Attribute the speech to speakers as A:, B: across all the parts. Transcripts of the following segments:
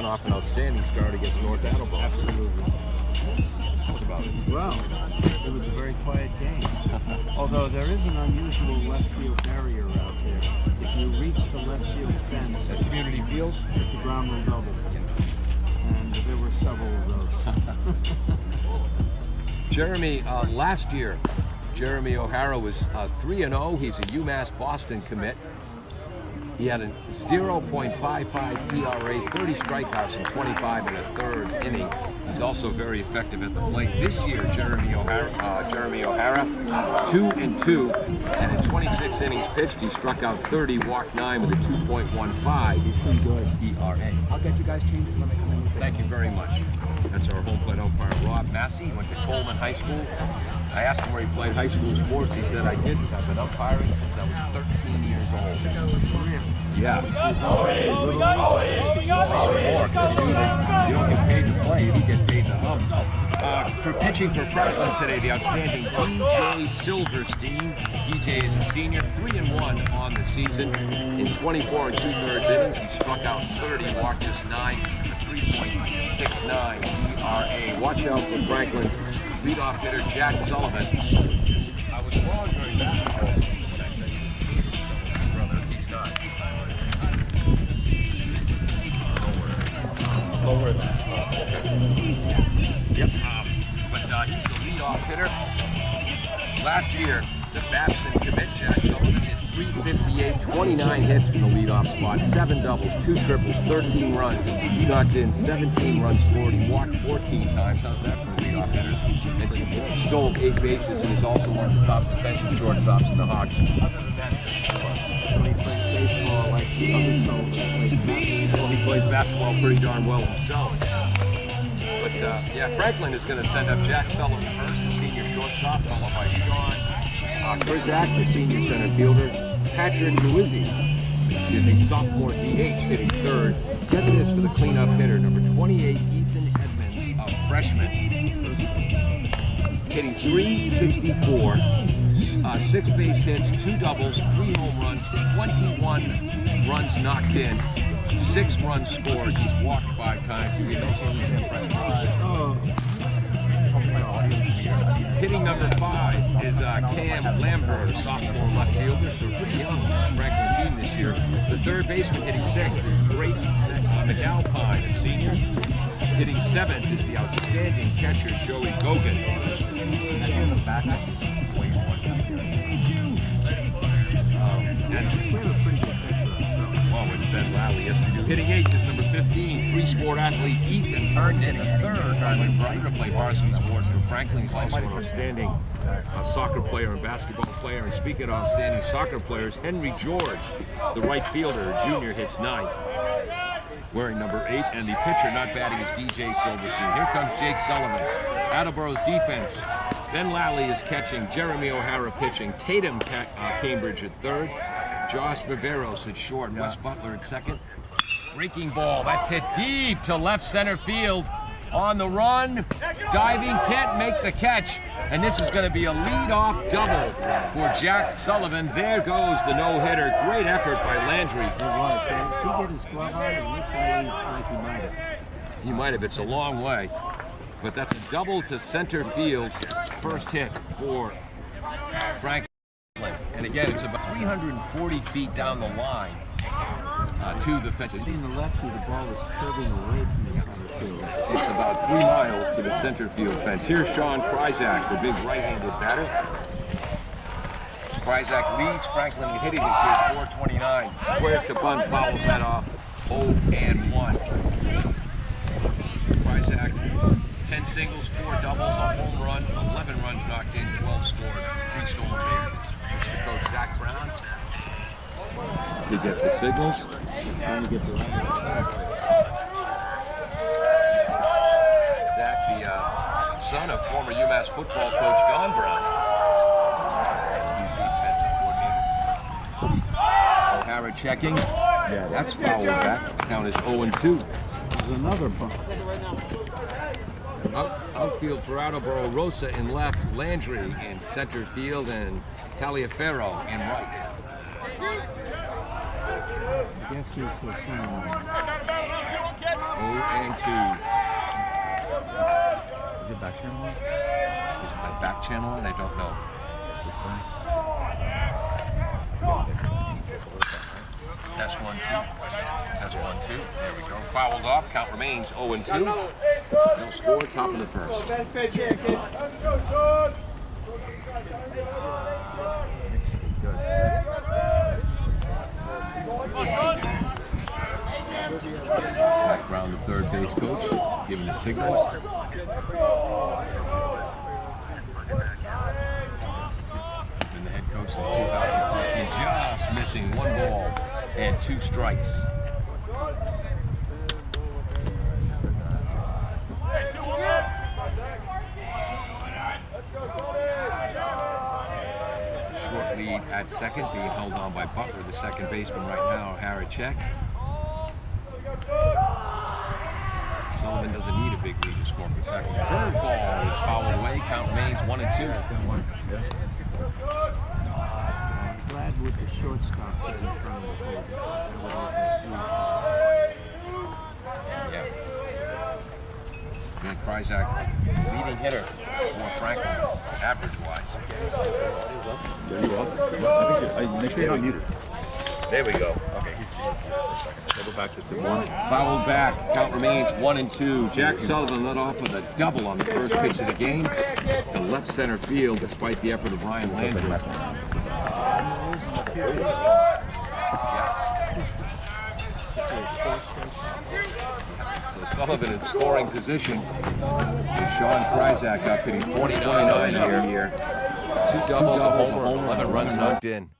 A: coming off an outstanding start against North Attleboro.
B: Absolutely.
A: That was about it.
B: Well, it was a very quiet game. Although there is an unusual left field barrier out there. If you reach the left field fence
A: At Community Field,
B: it's a ground rule double. And there were several of those.
A: Jeremy, last year, Jeremy O'Hara was 3-0. He's a UMass Boston commit. He had a 0.55 ERA, 30 strikeouts in 25 and a third inning. He's also very effective at the plate. This year, Jeremy O'Hara, 2-2, and in 26 innings pitched, he struck out 30, walked 9 with a 2.15.
B: He's pretty good.
A: ERA.
B: I'll get you guys changes when they come in.
A: Thank you very much. That's our home plate umpire, Rob Massey. He went to Tolman High School. I asked him where he played high school sports. He said, I didn't. I've been umpiring since I was 13 years old. Yeah. You don't get paid to play, you get paid to ump. For pitching for Franklin today, the outstanding DJ Silverstein. DJ is a senior, 3-1 on the season. In 24 2/3 innings, he struck out 30, walked just 9, a 3.69 ERA. Watch out for Franklin's leadoff hitter, Jack Sullivan. I was wrong during basketball season when I said he was Sullivan's brother. He's not. Lower that. Yep. But he's the leadoff hitter. Last year, the Babson commit, Jack Sullivan, hit .358, 29 hits from the leadoff spot, 7 doubles, 2 triples, 13 runs. He knocked in 17 runs scored. He walked 14 times. How's that for a leadoff hitter? And he stole 8 bases and is also one of the top defensive shortstops in the Hawks. Other than that,
B: He plays baseball like the other Sullivan.
A: he plays basketball pretty darn well himself. But yeah, Franklin is going to send up Jack Sullivan first, the senior shortstop, followed by Sean Krizak, the senior center fielder. Patrick Luizzi is the sophomore DH, hitting third. Devin is for the cleanup hitter, number 28, Ethan Edmonds, a freshman, hitting .364, 6 base hits, 2 doubles, 3 home runs, 21 runs knocked in, 6 runs scored. He's walked 5 times. You mentioned he's a freshman. Hitting number 5 is Cam Lambert, a sophomore left fielder, so pretty young Franklin team this year. The third baseman hitting 6th is Drake McAlpine, a senior. Hitting 7th is the outstanding catcher Joey Gogan. Well, with Ben Lally, yes we do. Hitting 8th is number 15, three-sport athlete Ethan Hurd. Hitting 3rd, Franklin Brunner to play varsity sports for Franklin. He's also an outstanding soccer player and basketball player. And speaking of outstanding soccer players, Henry George, the right fielder, junior, hits 9th, wearing number 8. And the pitcher not batting is DJ Silverstein. Here comes Jake Sullivan. Attleboro's defense. Ben Lally is catching, Jeremy O'Hara pitching, Tatum Cambridge at 3rd, Josh Viveros at short, and Wes Butler at 2nd. Breaking ball, that's hit deep to left center field. On the run, diving, can't make the catch, and this is going to be a lead-off double for Jack Sullivan. There goes the no-hitter. Great effort by Landry.
B: It was. He get his glove on, and it looks like he might have.
A: He might have. It's a long way. But that's a double to center field. First hit for Franklin. And again, it's about 340 feet down the line to the fence.
B: Being the lefty, the ball is curving away from the center field.
A: It's about 3 miles to the center field fence. Here's Sean Krizak, the big right-handed batter. Krizak leads Franklin in hitting this year, 429. Squares to bunt, fouls that off, 0-1. Krizak, 10 singles, 4 doubles, a home run, 11 runs knocked in, 12 scored, 3 stolen bases. Thanks to Coach Zach Brown to get the signals.
B: And get the
A: Zach, the son of former UMass football coach Don Brown, UC defensive coordinator. O'Hara checking. Yeah, that's fouled back. Count is 0-2.
B: There's another bump.
A: Outfield for Attleboro, Rosa in left, Landry in center field, and Taliaferro in right.
B: I guess he's the son.
A: and 2.
C: Is it back channel?
A: Is my back channel on? I don't know.
C: This thing?
A: Test 1, 2. Test 1, 2. There we go. Fouled off. Count remains 0 and 2. No score. Top of the first.
C: It should be good.
A: Background, the third base coach, giving the signals. And the head coach in 2014, just missing 1 ball and 2 strikes. Short lead at second, being held on by Butler, the second baseman right now. O'Hara checks. Sullivan doesn't need a big lead to score from second. Curveball is fouled away. Count remains 1 and 2.
B: I'm glad with the shortstop is in front of the hole.
A: Yeah. Nick Kryzak, leading hitter for Franklin, average-wise.
C: There you go. I think make sure you don't need it.
A: There we go.
C: Okay. We'll go back to 2-1.
A: Fouled back. Count remains 1 and 2. Jack Sullivan led off with a double on the first pitch of the game to left center field, despite the effort of Ryan Landry. So Sullivan in scoring position. With Sean Kryzak up hitting
D: 49 on the year. 2 doubles, a homer, 11 runs knocked in.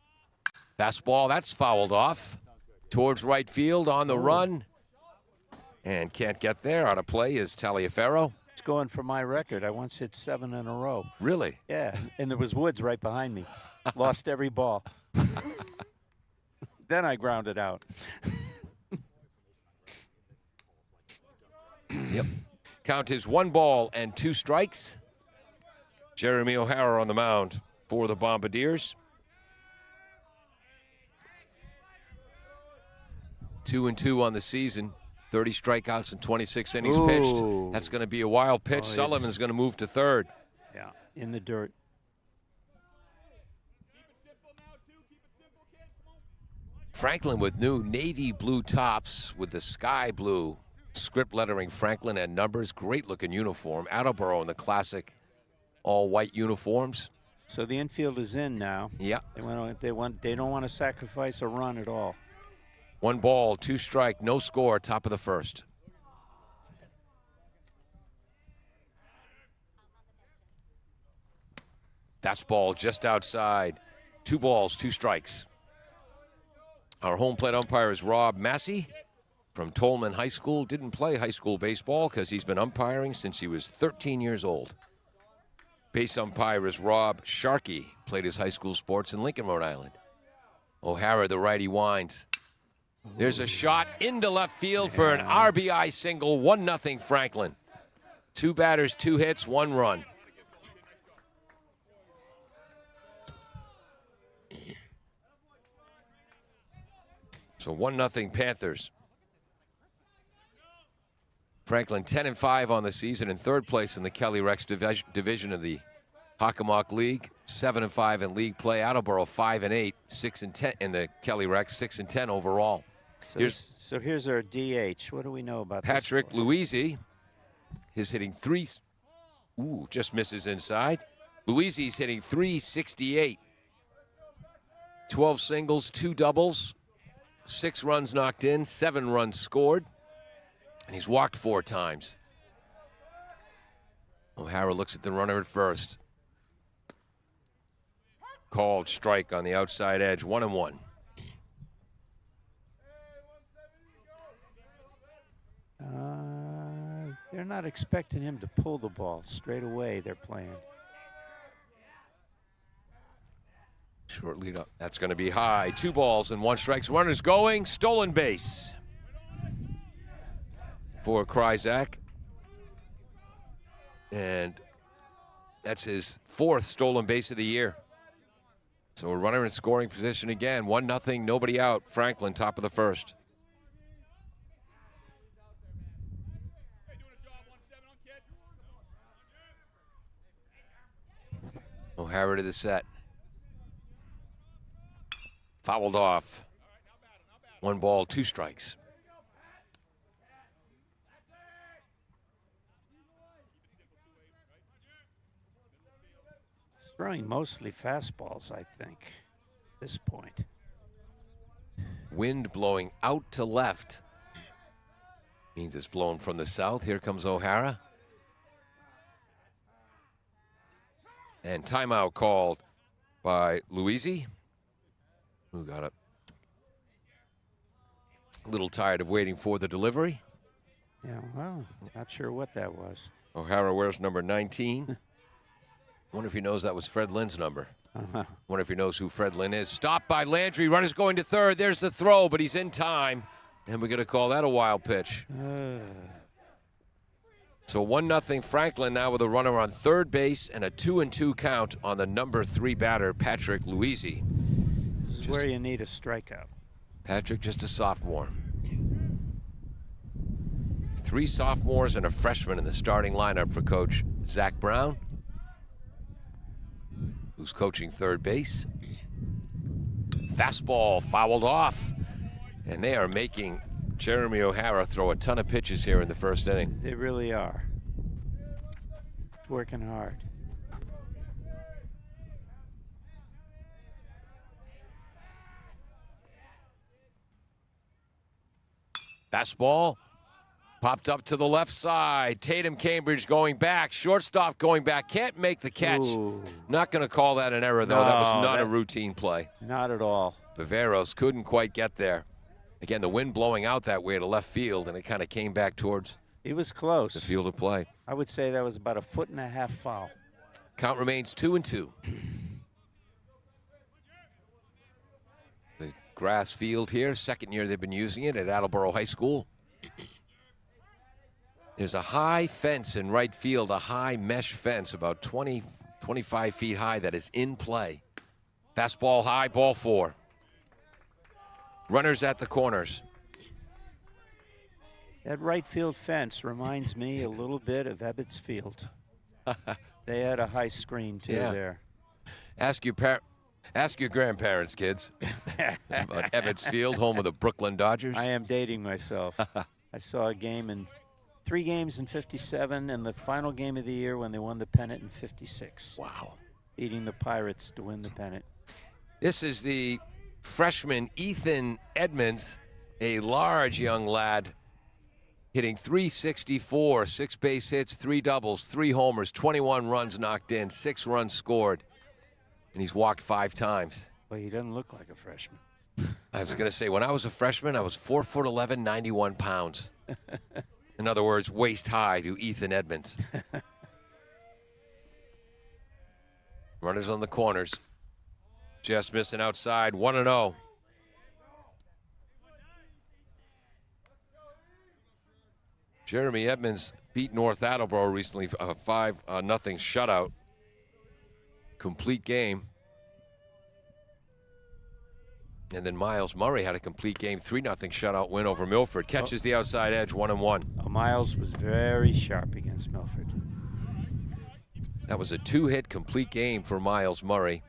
D: Fastball, that's fouled off. Towards right field on the run. And can't get there. Out of play is Taliaferro.
B: It's going for my record. I once hit 7 in a row.
D: Really?
B: Yeah, and there was Woods right behind me. Lost every ball. Then I grounded out.
D: Yep. Count is 1 ball and 2 strikes. Jeremy O'Hara on the mound for the Bombardiers. 2 and 2 on the season. 30 strikeouts and 26 innings pitched. That's going to be a wild pitch. Sullivan's going to move to third.
B: Yeah, in the dirt.
D: Franklin with new navy blue tops with the sky blue script lettering Franklin and numbers. Great looking uniform. Attleboro in the classic all white uniforms.
B: So the infield is in now.
D: Yeah.
B: They don't want to sacrifice a run at all.
D: 1 ball, 2 strike, no score, top of the first. Fastball just outside. 2 balls, 2 strikes. Our home plate umpire is Rob Massey from Tolman High School. Didn't play high school baseball because he's been umpiring since he was 13 years old. Base umpire is Rob Sharkey. Played his high school sports in Lincoln, Rhode Island. O'Hara, the righty, winds. There's a shot into left field for an RBI single. 1-0 Franklin. 2 batters, 2 hits, 1 run. So 1-0 Panthers. Franklin 10-5 on the season, in 3rd place in the Kelly Rex division of the Hockomock League. 7-5 in league play. Attleboro 5-8, 6-10 in the Kelly Rex, 6-10 overall.
B: So here's our DH. What do we know about
D: Patrick
B: this?
D: Luisi is hitting 3. Just misses inside. Luisi's hitting .368. 12 singles, 2 doubles, 6 runs knocked in, 7 runs scored, and he's walked 4 times. O'Hara looks at the runner at first. Called strike on the outside edge, 1-1.
B: They're not expecting him to pull the ball straight away. They're playing.
D: Short lead up. That's going to be high. 2 balls and 1 strike. Runners going. Stolen base for Kryzak. And that's his 4th stolen base of the year. So a runner in scoring position again. 1-0, nobody out. Franklin, top of the first. O'Hara to the set. Fouled off. 1 ball, 2 strikes.
B: He's throwing mostly fastballs, I think, at this point.
D: Wind blowing out to left. Means it's blowing from the south. Here comes O'Hara. And timeout called by Luisi, who got a little tired of waiting for the delivery.
B: Yeah, well, not sure what that was.
D: O'Hara wears number 19. Wonder if he knows that was Fred Lynn's number. Wonder if he knows who Fred Lynn is. Stopped by Landry. Runner's going to third. There's the throw, but he's in time. And we're going to call that a wild pitch. So 1-0 Franklin now with a runner on third base and a 2-2 count on the number 3 batter, Patrick Luisi.
B: This is where you need a strikeout.
D: Patrick, just a sophomore. 3 sophomores and a freshman in the starting lineup for Coach Zach Brown, who's coaching third base. Fastball fouled off, and they are making Jeremy O'Hara throw a ton of pitches here in the first inning.
B: They really are. Working hard.
D: Fastball popped up to the left side. Tatum Cambridge going back. Shortstop going back. Can't make the catch.
B: Ooh.
D: Not going to call that an error, though.
B: No,
D: that was not a routine play.
B: Not at all.
D: Viveros couldn't quite get there. Again, the wind blowing out that way to left field, and it kind of came back towards
B: He was close.
D: the field of play.
B: I would say that was about a 1.5 foot foul.
D: Count remains 2-2. The grass field here, second year they've been using it at Attleboro High School. There's a high fence in right field, a high mesh fence, about 20, 25 feet high, that is in play. Fastball high, ball 4. Runners at the corners.
B: That right field fence reminds me a little bit of Ebbets Field. They had a high screen, too, there.
D: Ask your grandparents, kids, about Ebbets Field, home of the Brooklyn Dodgers.
B: I am dating myself. I saw a game in 3 games in '57 and the final game of the year when they won the pennant in '56.
D: Wow.
B: Beating the Pirates to win the pennant.
D: This is the freshman Ethan Edmonds, a large young lad, hitting .364, 6 base hits, 3 doubles, 3 homers, 21 runs knocked in, 6 runs scored, and he's walked 5 times.
B: Well, he doesn't look like a freshman.
D: I was going to say, when I was a freshman, I was 4'11", 91 pounds. In other words, waist high to Ethan Edmonds. Runners on the corners. Just missing outside, 1-0. Jeremy Edmonds beat North Attleboro recently, 5-0 shutout. Complete game. And then Miles Murray had a complete game, 3-0 shutout win over Milford. Catches the outside edge, 1-1.
B: Miles was very sharp against Milford.
D: That was a 2-hit complete game for Miles Murray.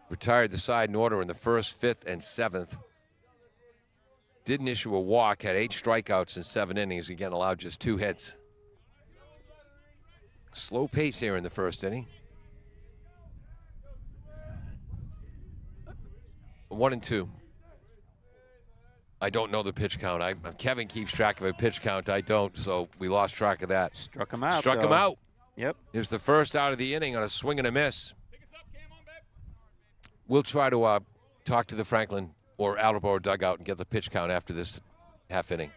D: Retired the side in order in the 1st, 5th, and 7th. Didn't issue a walk, had 8 strikeouts in 7 innings. Again, allowed just 2 hits. Slow pace here in the 1st inning. 1-2. I don't know the pitch count. Kevin keeps track of a pitch count. I don't, so we lost track of that.
B: Struck him out.
D: Struck him out.
B: Yep.
D: Here's the first out of the inning on a swing and a miss. We'll try to talk to the Franklin or Attleboro dugout and get the pitch count after this half inning.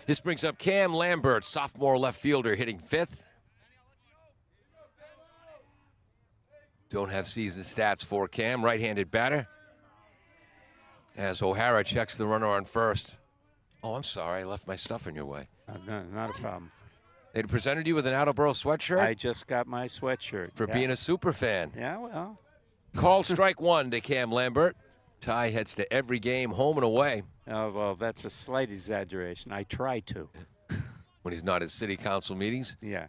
D: This brings up Cam Lambert, sophomore left fielder, hitting 5th. Don't have season stats for Cam, right-handed batter. As O'Hara checks the runner on first. Oh, I'm sorry, I left my stuff in your way.
B: No, not a problem.
D: They presented you with an Attleboro sweatshirt?
B: I just got my sweatshirt.
D: For being a super fan.
B: Yeah, well.
D: Call strike 1 to Cam Lambert. Ty heads to every game, home and away.
B: Oh, well, that's a slight exaggeration. I try to.
D: When he's not at city council meetings.
B: Yeah.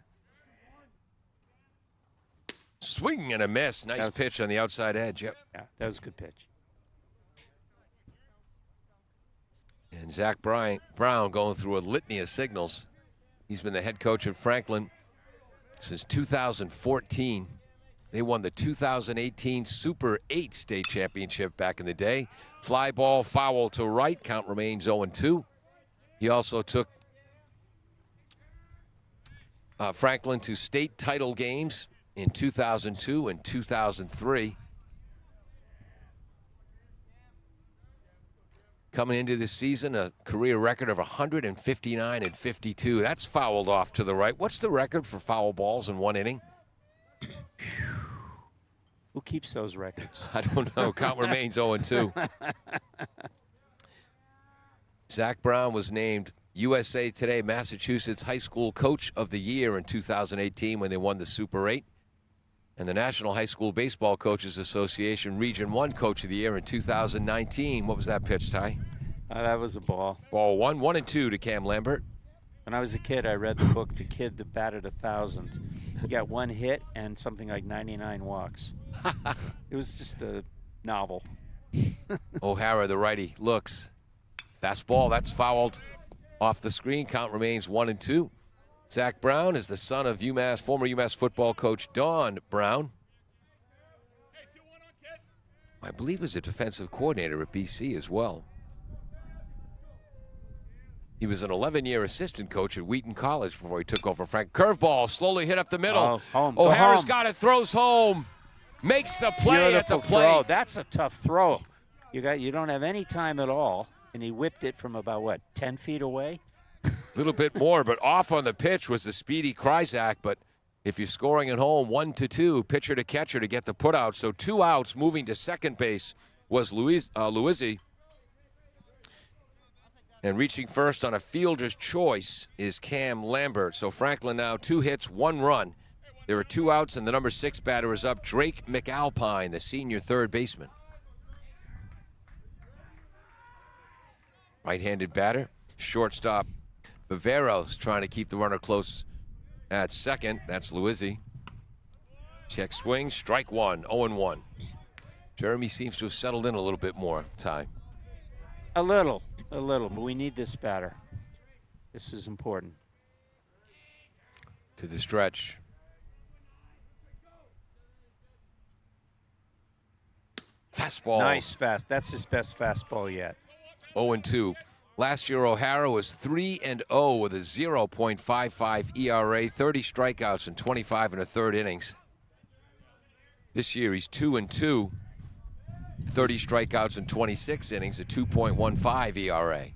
D: Swing and a miss. Nice pitch on the outside edge. Yep.
B: Yeah, that was a good pitch.
D: And Zach Brown going through a litany of signals. He's been the head coach at Franklin since 2014. They won the 2018 Super 8 state championship back in the day. Fly ball foul to right. Count remains 0-2. He also took Franklin to state title games in 2002 and 2003. Coming into this season, a career record of 159 and 52. That's fouled off to the right. What's the record for foul balls in one inning?
B: Who keeps those records?
D: I don't know. Count remains 0-2. Zach Brown was named USA Today Massachusetts High School Coach of the Year in 2018 when they won the Super 8. And the National High School Baseball Coaches Association Region 1 Coach of the Year in 2019. What was that pitch, Ty?
B: That was a ball.
D: Ball 1-2 to Cam Lambert.
B: When I was a kid, I read the book, The Kid That Batted 1,000. He got one hit and something like 99 walks. It was just a novel.
D: O'Hara, the righty, looks. Fastball, that's fouled off the screen. Count remains 1-2. Zach Brown is the son of former UMass football coach Don Brown. I believe was a defensive coordinator at BC as well. He was an 11-year assistant coach at Wheaton College before he took over Frank. Curveball, slowly hit up the middle.
B: Oh, home.
D: O'Hara's
B: Go home.
D: got it, throws home. Makes the play
B: Beautiful
D: at the plate.
B: throw. That's a tough throw. You don't have any time at all, and he whipped it from about, 10 feet away?
D: A little bit more, but off on the pitch was the speedy Kryzak. But if you're scoring at home, 1-2, pitcher to catcher to get the putout. So 2 outs, moving to second base was Luizzi. And reaching first on a fielder's choice is Cam Lambert. So Franklin now 2 hits, 1 run. There are 2 outs, and the number 6 batter is up, Drake McAlpine, the senior third baseman. Right-handed batter, shortstop Viveros trying to keep the runner close at second. That's Luizzi. Check swing, strike 1, 0-1. Jeremy seems to have settled in a little bit more, Ty.
B: A little, but we need this batter. This is important.
D: To the stretch. Fastball.
B: Nice fast. That's his best fastball yet.
D: 0-2. Last year, O'Hara was 3-0 with a 0.55 ERA, 30 strikeouts and 25 in the third innings. This year, he's 2-2, 30 strikeouts and 26 innings, a 2.15 ERA.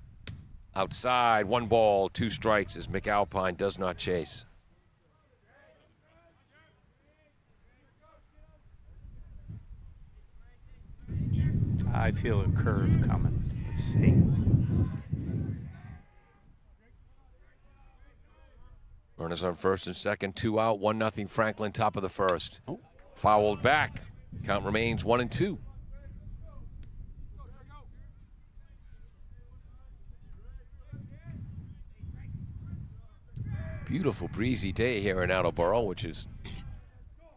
D: Outside, 1 ball, 2 strikes as McAlpine does not chase.
B: I feel a curve coming. Let's see.
D: Runners on first and second, 2 out, 1-0 Franklin, top of the first.
B: Oh.
D: Fouled back. Count remains 1-2. Beautiful breezy day here in Attleboro, which is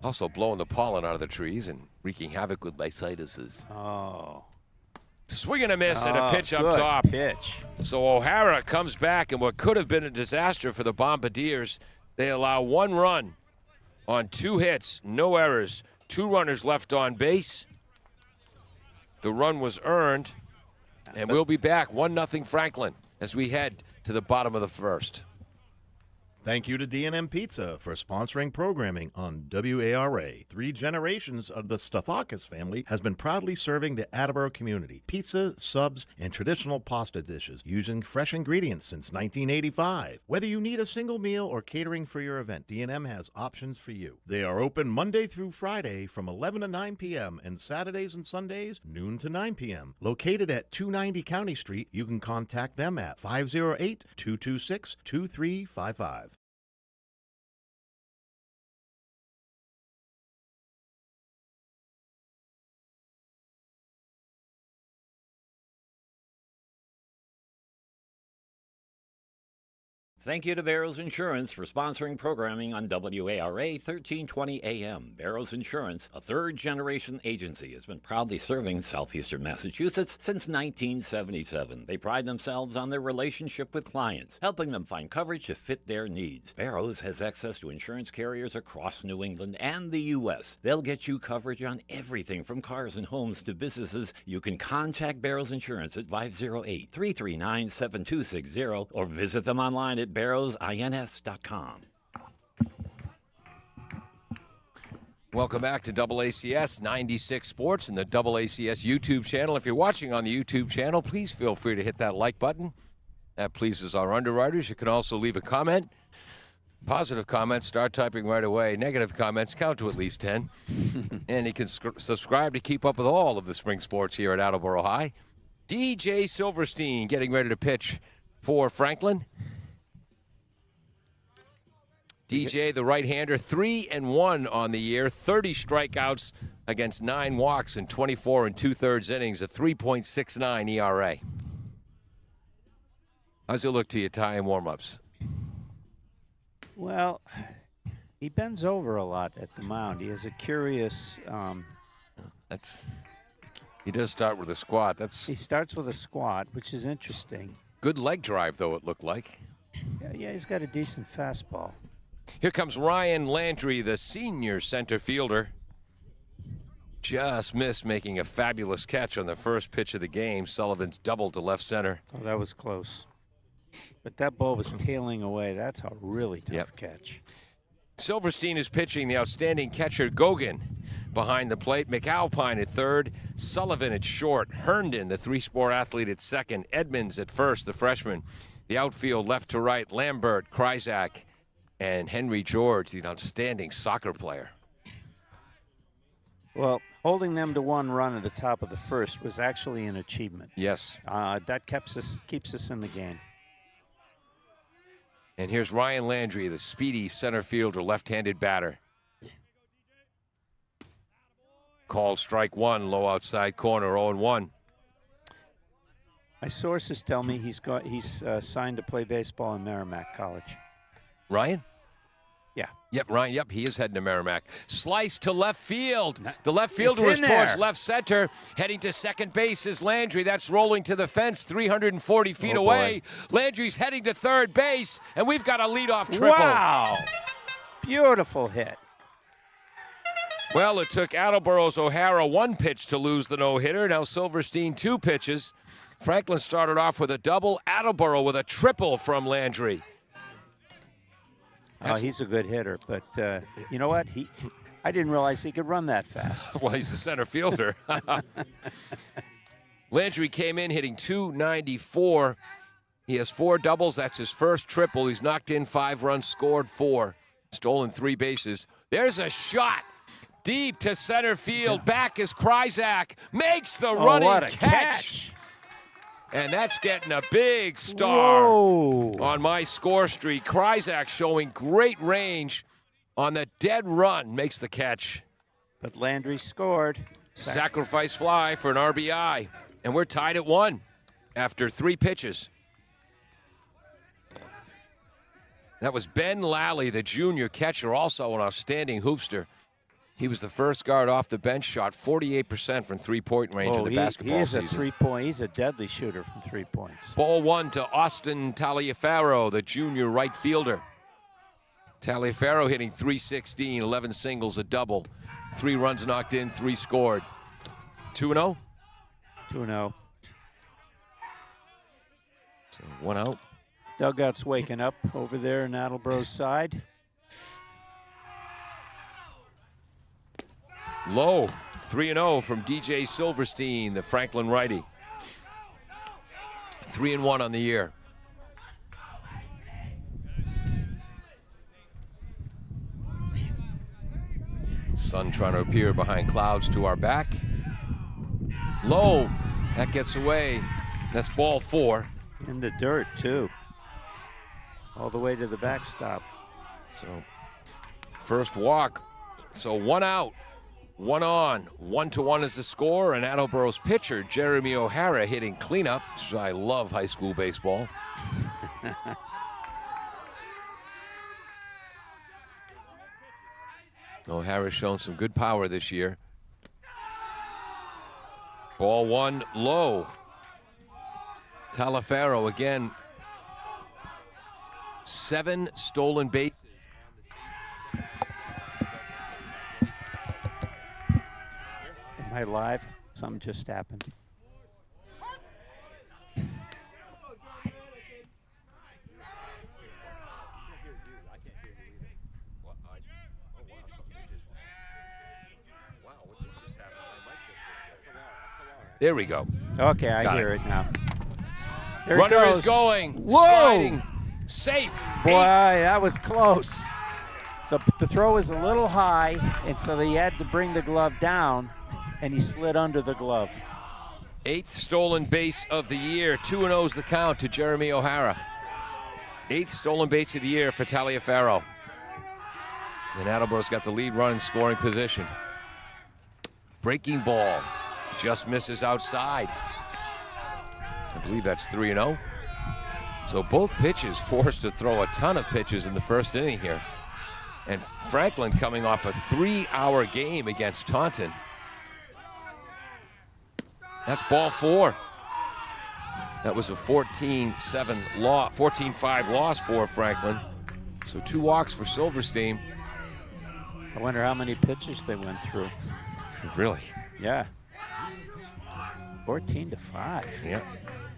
D: also blowing the pollen out of the trees and wreaking havoc with my sinuses.
B: Oh.
D: Swing and a miss and a pitch up
B: good
D: top.
B: Pitch.
D: So O'Hara comes back, and what could have been a disaster for the Bombardiers, they allow 1 run on 2 hits, no errors, 2 runners left on base. The run was earned, and we'll be back 1-0 Franklin as we head to the bottom of the first.
C: Thank you to D&M Pizza for sponsoring programming on WARA. 3 generations of the Stathakis family has been proudly serving the Attleboro community. Pizza, subs, and traditional pasta dishes using fresh ingredients since 1985. Whether you need a single meal or catering for your event, D&M has options for you. They are open Monday through Friday from 11 to 9 p.m. and Saturdays and Sundays, noon to 9 p.m. Located at 290 County Street, you can contact them at 508-226-2355.
E: Thank you to Barrows Insurance for sponsoring programming on WARA 1320 AM. Barrows Insurance, a third-generation agency, has been proudly serving southeastern Massachusetts since 1977. They pride themselves on their relationship with clients, helping them find coverage to fit their needs. Barrows has access to insurance carriers across New England and the U.S. They'll get you coverage on everything from cars and homes to businesses. You can contact Barrows Insurance at 508-339-7260 or visit them online at barrowsins.com.
D: Welcome back to AACS 96 Sports and the AACS YouTube channel. If you're watching on the YouTube channel, please feel free to hit that like button. That pleases our underwriters. You can also leave a comment. Positive comments, start typing right away. Negative comments, count to at least 10. And you can subscribe to keep up with all of the spring sports here at Attleboro High. DJ Silverstein getting ready to pitch for Franklin. DJ, the right-hander, 3-1 on the year, 30 strikeouts against 9 walks in 24 2/3 innings, a 3.69 ERA. How's it look to you, Ty, in warm-ups?
B: Well, he bends over a lot at the mound. He has a curious.
D: He does start with a squat.
B: He starts with a squat, which is interesting.
D: Good leg drive, though, it looked like.
B: Yeah, he's got a decent fastball.
D: Here comes Ryan Landry, the senior center fielder. Just missed making a fabulous catch on the first pitch of the game. Sullivan's doubled to left center.
B: Oh, that was close. But that ball was tailing away. That's a really tough catch.
D: Silverstein is pitching. The outstanding catcher, Gogan, behind the plate. McAlpine at third. Sullivan at short. Herndon, the three-sport athlete, at second. Edmonds at first, the freshman. The outfield left to right. Lambert, Kryzak, and Henry George, the outstanding soccer player.
B: Well, holding them to 1 run at the top of the first was actually an achievement.
D: Yes.
B: That keeps us in the game.
D: And here's Ryan Landry, the speedy center fielder, left-handed batter. Called strike 1, low outside corner, 0-1.
B: My sources tell me he's signed to play baseball in Merrimack College.
D: Ryan?
B: Yeah.
D: Yep, Ryan. Yep, he is heading to Merrimack. Slice to left field. The left fielder is towards left center. Heading to second base is Landry. That's rolling to the fence 340 feet away.
B: Boy.
D: Landry's heading to third base, and we've got a leadoff triple.
B: Wow. Beautiful hit.
D: Well, it took Attleboro's O'Hara 1 pitch to lose the no-hitter. Now Silverstein 2 pitches. Franklin started off with a double. Attleboro with a triple from Landry.
B: Oh, he's a good hitter, but you know what? I didn't realize he could run that fast.
D: Well, he's a center fielder. Landry came in hitting .294. He has 4 doubles. That's his first triple. He's knocked in 5 runs, scored 4, stolen 3 bases. There's a shot deep to center field. Back is Kryzak. Makes the running
B: what a
D: catch. And that's getting a big star on my score streak. Kryzak showing great range on the dead run. Makes the catch.
B: But Landry scored.
D: Sacrifice fly for an RBI. And we're tied at 1 after 3 pitches. That was Ben Lally, the junior catcher, also an outstanding hoopster. He was the first guard off the bench, shot 48% from three-point range in the basketball season.
B: He's a deadly shooter from 3 points.
D: Ball 1 to Austin Taliaferro, the junior right fielder. Taliaferro hitting .316, 11 singles, a double. 3 runs knocked in, 3 scored. 2-0?
B: 2-0.
D: So 1 out.
B: Dugout's waking up over there in Attleboro's side.
D: Low, 3-0 from DJ Silverstein, the Franklin righty. 3-1 on the year. Sun trying to appear behind clouds to our back. Low, that gets away. That's ball 4.
B: In the dirt, too. All the way to the backstop.
D: So, first walk. So 1 out. 1 on, 1-1 is the score, and Attleboro's pitcher, Jeremy O'Hara, hitting cleanup, which I love high school baseball. O'Hara's shown some good power this year. Ball one low. Taliaferro again. 7 stolen bases.
B: Am I live? Something just happened.
D: There we go.
B: Okay, I
D: Got
B: hear
D: it.
B: it now. Here
D: Runner
B: it goes.
D: is going.
B: Whoa!
D: Sliding. Safe.
B: Boy, that was close. The throw was a little high, and so he had to bring the glove down, and he slid under the glove.
D: 8th stolen base of the year. 2-0's the count to Jeremy O'Hara. 8th stolen base of the year for Taliaferro. And Attleboro's got the lead run in scoring position. Breaking ball. Just misses outside. I believe that's 3-0. So both pitches forced to throw a ton of pitches in the first inning here. And Franklin coming off a 3-hour game against Taunton. That's ball 4. That was a 14-5 loss for Franklin. So 2 walks for Silverstein.
B: I wonder how many pitches they went through.
D: Really?
B: Yeah. 14-5.
D: Yeah.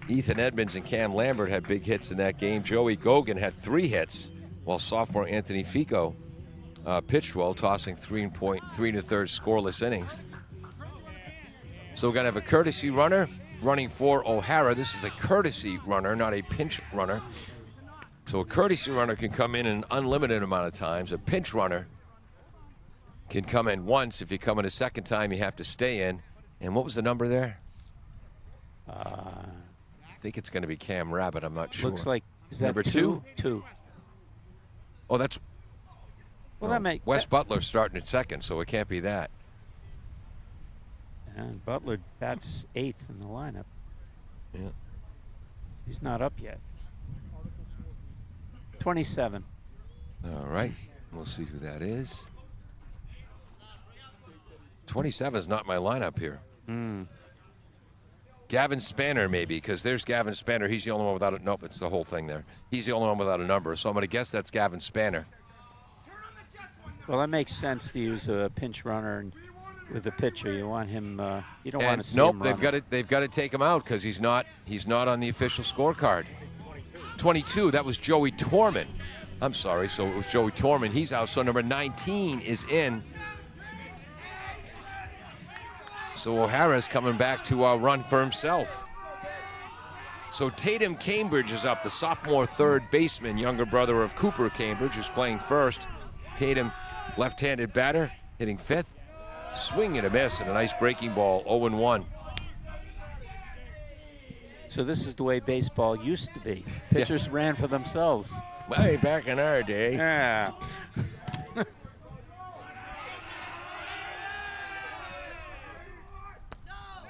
D: Ethan Edmonds and Cam Lambert had big hits in that game. Joey Gogan had 3 hits, while sophomore Anthony Fico pitched well, tossing 3 1/3 scoreless innings. So we're going to have a courtesy runner running for O'Hara. This is a courtesy runner, not a pinch runner. So a courtesy runner can come in an unlimited amount of times. A pinch runner can come in once. If you come in a second time, you have to stay in. And what was the number there? I think it's going to be Cam Rabbit. I'm not sure.
B: Looks like, is that
D: number
B: 2? 2.
D: Oh, that's
B: Well, that makes
D: Wes Butler starting at second, so it can't be that.
B: And Butler, that's 8th in the lineup.
D: Yeah.
B: He's not up yet. 27.
D: All right. We'll see who that is. 27 is not my lineup here. Gavin Spanner, maybe, because there's Gavin Spanner. He's the only one without a... Nope, it's the whole thing there. He's the only one without a number, so I'm going to guess that's Gavin Spanner.
B: Well, that makes sense to use a pinch runner and with a pitcher. You want him. You don't want to see
D: nope,
B: him
D: they've got to take him out because he's not on the official scorecard. 22. That was Joey Torman. I'm sorry. So it was Joey Torman. He's out. So number 19 is in. So O'Hara's coming back to run for himself. So Tatum Cambridge is up, the sophomore third baseman, younger brother of Cooper Cambridge, who's playing first. Tatum, left-handed batter, hitting 5th. Swing and a miss, and a nice breaking ball, 0-1.
B: So this is the way baseball used to be. Pitchers ran for themselves.
D: Way back in our day.
B: Yeah.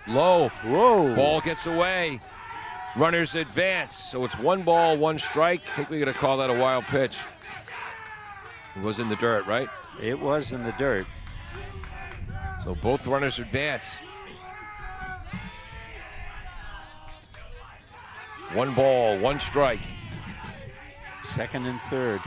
D: Low.
B: Whoa.
D: Ball gets away. Runners advance. So it's 1 ball, 1 strike. I think we're going to call that a wild pitch. It was in the dirt, right?
B: It was in the dirt.
D: So both runners advance. 1 ball, 1 strike.
B: 2nd and 3rd.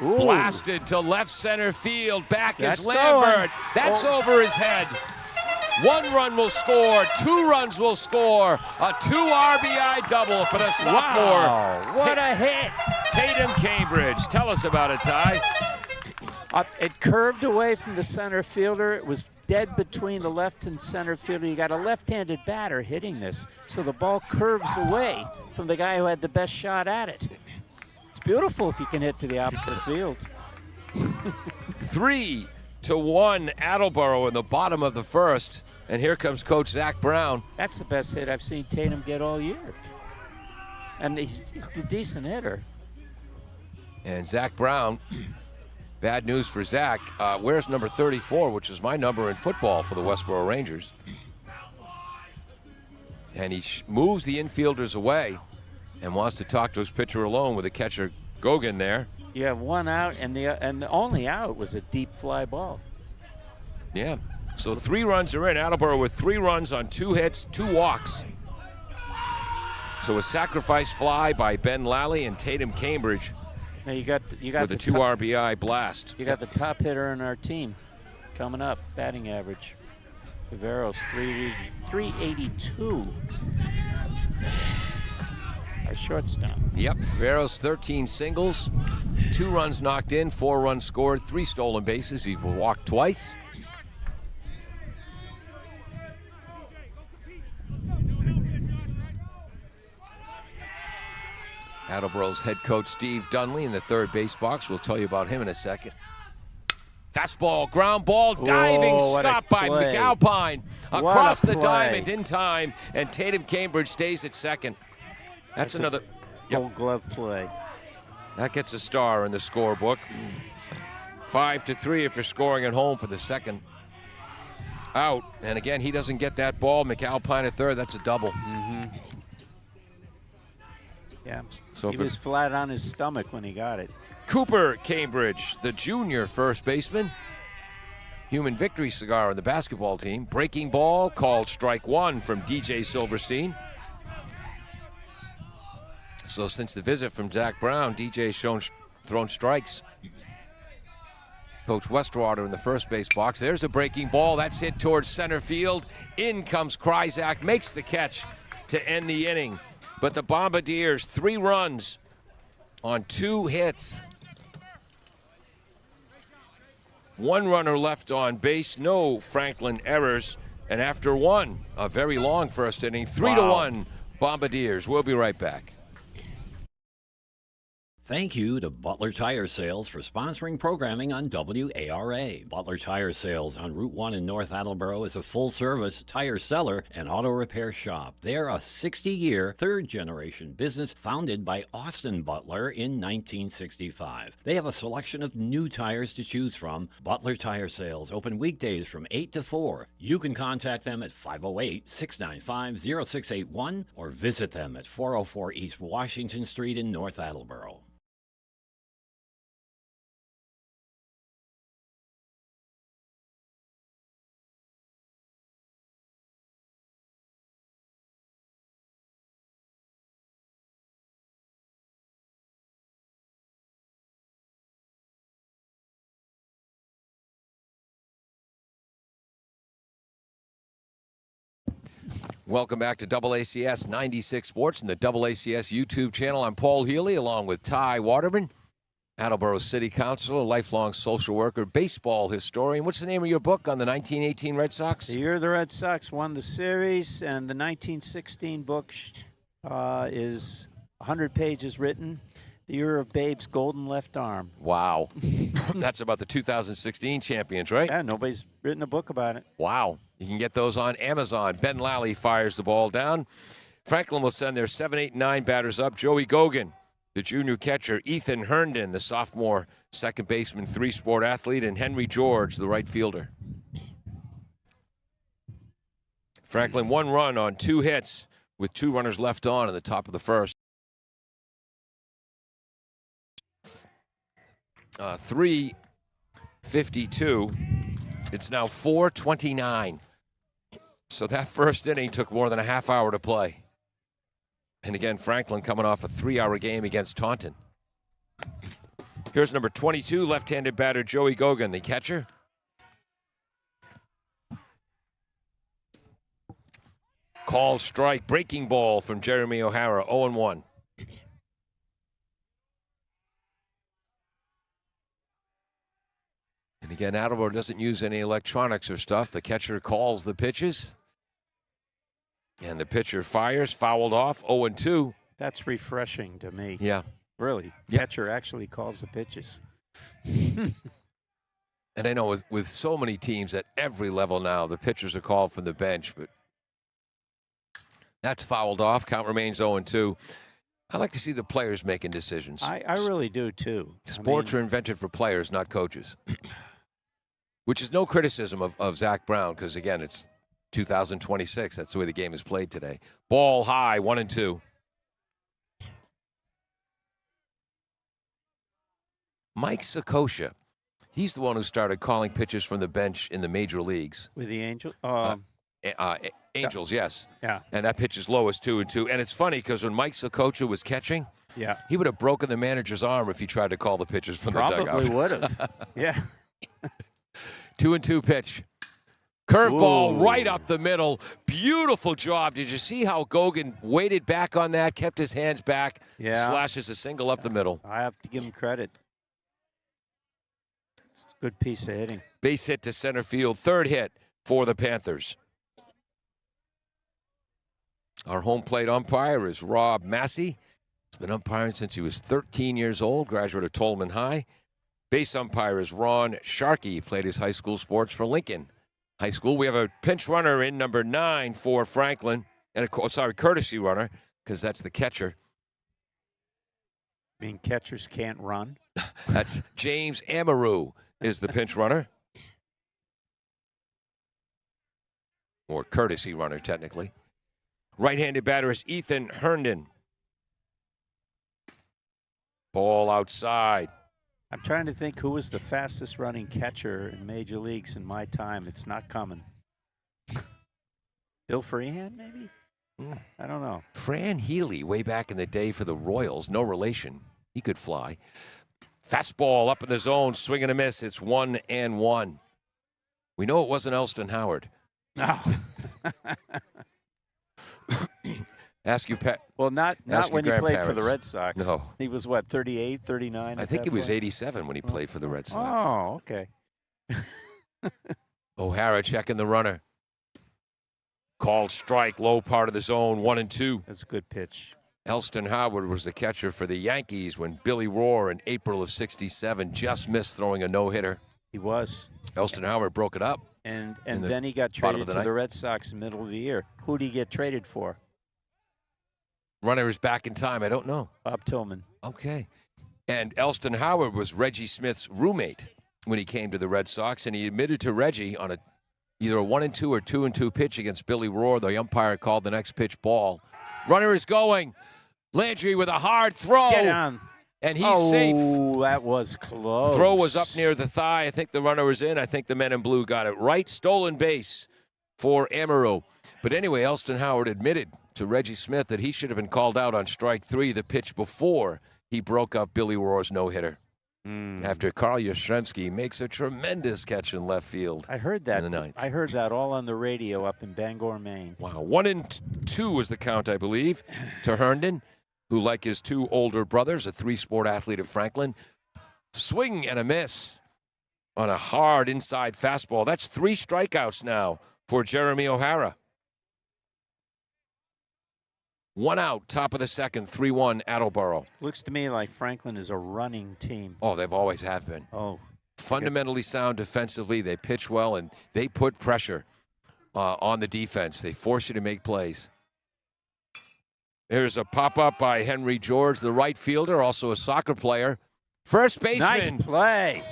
B: Ooh.
D: Blasted to left center field. Back
B: That's
D: is Lambert.
B: going.
D: That's over his head. 1 run will score. 2 runs will score. A 2 RBI double for the sophomore.
B: Wow, what a hit.
D: Tatum Cambridge. Tell us about it, Ty.
B: It curved away from the center fielder. It was dead between the left and center fielder. You got a left-handed batter hitting this, so the ball curves away from the guy who had the best shot at it. It's beautiful if you can hit to the opposite field.
D: 3-1 Attleboro in the bottom of the first. And here comes Coach Zach Brown.
B: That's the best hit I've seen Tatum get all year. And he's a decent hitter.
D: And Zach Brown, bad news for Zach, wears number 34, which is my number in football for the Westboro Rangers. And he moves the infielders away and wants to talk to his pitcher alone with the catcher Gogan there.
B: You have one out, and the only out was a deep fly ball.
D: Yeah. So 3 runs are in. Attleboro with 3 runs on 2 hits, 2 walks. So a sacrifice fly by Ben Lally and Tatum Cambridge.
B: Now you got
D: with
B: the
D: a 2 RBI blast.
B: You got the top hitter in our team coming up. Batting average. Viveros 382. Our shortstop.
D: Yep. Veros 13 singles, 2 runs knocked in, 4 runs scored, 3 stolen bases. He walked twice. Attleboro's head coach Steve Dunley in the third base box. We'll tell you about him in a second. Fastball, ground ball, diving stop by McAlpine across the diamond in time, and Tatum Cambridge stays at second. That's another
B: Gold glove play.
D: That gets a star in the scorebook. 5-3 if you're scoring at home for the second out. And again, he doesn't get that ball. McAlpine at third. That's a double.
B: Mm-hmm. Yeah.
D: So
B: he was flat on his stomach when he got it.
D: Cooper Cambridge, the junior first baseman. Human victory cigar on the basketball team. Breaking ball called strike 1 from DJ Silverstein. So since the visit from Zach Brown, DJ's thrown strikes. Coach Westwater in the first base box. There's a breaking ball. That's hit towards center field. In comes Kryzak, makes the catch to end the inning. But the Bombardiers, 3 runs on 2 hits. 1 runner left on base, no Franklin errors. And after 1, a very long first inning, 3-1 Bombardiers. We'll be right back.
E: Thank you to Butler Tire Sales for sponsoring programming on WARA. Butler Tire Sales on Route 1 in North Attleboro is a full-service tire seller and auto repair shop. They're a 60-year, third-generation business founded by Austin Butler in 1965. They have a selection of new tires to choose from. Butler Tire Sales open weekdays from 8 to 4. You can contact them at 508-695-0681 or visit them at 404 East Washington Street in North Attleboro.
D: Welcome back to AACS 96 Sports and the AACS YouTube channel. I'm Paul Healy along with Ty Waterman, Attleboro City Council, a lifelong social worker, baseball historian. What's the name of your book on the 1918 Red Sox?
B: The year the Red Sox won the series, and the 1916 book is 100 pages written. The year of Babe's golden left arm.
D: Wow. That's about the 2016 champions, right?
B: Yeah, nobody's written a book about it.
D: Wow. You can get those on Amazon. Ben Lally fires the ball down. Franklin will send their 7, 8, 9 batters up. Joey Gogan, the junior catcher. Ethan Herndon, the sophomore second baseman, 3-sport athlete. And Henry George, the right fielder. Franklin, 1 run on 2 hits with 2 runners left on in the top of the first. 3:52. It's now 4:29. So that first inning took more than a half hour to play. And again, Franklin coming off a 3-hour game against Taunton. Here's number 22, left-handed batter Joey Gogan, the catcher. Called strike, breaking ball from Jeremy O'Hara, 0-1. And again, Attleboro doesn't use any electronics or stuff. The catcher calls the pitches. And the pitcher fires, fouled off, 0-2.
B: That's refreshing to me.
D: Yeah.
B: Really.
D: Yeah.
B: Catcher actually calls the pitches.
D: And I know with so many teams at every level now, the pitchers are called from the bench, but that's fouled off. Count remains 0-2. I like to see the players making decisions.
B: I really do, too.
D: Sports are invented for players, not coaches. Which is no criticism of Zach Brown, because, again, it's 2026. That's the way the game is played today. Ball high, 1-2. Mike Sakosha, he's the one who started calling pitches from the bench in the major leagues.
B: With the Angels?
D: Angels, yes.
B: Yeah.
D: And that pitch is low as 2-2. And it's funny because when Mike Sakosha was catching,
B: Yeah.
D: he would have broken the manager's arm if he tried to call the pitches from the dugout.
B: Probably would have. Yeah.
D: 2-2 pitch. Curveball
B: Ooh.
D: right up the middle. Beautiful job. Did you see how Gogan waited back on that, kept his hands back,
B: Yeah.
D: slashes a single up the middle.
B: I have to give him credit. It's a good piece of hitting.
D: Base hit to center field. Third hit for the Panthers. Our home plate umpire is Rob Massey. He's been umpiring since he was 13 years old, graduate of Tolman High. Base umpire is Ron Sharkey. He played his high school sports for Lincoln High School. We have a pinch runner in number 9 for Franklin. And, courtesy runner, because that's the catcher.
B: I mean, catchers can't run.
D: That's James Amaru is the pinch runner. Or courtesy runner, technically. Right-handed batter is Ethan Herndon. Ball outside.
B: I'm trying to think who was the fastest running catcher in major leagues in my time. It's not coming. Bill Freehan, maybe? I don't know.
D: Fran Healy, way back in the day for the Royals. No relation. He could fly. Fastball up in the zone. Swing and a miss. It's 1-1. We know it wasn't Elston Howard.
B: No.
D: Ask you, Pat.
B: Well, not when he played for the
D: grandparents.
B: Red Sox.
D: No.
B: He was, what, 38, 39?
D: I think he was 87 when he played for the Red Sox.
B: Oh, okay.
D: O'Hara checking the runner. Called strike, low part of the zone, 1-2.
B: That's a good pitch.
D: Elston Howard was the catcher for the Yankees when Billy Rohr in April of '67 just missed throwing a no-hitter.
B: He was.
D: Elston Howard broke it up.
B: And
D: the
B: then he got
D: bottom
B: traded
D: of the
B: to
D: ninth.
B: the Red Sox in the middle of the year. Who did he get traded for?
D: Runner is back in time. I don't know.
B: Bob Tillman.
D: Okay. And Elston Howard was Reggie Smith's roommate when he came to the Red Sox, and he admitted to Reggie on either a 1-2 or 2-2 pitch against Billy Rohr. The umpire called the next pitch ball. Runner is going. Landry with a hard throw.
B: Get on.
D: And he's safe.
B: Oh, that was close.
D: Throw was up near the thigh. I think the runner was in. I think the men in blue got it right. Stolen base for Amaru. But anyway, Elston Howard admitted to Reggie Smith that he should have been called out on strike 3, the pitch before he broke up Billy Rohr's no-hitter. After Carl Yastrzemski makes a tremendous catch in left field.
B: I heard that.
D: In the ninth.
B: I heard that all on the radio up in Bangor, Maine.
D: Wow. 1-2 was the count, I believe, to Herndon, who, like his 2 older brothers, a 3-sport athlete at Franklin. Swing and a miss on a hard inside fastball. That's 3 strikeouts now for Jeremy O'Hara. 1 out, top of the second, 3-1 Attleboro.
B: Looks to me like Franklin is a running team.
D: Oh, they've always have been.
B: Oh.
D: Fundamentally sound defensively. They pitch well, and they put pressure on the defense. They force you to make plays. There's a pop-up by Henry George, the right fielder, also a soccer player. First baseman.
B: Nice play.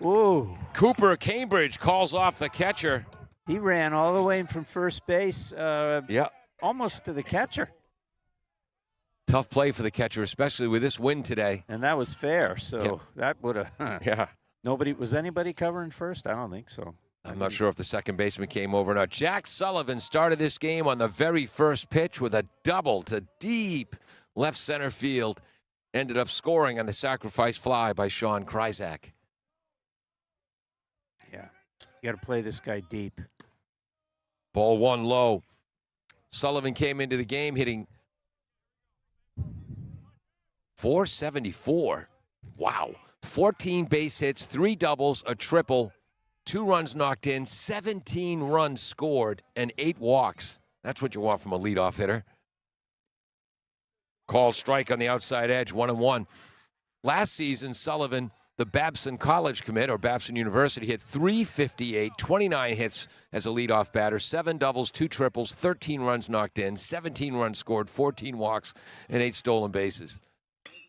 B: Ooh.
D: Cooper Cambridge calls off the catcher.
B: He ran all the way from first base,
D: Yeah.
B: almost to the catcher.
D: Tough play for the catcher, especially with this wind today.
B: And that was fair, so
D: Yep.
B: that would have.
D: Yeah.
B: Was anybody covering first? I don't think so.
D: I'm not sure if the second baseman came over or not. Jack Sullivan started this game on the very first pitch with a double to deep left center field. Ended up scoring on the sacrifice fly by Sean Kryzak.
B: Yeah. You got to play this guy deep.
D: Ball 1 low. Sullivan came into the game hitting .474. Wow. 14 base hits, 3 doubles, a triple, 2 runs knocked in, 17 runs scored, and 8 walks. That's what you want from a leadoff hitter. Called strike on the outside edge, 1-1. Last season, Sullivan, the Babson College commit, or Babson University, hit .358, 29 hits as a leadoff batter, 7 doubles, 2 triples, 13 runs knocked in, 17 runs scored, 14 walks, and 8 stolen bases.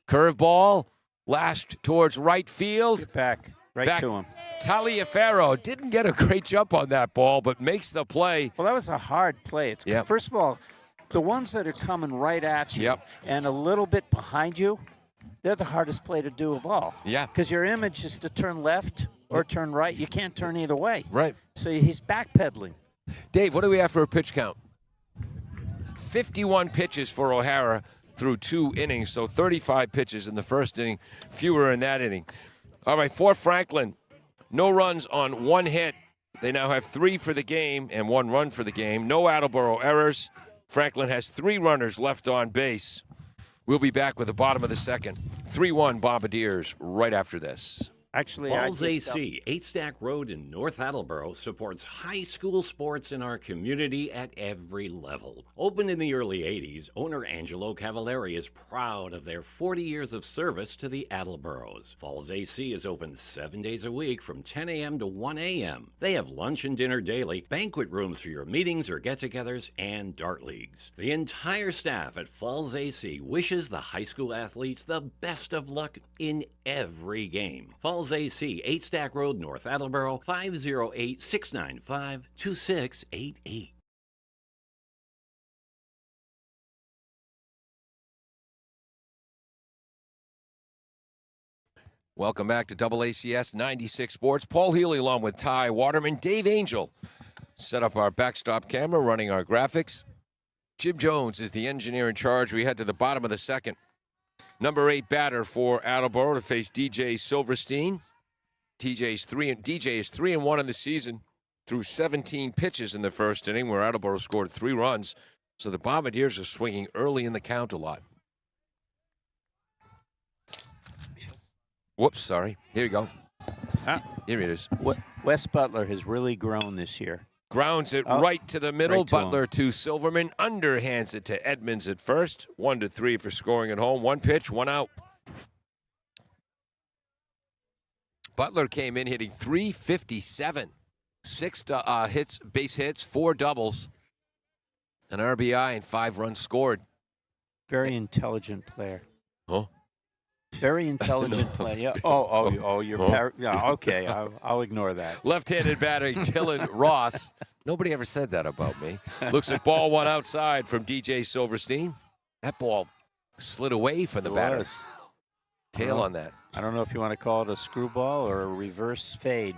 D: Curveball, lashed towards right field.
B: Get back. Right to him.
D: Taliaferro didn't get a great jump on that ball, but makes the play.
B: Well, that was a hard play.
D: Yep.
B: First of all, the ones that are coming right at you
D: Yep.
B: and a little bit behind you, they're the hardest play to do of all.
D: Yeah.
B: Because your image is to turn left or turn right. You can't turn either way.
D: Right.
B: So he's backpedaling.
D: Dave, what do we have for a pitch count? 51 pitches for O'Hara through 2 innings, so 35 pitches in the first inning, fewer in that inning. All right, for Franklin, no runs on 1 hit. They now have 3 for the game and 1 run for the game. No Attleboro errors. Franklin has 3 runners left on base. We'll be back with the bottom of the second. 3-1 Bombardiers right after this.
B: Actually,
E: Falls AC, 8 Stack Road in North Attleboro, supports high school sports in our community at every level. Opened in the early 80s, owner Angelo Cavallari is proud of their 40 years of service to the Attleboros. Falls AC is open 7 days a week from 10 a.m. to 1 a.m. They have lunch and dinner daily, banquet rooms for your meetings or get-togethers, and dart leagues. The entire staff at Falls AC wishes the high school athletes the best of luck in every game. Falls AC, 8 Stack Road, North Attleboro, 508-695-2688.
D: Welcome back to AACS 96 Sports. Paul Healy along with Ty Waterman. Dave Angel set up our backstop camera, running our graphics. Jim Jones is the engineer in charge. We head to the bottom of the second. Number 8 batter for Attleboro to face DJ Silverstein. DJ is 3-1 in the season through 17 pitches in the first inning, where Attleboro scored 3 runs. So the Bombardiers are swinging early in the count a lot. Whoops, sorry. Here you go. Here it is.
B: Wes Butler has really grown this year.
D: Grounds it right to the middle.
B: Right to
D: Butler to Silverman. Underhands it to Edmonds at first. 1-3 for scoring at home. 1 pitch, 1 out. Butler came in hitting .357. 6 hits, base hits, 4 doubles, an RBI, and 5 runs scored.
B: Very intelligent player.
D: Huh?
B: Very intelligent player. Yeah. Yeah, okay. I'll ignore that.
D: Left-handed batter Dylan Ross. Nobody ever said that about me. Looks at ball 1 outside from DJ Silverstein. That ball slid away from the batter. Tail on that.
B: I don't know if you want to call it a screwball or a reverse fade.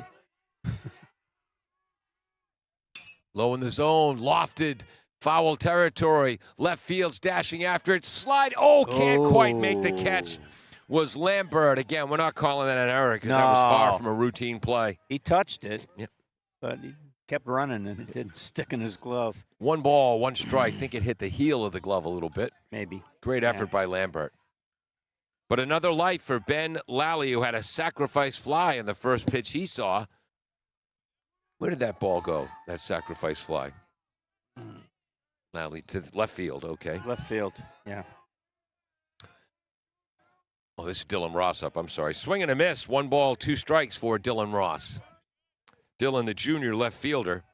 D: Low in the zone, lofted, foul territory. Left field's dashing after it. Slide. Can't quite make the catch. Was Lambert. Again, we're not calling that an error because that was far from a routine play.
B: He touched it,
D: but
B: he kept running and it didn't stick in his glove.
D: 1 ball, 1 strike. I think it hit the heel of the glove a little bit.
B: Maybe.
D: Great effort by Lambert. But another life for Ben Lally, who had a sacrifice fly in the first pitch he saw. Where did that ball go, that sacrifice fly? Lally to left field, okay.
B: Left field, yeah.
D: Oh, this is Dylan Ross up, I'm sorry. Swing and a miss, 1 ball, 2 strikes for Dylan Ross. Dylan, the junior left fielder.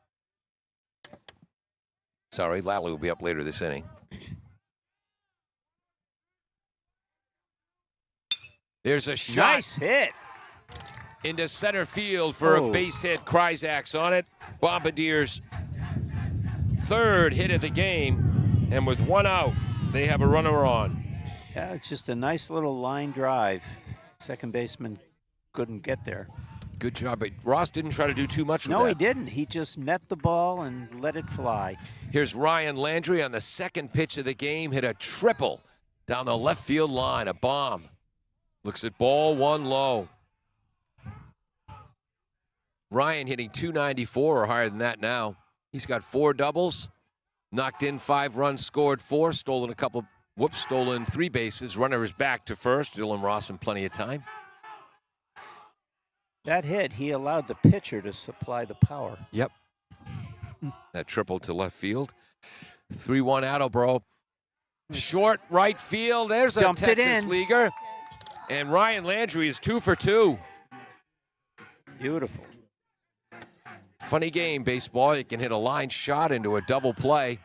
D: Sorry, Lally will be up later this inning. There's a shot.
B: Nice hit.
D: Into center field for a base hit. Kryzak's on it. Bombardiers' 3rd hit of the game. And with 1 out, they have a runner on.
B: Yeah, it's just a nice little line drive. Second baseman couldn't get there.
D: Good job. But Ross didn't try to do too much with that.
B: No, he didn't. He just met the ball and let it fly.
D: Here's Ryan Landry on the 2nd pitch of the game. Hit a triple down the left field line. A bomb. Looks at ball 1 low. Ryan hitting .294 or higher than that now. He's got 4 doubles, knocked in 5 runs, scored 4, stolen 3 bases. Runner is back to first. Dylan Ross in plenty of time.
B: That hit, he allowed the pitcher to supply the power.
D: Yep. That triple to left field. 3-1 Attleboro. Short right field. There's a
B: Dumped
D: Texas leaguer. And Ryan Landry is 2 for 2.
B: Beautiful.
D: Funny game, baseball. You can hit a line shot into a double play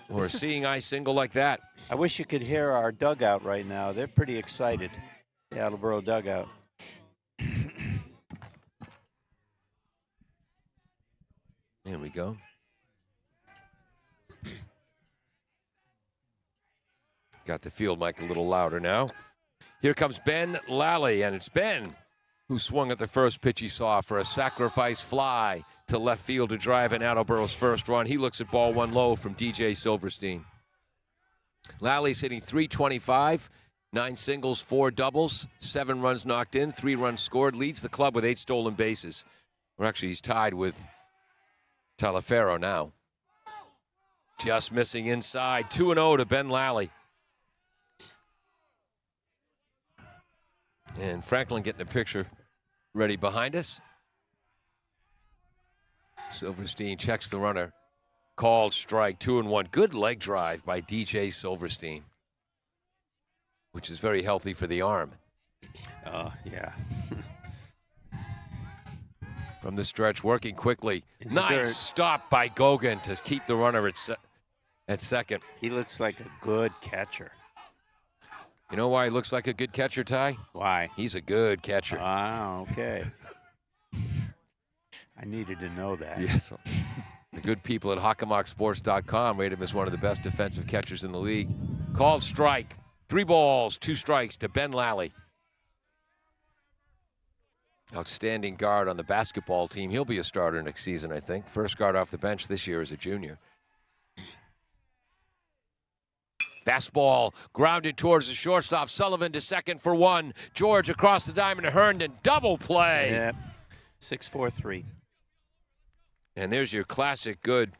D: or a seeing eye single like that.
B: I wish you could hear our dugout right now. They're pretty excited, the Attleboro dugout.
D: There we go. Got the field mic a little louder now. Here comes Ben Lally, and it's Ben who swung at the first pitch he saw for a sacrifice fly to left field to drive in Attleboro's first run. He looks at ball one low from DJ Silverstein. Lally's hitting .325, 9 singles, 4 doubles, 7 runs knocked in, 3 runs scored, leads the club with 8 stolen bases. Or actually, he's tied with Talaferro now. Just missing inside, 2-0 to Ben Lally. And Franklin getting a picture ready behind us. Silverstein checks the runner. Called strike, 2-1. Good leg drive by DJ Silverstein, which is very healthy for the arm.
B: Yeah.
D: From the stretch, working quickly. Nice stop by Gogan to keep the runner at second.
B: He looks like a good catcher.
D: You know why he looks like a good catcher, Ty?
B: Why?
D: He's a good catcher.
B: Ah, okay. I needed to know that.
D: Yes. The good people at HockomockSports.com rate him as one of the best defensive catchers in the league. Called strike. 3 balls, 2 strikes to Ben Lally. Outstanding guard on the basketball team. He'll be a starter next season, I think. First guard off the bench this year as a junior. Fastball grounded towards the shortstop. Sullivan to second for 1. George across the diamond to Herndon. Double play.
B: Yep. 6-4-3.
D: And there's your classic good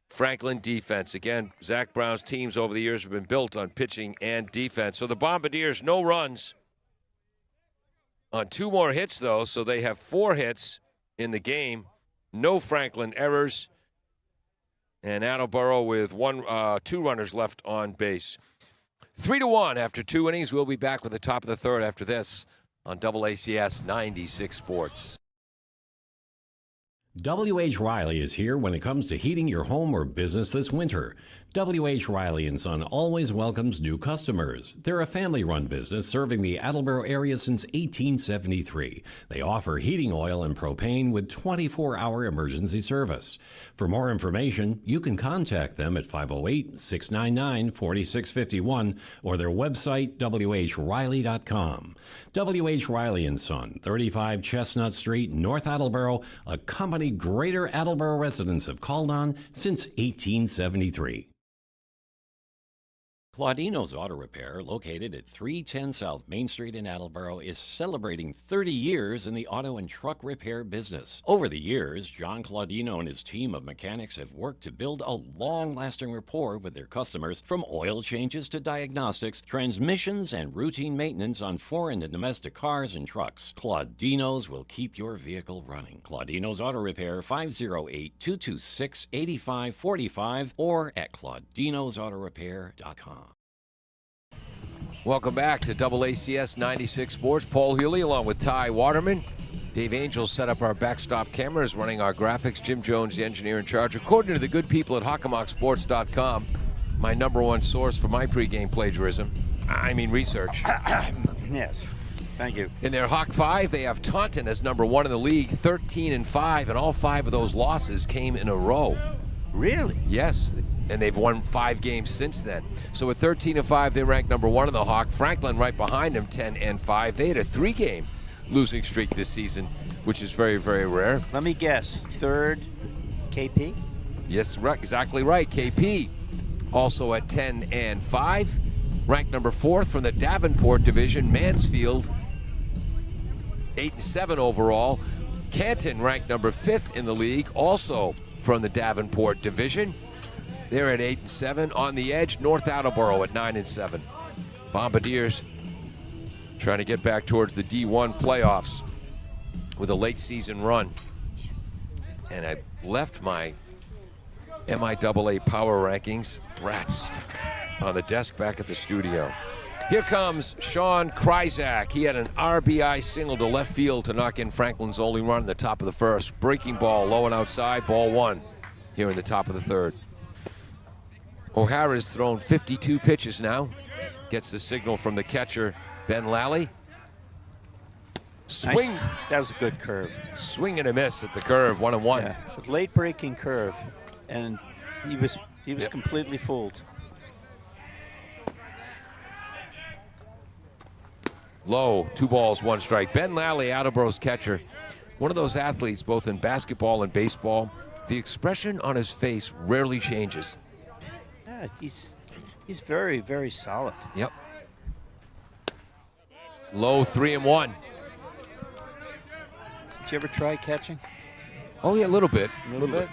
D: Franklin defense. Again, Zach Brown's teams over the years have been built on pitching and defense. So the Bombardiers, no runs on 2 more hits, though. So they have 4 hits in the game. No Franklin errors. And Attleboro with 2 runners left on base. 3-1 after 2 innings. We'll be back with the top of the third after this on AACS 96 Sports.
F: W.H. Riley is here when it comes to heating your home or business this winter. W.H. Riley & Son always welcomes new customers. They're a family-run business serving the Attleboro area since 1873. They offer heating oil and propane with 24-hour emergency service. For more information, you can contact them at 508-699-4651 or their website, whriley.com. W.H. Riley & Son, 35 Chestnut Street, North Attleboro, a company Greater Attleboro residents have called on since 1873.
E: Claudino's Auto Repair, located at 310 South Main Street in Attleboro, is celebrating 30 years in the auto and truck repair business. Over the years, John Claudino and his team of mechanics have worked to build a long-lasting rapport with their customers, from oil changes to diagnostics, transmissions, and routine maintenance on foreign and domestic cars and trucks. Claudino's will keep your vehicle running. Claudino's Auto Repair, 508-226-8545 or at claudinosautorepair.com.
D: Welcome back to AACS 96 Sports. Paul Healy along with Ty Waterman. Dave Angel set up our backstop cameras, running our graphics. Jim Jones, the engineer in charge. According to the good people at HockomockSports.com, my #1 source for my pregame plagiarism, research.
B: Yes. Thank you.
D: In their Hawk 5, they have Taunton as #1 in the league, 13-5, and all 5 of those losses came in a row.
B: Really?
D: Yes, and they've won 5 games since then. So at 13-5, they rank #1 in the Hawk. Franklin right behind them, 10-5. They had a 3-game losing streak this season, which is very, very rare.
B: Let me guess. 3rd, KP?
D: Yes, exactly right. KP also at 10-5. Ranked #4 from the Davenport division. Mansfield, 8-7 overall. Canton ranked #5 in the league, also from the Davenport division. They're at 8-7. On the edge, North Attleboro at 9-7. Bombardiers trying to get back towards the D1 playoffs with a late season run. And I left my MIAA power rankings, rats, on the desk back at the studio. Here comes Sean Kryzak. He had an RBI single to left field to knock in Franklin's only run in the top of the first. Breaking ball, low and outside, ball 1 here in the top of the third. O'Hara's thrown 52 pitches now. Gets the signal from the catcher, Ben Lally. Swing.
B: Nice. That was a good curve.
D: Swing and a miss at the curve, 1-1.
B: Yeah. Late breaking curve, and he was completely fooled.
D: Low, 2 balls, 1 strike. Ben Lally, Attleboro's catcher. One of those athletes, both in basketball and baseball, the expression on his face rarely changes.
B: Yeah, he's very, very solid.
D: Yep. Low, 3-1.
B: Did you ever try catching?
D: Oh, yeah, a little bit.
B: A little bit?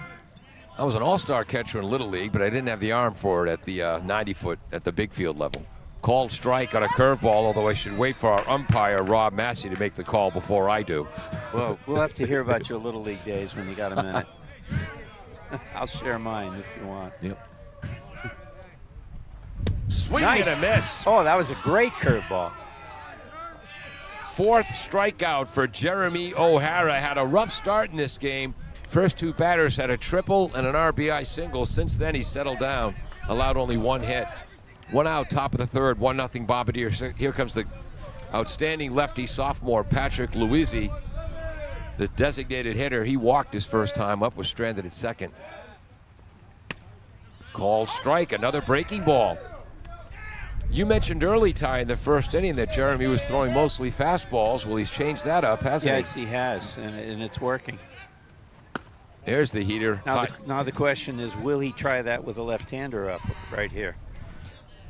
D: I was an all-star catcher in Little League, but I didn't have the arm for it at the 90-foot at the big field level. Called strike on a curveball, although I should wait for our umpire, Rob Massey, to make the call before I do.
B: Well, we'll have to hear about your Little League days when you got a minute. I'll share mine if you want.
D: Yep. Swing
B: Nice.
D: and a miss.
B: Oh, that was a great curveball.
D: 4th strikeout for Jeremy O'Hara. Had a rough start in this game. First 2 batters had a triple and an RBI single. Since then, he settled down, allowed only 1 hit. 1 out, top of the 3rd, 1-0 Bombardier. Here comes the outstanding lefty sophomore, Patrick Luizzi, the designated hitter. He walked his first time up, was stranded at second. Called strike, another breaking ball. You mentioned early, Ty, in the first inning that Jeremy was throwing mostly fastballs. Well, he's changed that up, hasn't he?
B: Yes, he has, and it's working.
D: There's the heater.
B: Now the question is, will he try that with a left-hander up right here?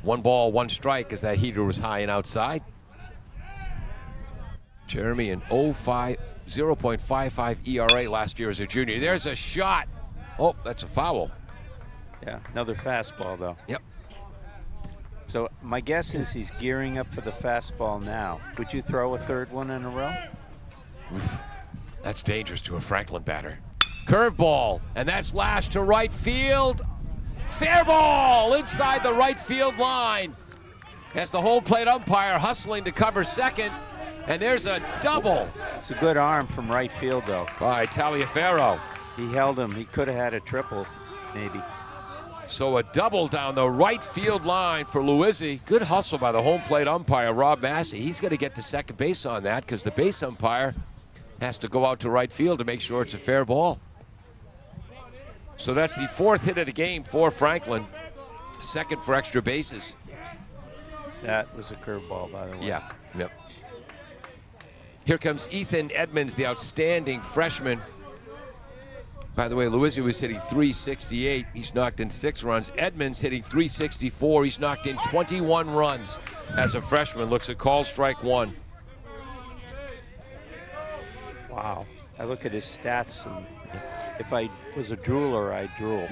D: 1 ball, 1 strike as that heater was high and outside. Jeremy an 0.55 ERA last year as a junior. There's a shot. Oh, that's a foul.
B: Yeah, another fastball, though.
D: Yep.
B: So my guess is he's gearing up for the fastball now. Would you throw a 3rd one in a row?
D: Oof. That's dangerous to a Franklin batter. Curveball, and that's lashed to right field. Fair ball inside the right field line. As the home plate umpire hustling to cover second, and there's a double.
B: It's a good arm from right field, though.
D: By Taliaferro.
B: He held him. He could have had a triple, maybe.
D: So a double down the right field line for Luizzi. Good hustle by the home plate umpire, Rob Massey. He's going to get to second base on that because the base umpire has to go out to right field to make sure it's a fair ball. So that's the 4th hit of the game for Franklin. 2nd for extra bases.
B: That was a curveball, by the way.
D: Yeah, yep. Here comes Ethan Edmonds, the outstanding freshman. By the way, Luizzi was hitting .368. He's knocked in 6 runs. Edmonds hitting .364. He's knocked in 21 runs as a freshman. Looks at call strike 1.
B: Wow. I look at his stats, and if I was a drooler, I'd drool.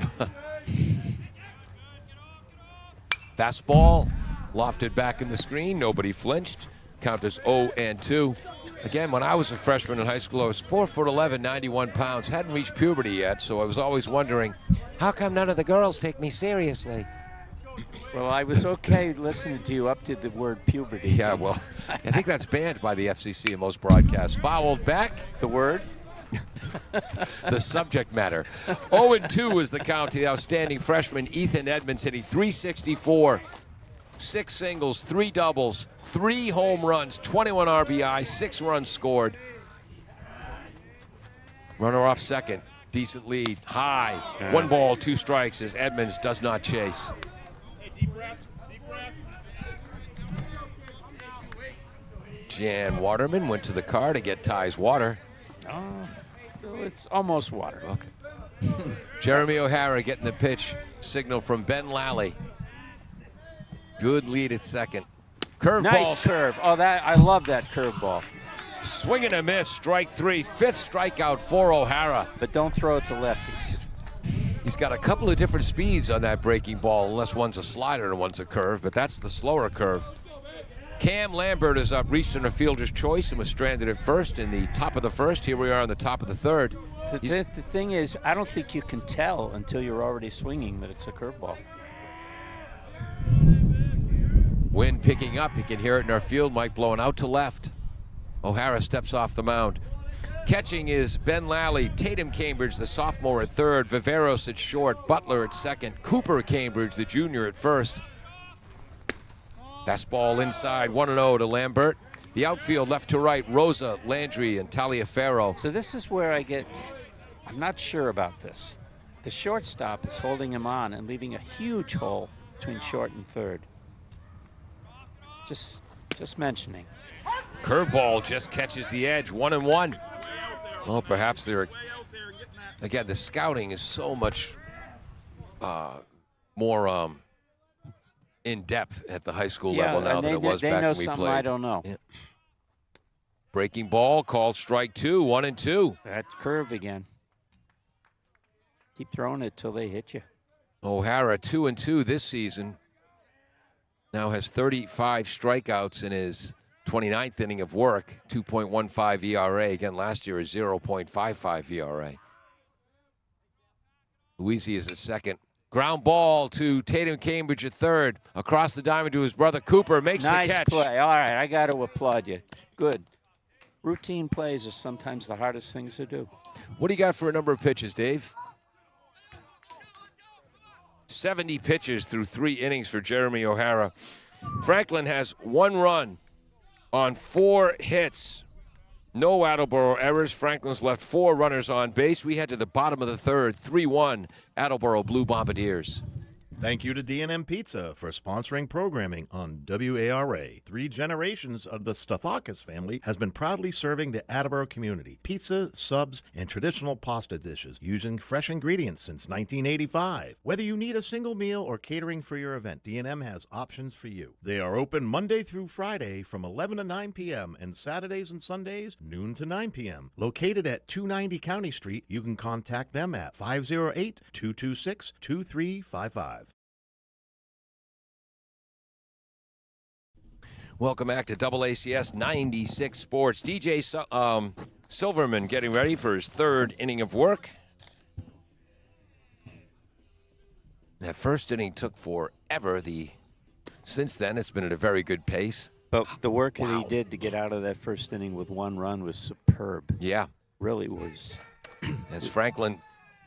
D: Fastball, lofted back in the screen. Nobody flinched. Count as 0-2. Again, when I was a freshman in high school, I was 4'11", 91 pounds. Hadn't reached puberty yet, so I was always wondering, how come none of the girls take me seriously?
B: Well, I was okay listening to you up to the word puberty.
D: Yeah, well, I think that's banned by the FCC in most broadcasts. Fouled back.
B: The word?
D: The subject matter. 0-2 is the count to the outstanding freshman Ethan Edmonds, hitting .364. 6 singles, 3 doubles, 3 home runs, 21 RBI, 6 runs scored. Runner off second. Decent lead. High. 1 ball, 2 strikes as Edmonds does not chase. Jan Waterman went to the car to get Ty's water.
B: It's almost water.
D: Okay. Jeremy O'Hara getting the pitch. Signal from Ben Lally. Good lead at second. Curveball.
B: Nice curve. Oh, I love that curveball.
D: Swing and a miss. Strike 3. 5th strikeout for O'Hara.
B: But don't throw it to lefties.
D: He's got a couple of different speeds on that breaking ball, unless one's a slider and one's a curve, but that's the slower curve. Cam Lambert is up, reached a fielder's choice and was stranded at first in the top of the 1st. Here we are in the top of the 3rd.
B: The thing is, I don't think you can tell until you're already swinging that it's a curveball.
D: Wind picking up. You can hear it in our field mic blowing out to left. O'Hara steps off the mound. Catching is Ben Lally, Tatum Cambridge, the sophomore at 3rd, Viveros at short, Butler at 2nd, Cooper Cambridge, the junior at 1st. Fastball inside, 1-0 to Lambert. The outfield left to right, Rosa, Landry, and Taliaferro.
B: So this is where I'm not sure about this. The shortstop is holding him on and leaving a huge hole between short and 3rd. Just mentioning.
D: Curveball just catches the edge, 1-1. Well, perhaps they're, again, the scouting is so much more in depth at the high school level now than it was back when we
B: something
D: played.
B: I don't know.
D: Yeah. Breaking ball called strike 2, 1-2.
B: That curve again. Keep throwing it till they hit you.
D: O'Hara 2-2 this season. Now has 35 strikeouts in his 29th inning of work, 2.15 ERA. Again, last year a 0.55 ERA. Luisi is at second. Ground ball to Tatum Cambridge at third. Across the diamond to his brother Cooper. Makes the catch.
B: Nice play. All right, I got to applaud you. Good. Routine plays are sometimes the hardest things to do.
D: What do you got for a number of pitches, Dave? 70 pitches through 3 innings for Jeremy O'Hara. Franklin has 1 run on 4 hits. No Attleboro errors. Franklin's left 4 runners on base. We head to the bottom of the third. 3-1 Attleboro Blue Bombardiers.
C: Thank you to D&M Pizza for sponsoring programming on WARA. 3 generations of the Stathakis family has been proudly serving the Attleboro community. Pizza, subs, and traditional pasta dishes using fresh ingredients since 1985. Whether you need a single meal or catering for your event, D&M has options for you. They are open Monday through Friday from 11 to 9 p.m. and Saturdays and Sundays, noon to 9 p.m. Located at 290 County Street, you can contact them at 508-226-2355.
D: Welcome back to AACS 96 Sports. DJ Silverman getting ready for his 3rd inning of work. That first inning took forever. Since then, it's been at a very good pace.
B: But the work that he did to get out of that first inning with 1 run was superb.
D: Yeah.
B: Really was.
D: As Franklin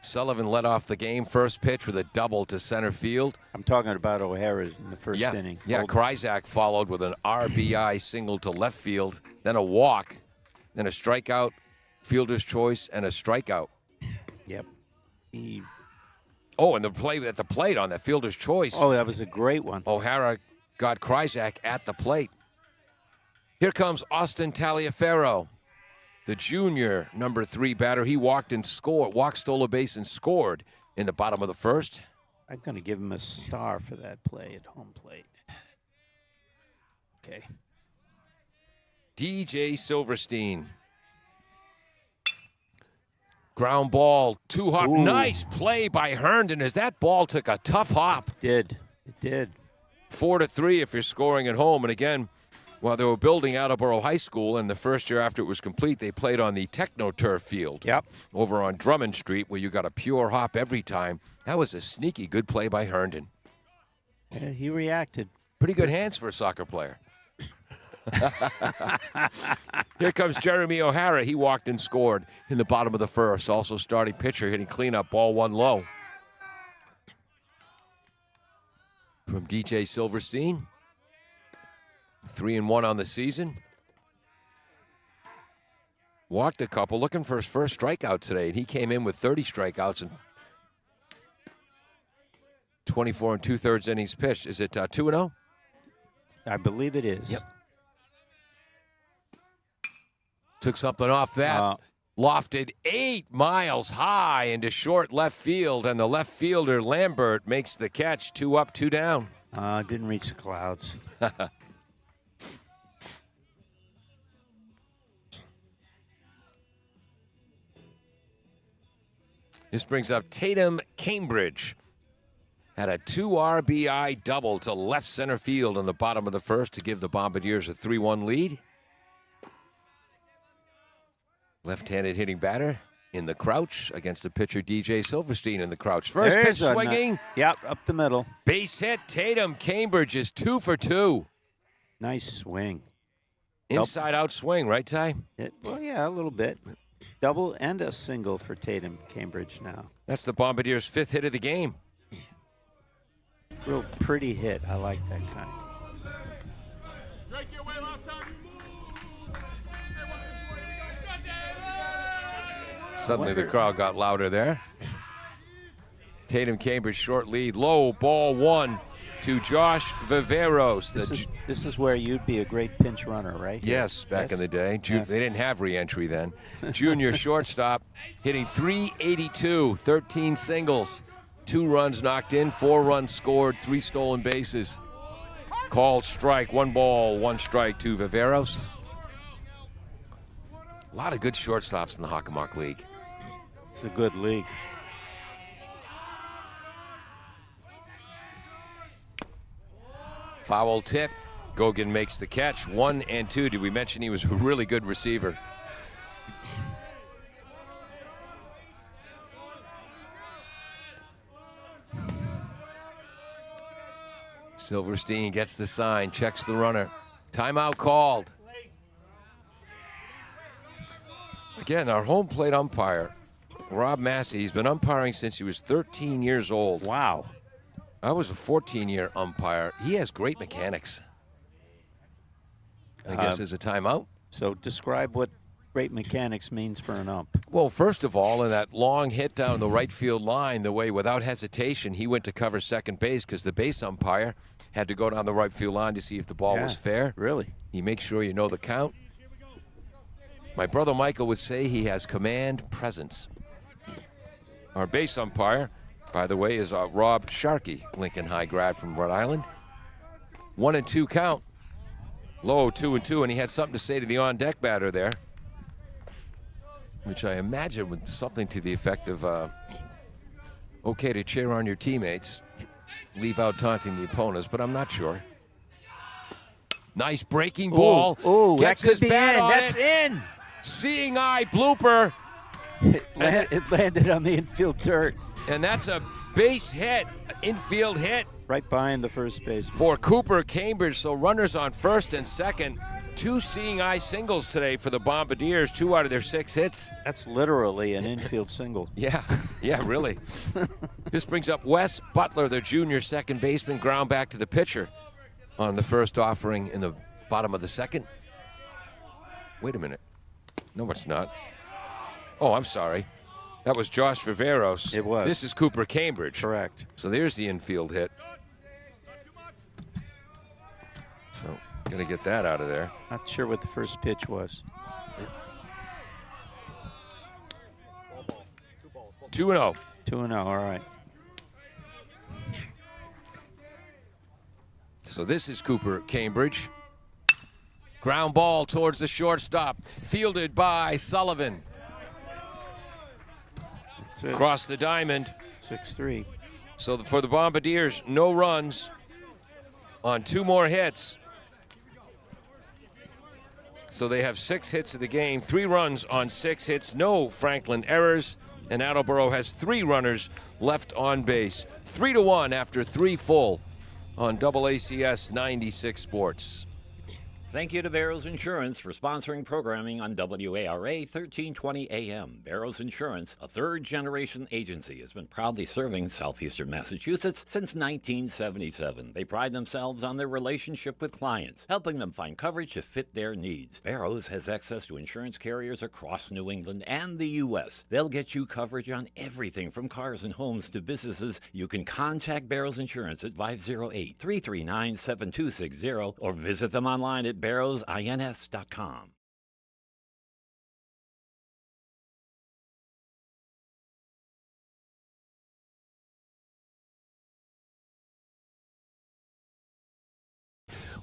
D: Sullivan led off the game, first pitch with a double to center field.
B: I'm talking about O'Hara in the first inning.
D: Yeah, Kryzak followed with an RBI single to left field, then a walk, then a strikeout, fielder's choice, and a strikeout.
B: Yep.
D: And the play at the plate on that fielder's choice.
B: Oh, that was a great one.
D: O'Hara got Kryzak at the plate. Here comes Austin Taliaferro, the junior number 3 batter. He walked, stole a base, and scored in the bottom of the first.
B: I'm going to give him a star for that play at home plate. Okay.
D: DJ Silverstein. Ground ball, 2 hop.
B: Ooh.
D: Nice play by Herndon as that ball took a tough hop.
B: It did.
D: 4-3 if you're scoring at home. And again, while they were building Attleboro High School, and the first year after it was complete, they played on the Techno-Turf field.
B: Yep.
D: Over on Drummond Street, where you got a pure hop every time. That was a sneaky good play by Herndon.
B: Yeah, he reacted.
D: Pretty good hands for a soccer player. Here comes Jeremy O'Hara. He walked and scored in the bottom of the first. Also starting pitcher, hitting cleanup, ball 1 low. From DJ Silverstein. 3-1 on the season. Walked a couple, looking for his first strikeout today, and he came in with 30 strikeouts and 24 2/3 innings pitched. Is it 2-0?
B: I believe it is.
D: Yep. Took something off that. Lofted 8 miles high into short left field, and the left fielder, Lambert, makes the catch. 2 up, 2 down.
B: Didn't reach the clouds.
D: This brings up Tatum Cambridge. Had a 2 RBI double to left center field in the bottom of the first to give the Bombardiers a 3-1 lead. Left-handed hitting batter in the crouch against the pitcher DJ Silverstein in the crouch. First pitch swinging.
B: Yep, up the middle.
D: Base hit. Tatum Cambridge is 2 for 2.
B: Nice swing.
D: Inside out swing, right, Ty?
B: Well, yeah, a little bit. Double and a single for Tatum Cambridge now.
D: That's the Bombardiers' 5th hit of the game.
B: Real pretty hit. I like that kind.
D: Suddenly the crowd got louder there. Tatum Cambridge short lead. Low ball 1. to Josh Viveros.
B: This is where you'd be a great pinch runner, right?
D: Yes, back in the day. They didn't have re-entry then. Junior shortstop, hitting .382, 13 singles, 2 runs knocked in, 4 runs scored, 3 stolen bases. Called strike, 1 ball, 1 strike to Viveros. A lot of good shortstops in the Hockomock League.
B: It's a good league.
D: Foul tip. Gogan makes the catch. 1 and 2. Did we mention he was a really good receiver? Silverstein gets the sign, checks the runner. Timeout called. Again, our home plate umpire, Rob Massey, he's been umpiring since he was 13 years old.
B: Wow.
D: I was a 14-year umpire. He has great mechanics. I guess there's a timeout.
B: So describe what great mechanics means for an ump.
D: Well, first of all, in that long hit down the right field line, the way without hesitation he went to cover second base because the base umpire had to go down the right field line to see if the ball was fair.
B: Really?
D: He makes sure you know the count. My brother Michael would say he has command presence. Our base umpire, by the way, is Rob Sharkey, Lincoln High grad from Rhode Island. 1 and 2 count. Low 2 and 2, and he had something to say to the on-deck batter there, which I imagine was something to the effect of, okay to cheer on your teammates, leave out taunting the opponents, but I'm not sure. Nice breaking ball.
B: Oh, that
D: Gets
B: could
D: his
B: be in.
D: bat on
B: That's
D: it.
B: in.
D: Seeing eye blooper.
B: It landed on the infield dirt.
D: And that's a base hit, infield hit.
B: Right behind the first baseman.
D: For Cooper Cambridge, so runners on first and second. 2 seeing eye singles today for the Bombardiers, 2 out of their 6 hits.
B: That's literally an infield single.
D: Yeah, really. This brings up Wes Butler, their junior second baseman, ground back to the pitcher on the first offering in the bottom of the second. Wait a minute. No, it's not. Oh, I'm sorry. That was Josh Viveros.
B: It was.
D: This is Cooper Cambridge.
B: Correct.
D: So there's the infield hit. So, gonna get that out of there.
B: Not sure what the first pitch was.
D: 2-0.
B: 2-0, all right.
D: So this is Cooper Cambridge. Ground ball towards the shortstop. Fielded by Sullivan.
B: That's it.
D: Across the diamond.
B: 6-3.
D: So for the Bombardiers, no runs on 2 more hits. So they have 6 hits of the game, 3 runs on 6 hits, no Franklin errors, and Attleboro has 3 runners left on base. 3-1 after 3 full on AACS 96 Sports.
E: Thank you to Barrows Insurance for sponsoring programming on WARA 1320 AM. Barrows Insurance, a third-generation agency, has been proudly serving southeastern Massachusetts since 1977. They pride themselves on their relationship with clients, helping them find coverage to fit their needs. Barrows has access to insurance carriers across New England and the U.S. They'll get you coverage on everything from cars and homes to businesses. You can contact Barrows Insurance at 508-339-7260 or visit them online at barrowsins.com.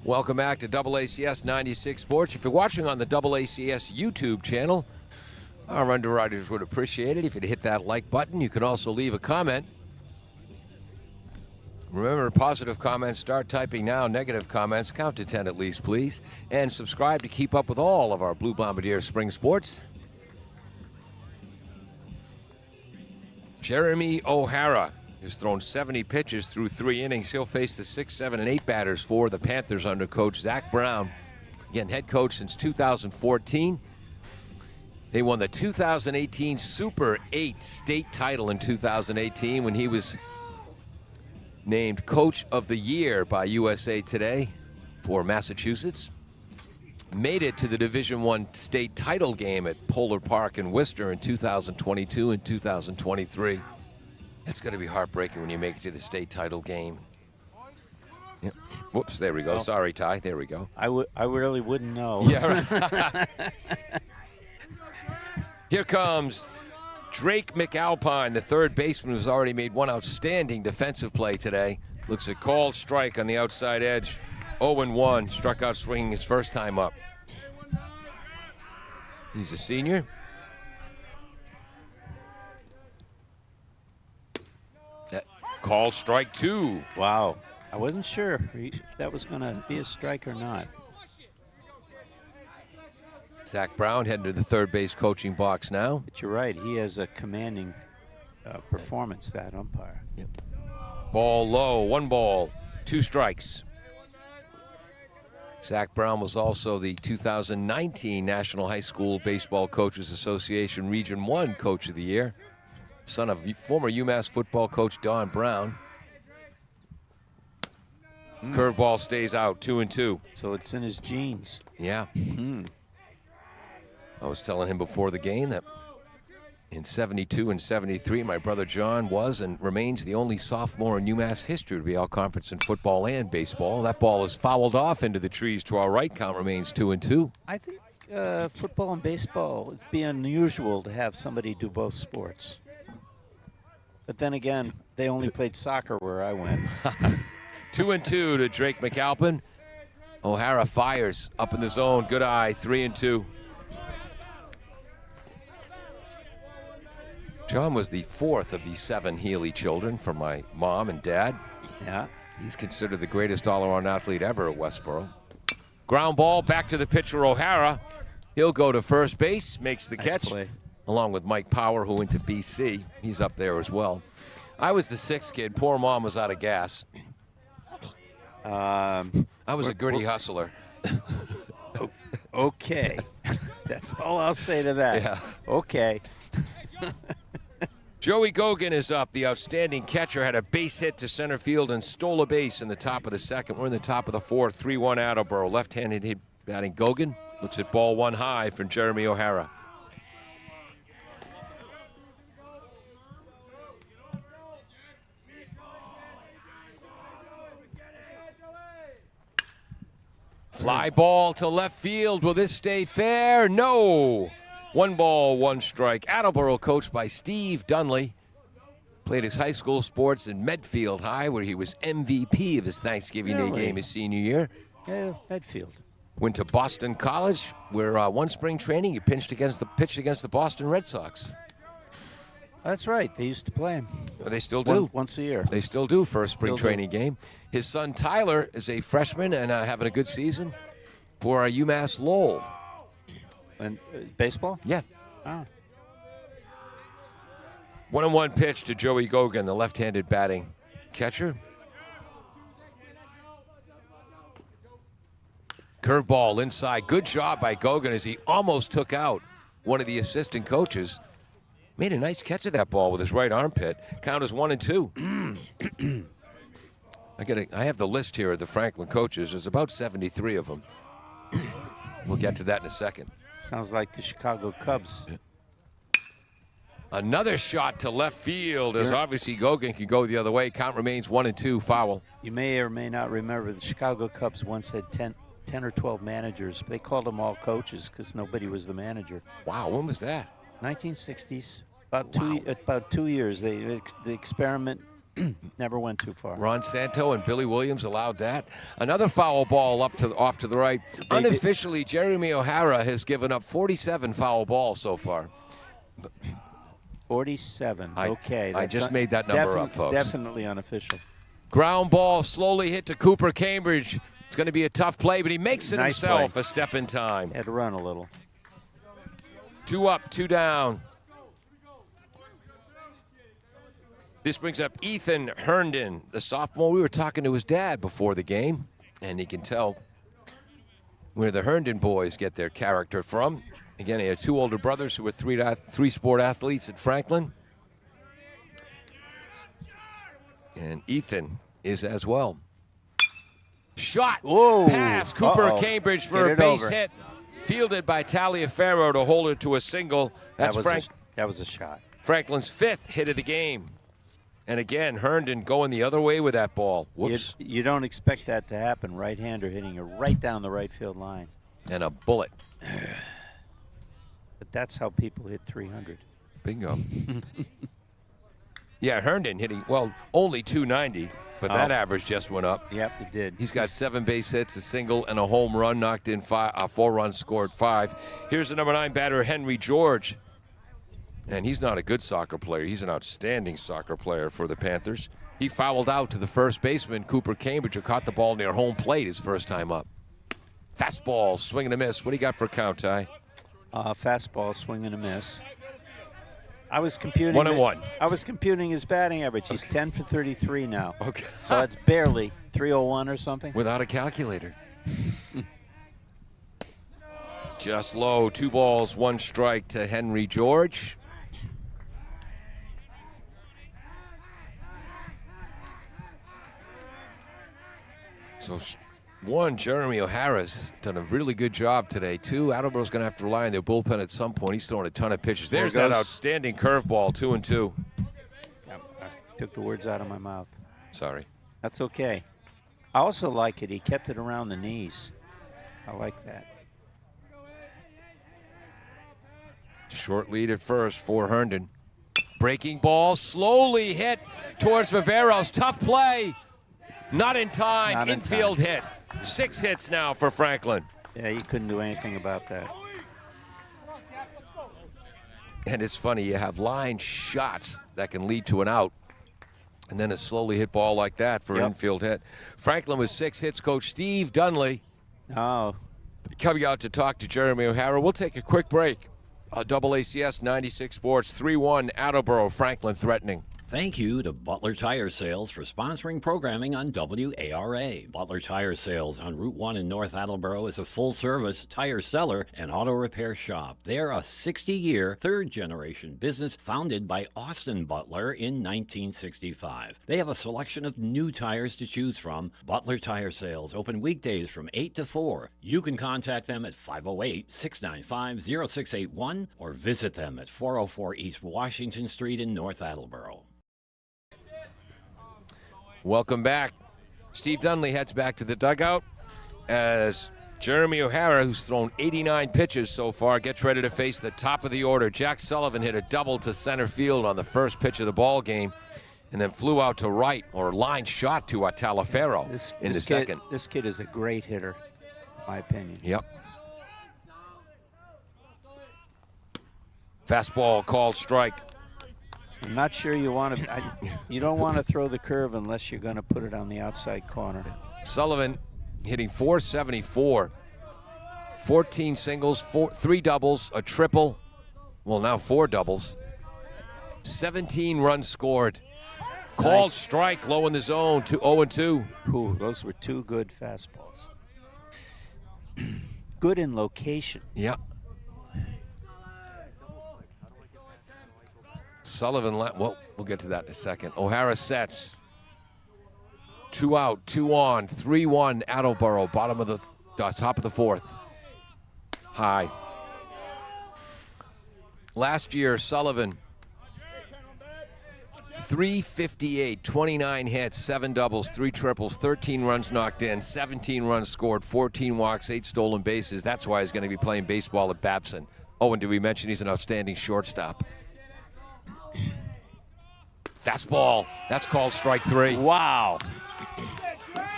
D: Welcome back to AACS 96 Sports. If you're watching on the AACS YouTube channel, our underwriters would appreciate it if you'd hit that like button. You can also leave a comment. Remember, positive comments, start typing now. Negative comments, count to 10 at least, please. And subscribe to keep up with all of our Blue Bombardier spring sports. Jeremy O'Hara has thrown 70 pitches through 3 innings. He'll face the 6, 7, and 8 batters for the Panthers under coach Zach Brown. Again, head coach since 2014. They won the 2018 Super 8 state title in 2018 when he was named Coach of the Year by USA Today for Massachusetts. Made it to the Division I state title game at Polar Park in Worcester in 2022 and 2023. It's going to be heartbreaking when you make it to the state title game. Yep. Whoops, there we go. Sorry, Ty. There we go.
B: I really wouldn't know.
D: Yeah. Right. Here comes Drake McAlpine, the third baseman who's already made one outstanding defensive play today. Looks at called strike on the outside edge. 0-1, struck out swinging his first time up. He's a senior. Called strike 2.
B: Wow. I wasn't sure if that was going to be a strike or not.
D: Zach Brown heading to the third base coaching box now.
B: But you're right. He has a commanding performance, that umpire.
D: Yep. Ball low. 1 ball, 2 strikes. Zach Brown was also the 2019 National High School Baseball Coaches Association Region 1 Coach of the Year. Son of former UMass football coach Don Brown. Curveball stays out, 2-2.
B: So it's in his genes.
D: Yeah. I was telling him before the game that in 72 and 73, my brother John was and remains the only sophomore in UMass history to be all-conference in football and baseball. That ball is fouled off into the trees to our right. Count remains 2-2.
B: I think football and baseball, it'd be unusual to have somebody do both sports. But then again, they only played soccer where I went.
D: 2-2 to Drake McAlpin. O'Hara fires up in the zone. Good eye, 3-2. John was the 4th of the 7 Healy children from my mom and dad.
B: Yeah.
D: He's considered the greatest all-around athlete ever at Westboro. Ground ball back to the pitcher O'Hara. He'll go to first base, makes the catch.
B: Play.
D: Along with Mike Power, who went to BC. He's up there as well. I was the 6th kid. Poor mom was out of gas. I was a gritty hustler.
B: Okay. That's all I'll say to that.
D: Yeah.
B: Okay.
D: Joey Gogan is up. The outstanding catcher had a base hit to center field and stole a base in the top of the second. We're in the top of the 4th, 3-1 Attleboro. Left-handed hit batting Gogan. Looks at ball 1 high from Jeremy O'Hara. Fly ball to left field. Will this stay fair? No. 1 ball, 1 strike. Attleboro coached by Steve Dunley. Played his high school sports in Medfield High, where he was MVP of his Thanksgiving Day game his senior year.
B: Yeah, Medfield.
D: Went to Boston College, where one spring training he pitched against the Boston Red Sox.
B: That's right. They used to play him.
D: They still do.
B: Once a year.
D: They still do for a spring training game. His son Tyler is a freshman and having a good season for UMass Lowell.
B: And baseball?
D: Yeah.
B: Oh.
D: 1-1 pitch to Joey Gogan, the left-handed batting catcher. Curveball inside. Good job by Gogan as he almost took out one of the assistant coaches. Made a nice catch of that ball with his right armpit. Count is 1-2. I have the list here of the Franklin coaches. There's about 73 of them. We'll get to that in a second.
B: Sounds like the Chicago Cubs.
D: Another shot to left field as obviously Gogan can go the other way. Count remains 1-2, foul.
B: You may or may not remember the Chicago Cubs once had 10 or 12 managers. They called them all coaches because nobody was the manager.
D: Wow, when was that?
B: 1960s. About 2 years. The experiment never went too far.
D: Ron Santo and Billy Williams allowed that. Another foul ball off to the right. Unofficially, Jeremy O'Hara has given up 47 foul balls so far.
B: 47. Okay.
D: I just made that number up, folks.
B: Definitely unofficial.
D: Ground ball slowly hit to Cooper Cambridge. It's going to be a tough play, but he makes it
B: Nice
D: himself.
B: play.
D: A step in time.
B: Had to run a little.
D: 2 up, 2 down. This brings up Ethan Herndon, the sophomore. We were talking to his dad before the game, and he can tell where the Herndon boys get their character from. Again, he had 2 older brothers who were three sport athletes at Franklin. And Ethan is as well. Shot.
B: Whoa.
D: Pass. Cooper Cambridge for a base hit. Fielded by Taliaferro to hold it to a single. That was
B: a shot.
D: Franklin's 5th hit of the game. And again, Herndon going the other way with that ball. Whoops.
B: You don't expect that to happen. Right-hander hitting it right down the right field line.
D: And a bullet.
B: But that's how people hit 300.
D: Bingo. Yeah, Herndon hitting, well, only 290, but that average just went up.
B: Yep, it did.
D: He's got 7 base hits, a single, and a home run, knocked in 4 runs, scored 5. Here's the number 9 batter, Henry George. And he's not a good soccer player. He's an outstanding soccer player for the Panthers. He fouled out to the first baseman, Cooper Cambridge, who caught the ball near home plate his first time up. Fastball, swing and a miss. What do you got for a count, Ty?
B: Fastball, swing and a miss. I was computing
D: 1-1.
B: I was computing his batting average. He's 10 for 33 now.
D: Okay.
B: So that's barely 301 or something.
D: Without a calculator. Just low, 2 balls, 1 strike to Henry George. So 1, Jeremy O'Hara's done a really good job today. 2, Attleboro's going to have to rely on their bullpen at some point. He's throwing a ton of pitches. There's that outstanding curveball, 2-2.
B: Yep, I took the words out of my mouth.
D: Sorry.
B: That's okay. I also like it. He kept it around the knees. I like that.
D: Short lead at first for Herndon. Breaking ball, slowly hit towards Viveros. Tough play. Not in time.
B: Not in
D: Infield
B: time.
D: hit. 6 hits now for Franklin.
B: Yeah, you couldn't do anything about that.
D: And it's funny, you have line shots that can lead to an out, and then a slowly hit ball like that for an infield hit. Franklin with 6 hits. Coach Steve Dunley coming out to talk to Jeremy O'Hara. We'll take a quick break. Double ACS 96 Sports 3-1 Attleboro. Franklin threatening.
E: Thank you to Butler Tire Sales for sponsoring programming on WARA. Butler Tire Sales on Route 1 in North Attleboro is a full-service tire seller and auto repair shop. They're a 60-year, third-generation business founded by Austin Butler in 1965. They have a selection of new tires to choose from. Butler Tire Sales open weekdays from 8 to 4. You can contact them at 508-695-0681 or visit them at 404 East Washington Street in North Attleboro.
D: Welcome back. Steve Dunley heads back to the dugout as Jeremy O'Hara, who's thrown 89 pitches so far, gets ready to face the top of the order. Jack Sullivan hit a double to center field on the first pitch of the ball game and then flew out to right, or line shot to Attleboro in the second.
B: This kid is a great hitter, in my opinion.
D: Yep. Fastball called strike.
B: I'm not sure you want to. You don't want to throw the curve unless you're going to put it on the outside corner.
D: Sullivan hitting .474, 14 singles, 3 doubles, a triple. Well, now 4 doubles. 17 runs scored. Called strike, low in the zone, 0-2.
B: Ooh, those were 2 good fastballs. Good in location.
D: Yeah. Sullivan, well, we'll get to that in a second. O'Hara sets. 2 out, 2 on, 3-1 Attleboro, bottom of the top of the 4th. High. Last year, Sullivan, 358, 29 hits, 7 doubles, 3 triples, 13 runs knocked in, 17 runs scored, 14 walks, 8 stolen bases. That's why he's going to be playing baseball at Babson. Oh, and did we mention he's an outstanding shortstop? Fastball. That's called strike 3.
B: Wow.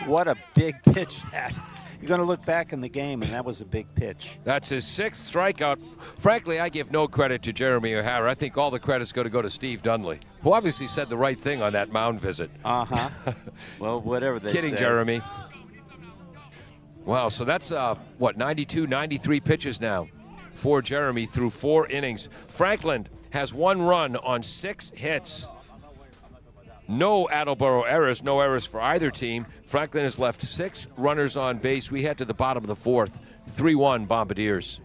B: What a big pitch that. You're going to look back in the game, and that was a big pitch.
D: That's his 6th strikeout. Frankly, I give no credit to Jeremy O'Hara. I think all the credit's going to go to Steve Dunley, who obviously said the right thing on that mound visit.
B: Uh-huh. Well, whatever they
D: Kidding,
B: said.
D: Jeremy. Wow, so that's, 92, 93 pitches now for Jeremy through 4 innings. Franklin has 1 run on 6 hits. No Attleboro errors, no errors for either team. Franklin has left 6 runners on base. We head to the bottom of the 4th, 3-1 Bombardiers.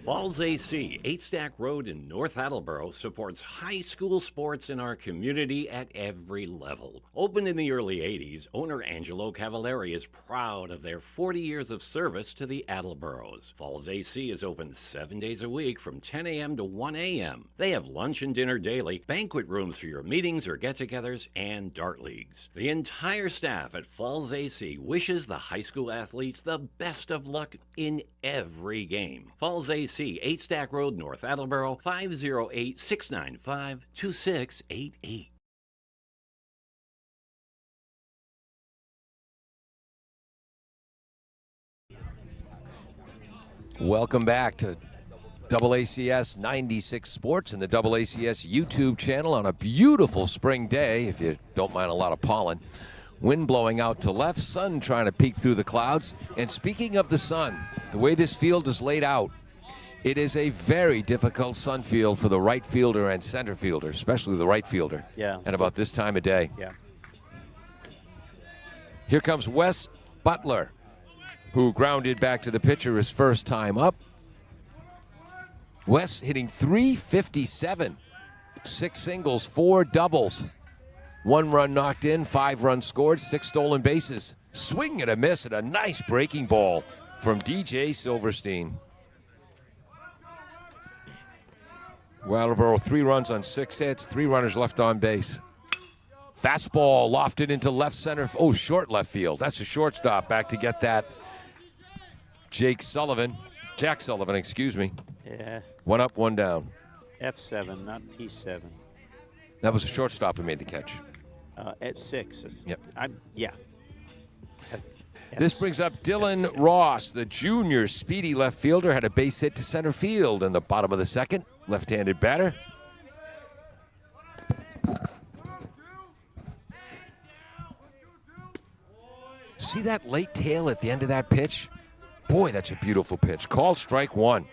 E: Falls AC, 8 Stack Road in North Attleboro, supports high school sports in our community at every level. Opened in the early 80s, owner Angelo Cavallari is proud of their 40 years of service to the Attleboros. Falls AC is open 7 days a week from 10 a.m. to 1 a.m. They have lunch and dinner daily, banquet rooms for your meetings or get-togethers, and dart leagues. The entire staff at Falls AC wishes the high school athletes the best of luck in every game. Falls AC, 8 Stack Road, North Attleboro, 508-695-2688.
D: Welcome back to AACS 96 Sports and the AACS YouTube channel on a beautiful spring day, if you don't mind a lot of pollen. Wind blowing out to left, sun trying to peek through the clouds. And speaking of the sun, the way this field is laid out, it is a very difficult sun field for the right fielder and center fielder, especially the right fielder.
B: Yeah.
D: At about this time of day.
B: Yeah.
D: Here comes Wes Butler, who grounded back to the pitcher his first time up. Wes hitting .357, 6 singles, 4 doubles. 1 run knocked in, 5 runs scored, 6 stolen bases. Swing and a miss and a nice breaking ball from DJ Silverstein. Attleboro 3 runs on 6 hits, 3 runners left on base. Fastball lofted into left center. Oh, short left field. That's a shortstop back to get that. Jack Sullivan, excuse me.
B: Yeah.
D: 1 up, 1 down.
B: F7, not P7.
D: That was a shortstop who made the catch.
B: F6.
D: Yep.
B: Yeah.
D: This brings up Dylan Ross, the junior speedy left fielder, had a base hit to center field in the bottom of the second. Left-handed batter. See that late tail at the end of that pitch? Boy, that's a beautiful pitch. Called strike 1.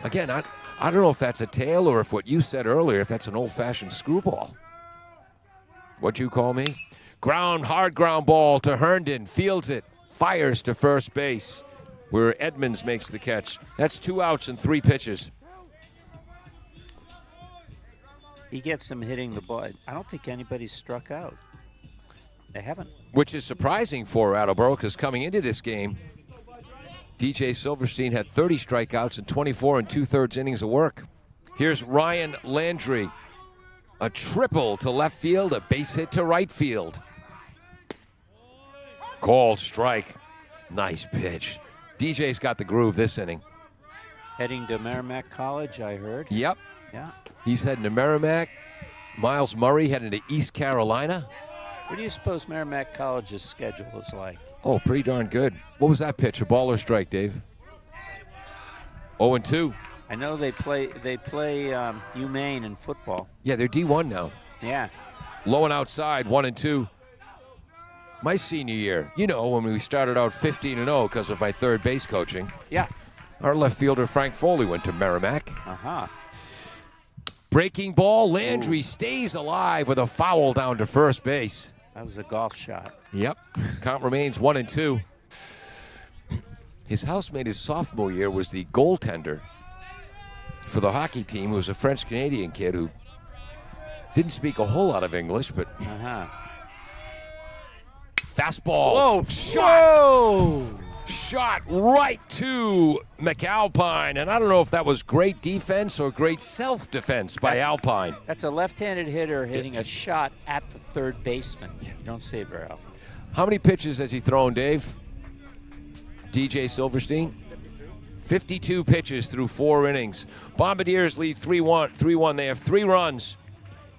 D: Again, I don't know if that's a tail or if what you said earlier, if that's an old-fashioned screwball. What'd you call me? Hard ground ball to Herndon. Fields it. Fires to first base where Edmonds makes the catch. That's 2 outs and 3 pitches.
B: He gets him hitting the ball. I don't think anybody's struck out. They haven't.
D: Which is surprising for Attleboro because coming into this game, DJ Silverstein had 30 strikeouts and 24 2/3 innings of work. Here's Ryan Landry. A triple to left field, a base hit to right field. Called strike. Nice pitch. DJ's got the groove this inning.
B: Heading to Merrimack College, I heard.
D: Yep.
B: Yeah.
D: He's heading to Merrimack. Miles Murray heading to East Carolina.
B: What do you suppose Merrimack College's schedule is like?
D: Oh, pretty darn good. What was that pitch? A ball or strike, Dave? 0-2.
B: I know they play UMaine in football.
D: Yeah, they're D1 now.
B: Yeah.
D: Low and outside, 1-2. My senior year, when we started out 15-0 because of my third base coaching.
B: Yeah.
D: Our left fielder, Frank Foley, went to Merrimack.
B: Uh-huh.
D: Breaking ball, Landry stays alive with a foul down to first base.
B: That was a golf shot.
D: Yep. Count remains 1-2. His housemate his sophomore year was the goaltender for the hockey team, who was a French-Canadian kid who didn't speak a whole lot of English, but
B: Uh-huh.
D: fastball.
B: Whoa!
D: Shot.
B: Whoa!
D: Shot right to McAlpine, and I don't know if that was great defense or great self-defense by Alpine.
B: That's a left-handed hitter hitting a shot at the third baseman. You don't see it very often.
D: How many pitches has he thrown, Dave? DJ Silverstein? 52 pitches through 4 innings. Bombardiers lead 3-1. They have 3 runs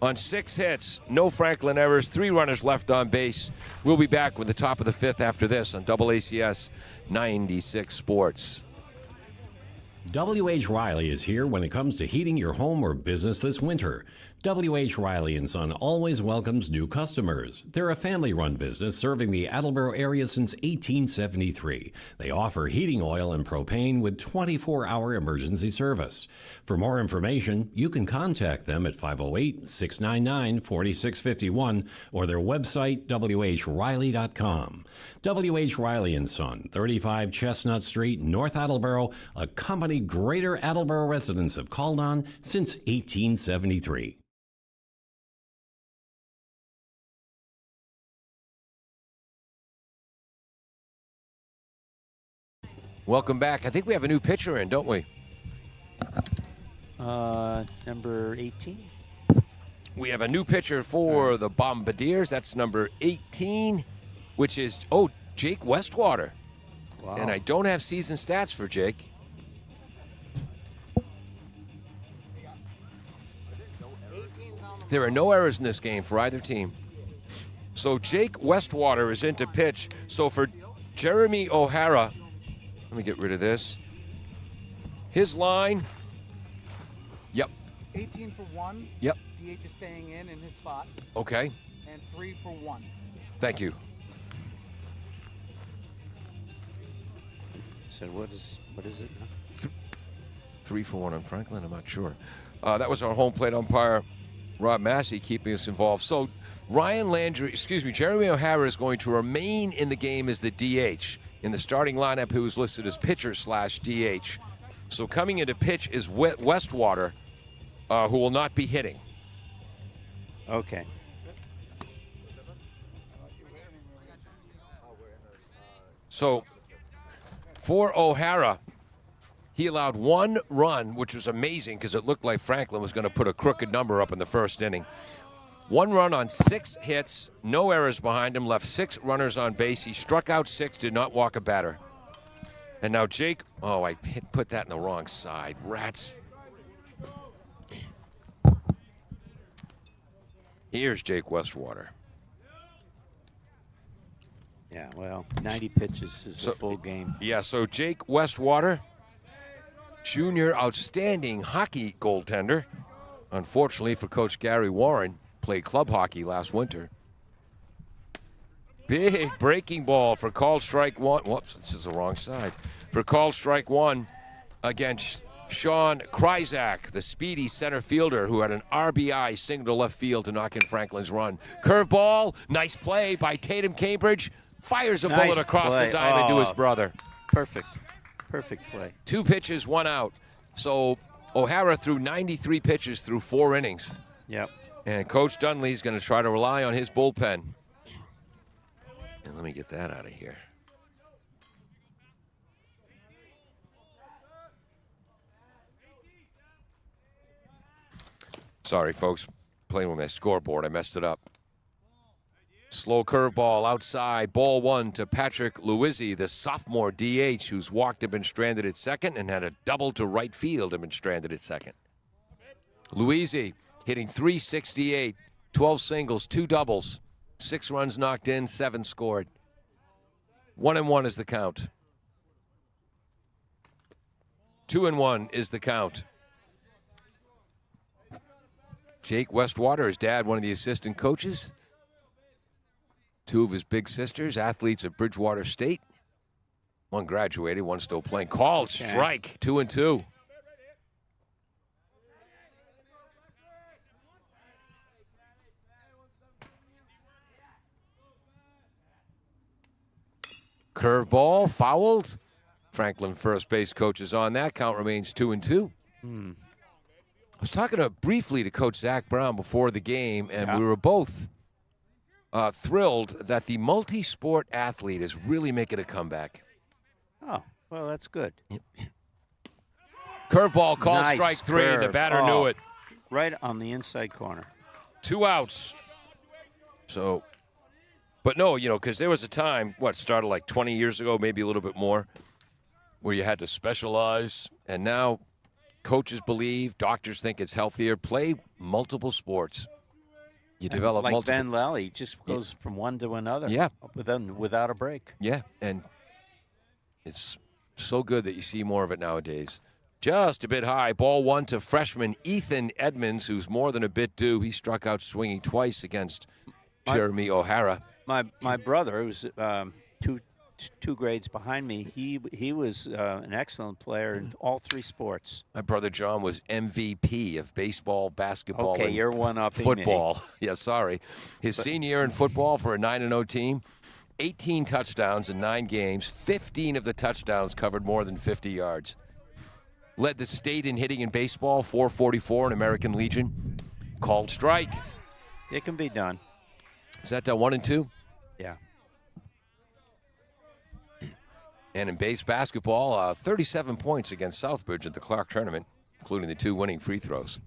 D: on 6 hits. No Franklin errors. 3 runners left on base. We'll be back with the top of the 5th after this on AACS 96 Sports.
F: W.H. Riley is here when it comes to heating your home or business this winter. W.H. Riley & Son always welcomes new customers. They're a family-run business serving the Attleboro area since 1873. They offer heating oil and propane with 24-hour emergency service. For more information, you can contact them at 508-699-4651 or their website, whriley.com. W.H. Riley & Son, 35 Chestnut Street, North Attleboro, a company Greater Attleboro residents have called on since 1873.
D: Welcome back. I think we have a new pitcher in, don't we?
B: Number 18.
D: We have a new pitcher for the Bombardiers. That's number 18, which is, Jake Westwater.
B: Wow.
D: And I don't have season stats for Jake. There are no errors in this game for either team. So Jake Westwater is in to pitch. So for Jeremy O'Hara, let me get rid of this. His line, yep.
G: 18 for 1.
D: Yep.
G: DH is staying in his spot.
D: Okay.
G: And 3 for 1.
D: Thank you.
B: So what is it now?
D: 3 for 1 on Franklin, I'm not sure. That was our home plate umpire, Rob Massey, keeping us involved. So Jeremy O'Hara is going to remain in the game as the DH. In the starting lineup, who is listed as pitcher/DH. So coming into pitch is Westwater, who will not be hitting.
B: Okay.
D: So for O'Hara, he allowed 1 run, which was amazing because it looked like Franklin was going to put a crooked number up in the first inning. 1 run on 6 hits, no errors behind him, left 6 runners on base. He struck out 6, did not walk a batter. And now Jake, I put that in the wrong side. Rats. Here's Jake Westwater.
B: Yeah, well, 90 pitches is a full game.
D: Yeah, so Jake Westwater, junior outstanding hockey goaltender. Unfortunately for Coach Gary Warren, played club hockey last winter. Big breaking ball for called strike 1. Whoops, this is the wrong side. For called strike 1 against Sean Kryzak, the speedy center fielder who had an RBI single to left field to knock in Franklin's run. Curveball, nice play by Tatum Cambridge. Fires a bullet across the diamond to his brother.
B: Perfect play.
D: 2 pitches, 1 out. So O'Hara threw 93 pitches through 4 innings.
B: Yep.
D: And Coach Dunley's going to try to rely on his bullpen. And let me get that out of here. Sorry, folks. Playing with my scoreboard. I messed it up. Slow curveball outside. Ball 1 to Patrick Luizzi, the sophomore DH, who's walked and been stranded at second and had a double to right field and been stranded at second. Luizzi hitting .368, 12 singles, 2 doubles, 6 runs knocked in, 7 scored. 1-1 is the count. 2-1 is the count. Jake Westwater, his dad, one of the assistant coaches. 2 of his big sisters, athletes at Bridgewater State. 1 graduated, 1 still playing. Called strike, 2-2. Curveball, fouled. Franklin first base coach is on that. Count remains 2-2. I was talking briefly to Coach Zach Brown before the game, and we were both thrilled that the multi-sport athlete is really making a comeback.
B: Oh, well, that's good.
D: Curveball, called
B: Nice
D: strike 3, and the
B: curve.
D: batter knew it.
B: Right on the inside corner.
D: 2 outs. So, but no, because there was a time, started like 20 years ago, maybe a little bit more, where you had to specialize, and now coaches believe, doctors think it's healthier. Play multiple sports. You develop
B: like
D: multiple.
B: Ben Lally just goes from one to another.
D: Yeah.
B: Without a break.
D: Yeah, and it's so good that you see more of it nowadays. Just a bit high. Ball one to freshman Ethan Edmonds, who's more than a bit due. He struck out swinging twice against Jeremy O'Hara.
B: My brother, who's two grades behind me, he was an excellent player in all three sports.
D: My brother John was MVP of baseball, basketball,
B: Okay,
D: and
B: you're one-upping
D: football. Yeah, sorry. His senior year in football for a 9-0 team, 18 touchdowns in 9 games. 15 of the touchdowns covered more than 50 yards. Led the state in hitting in baseball, 444 in American Legion. Called strike.
B: It can be done.
D: Is that 1 and 2?
B: Yeah.
D: And in base basketball, 37 points against Southbridge at the Clark tournament, including the 2 winning free throws.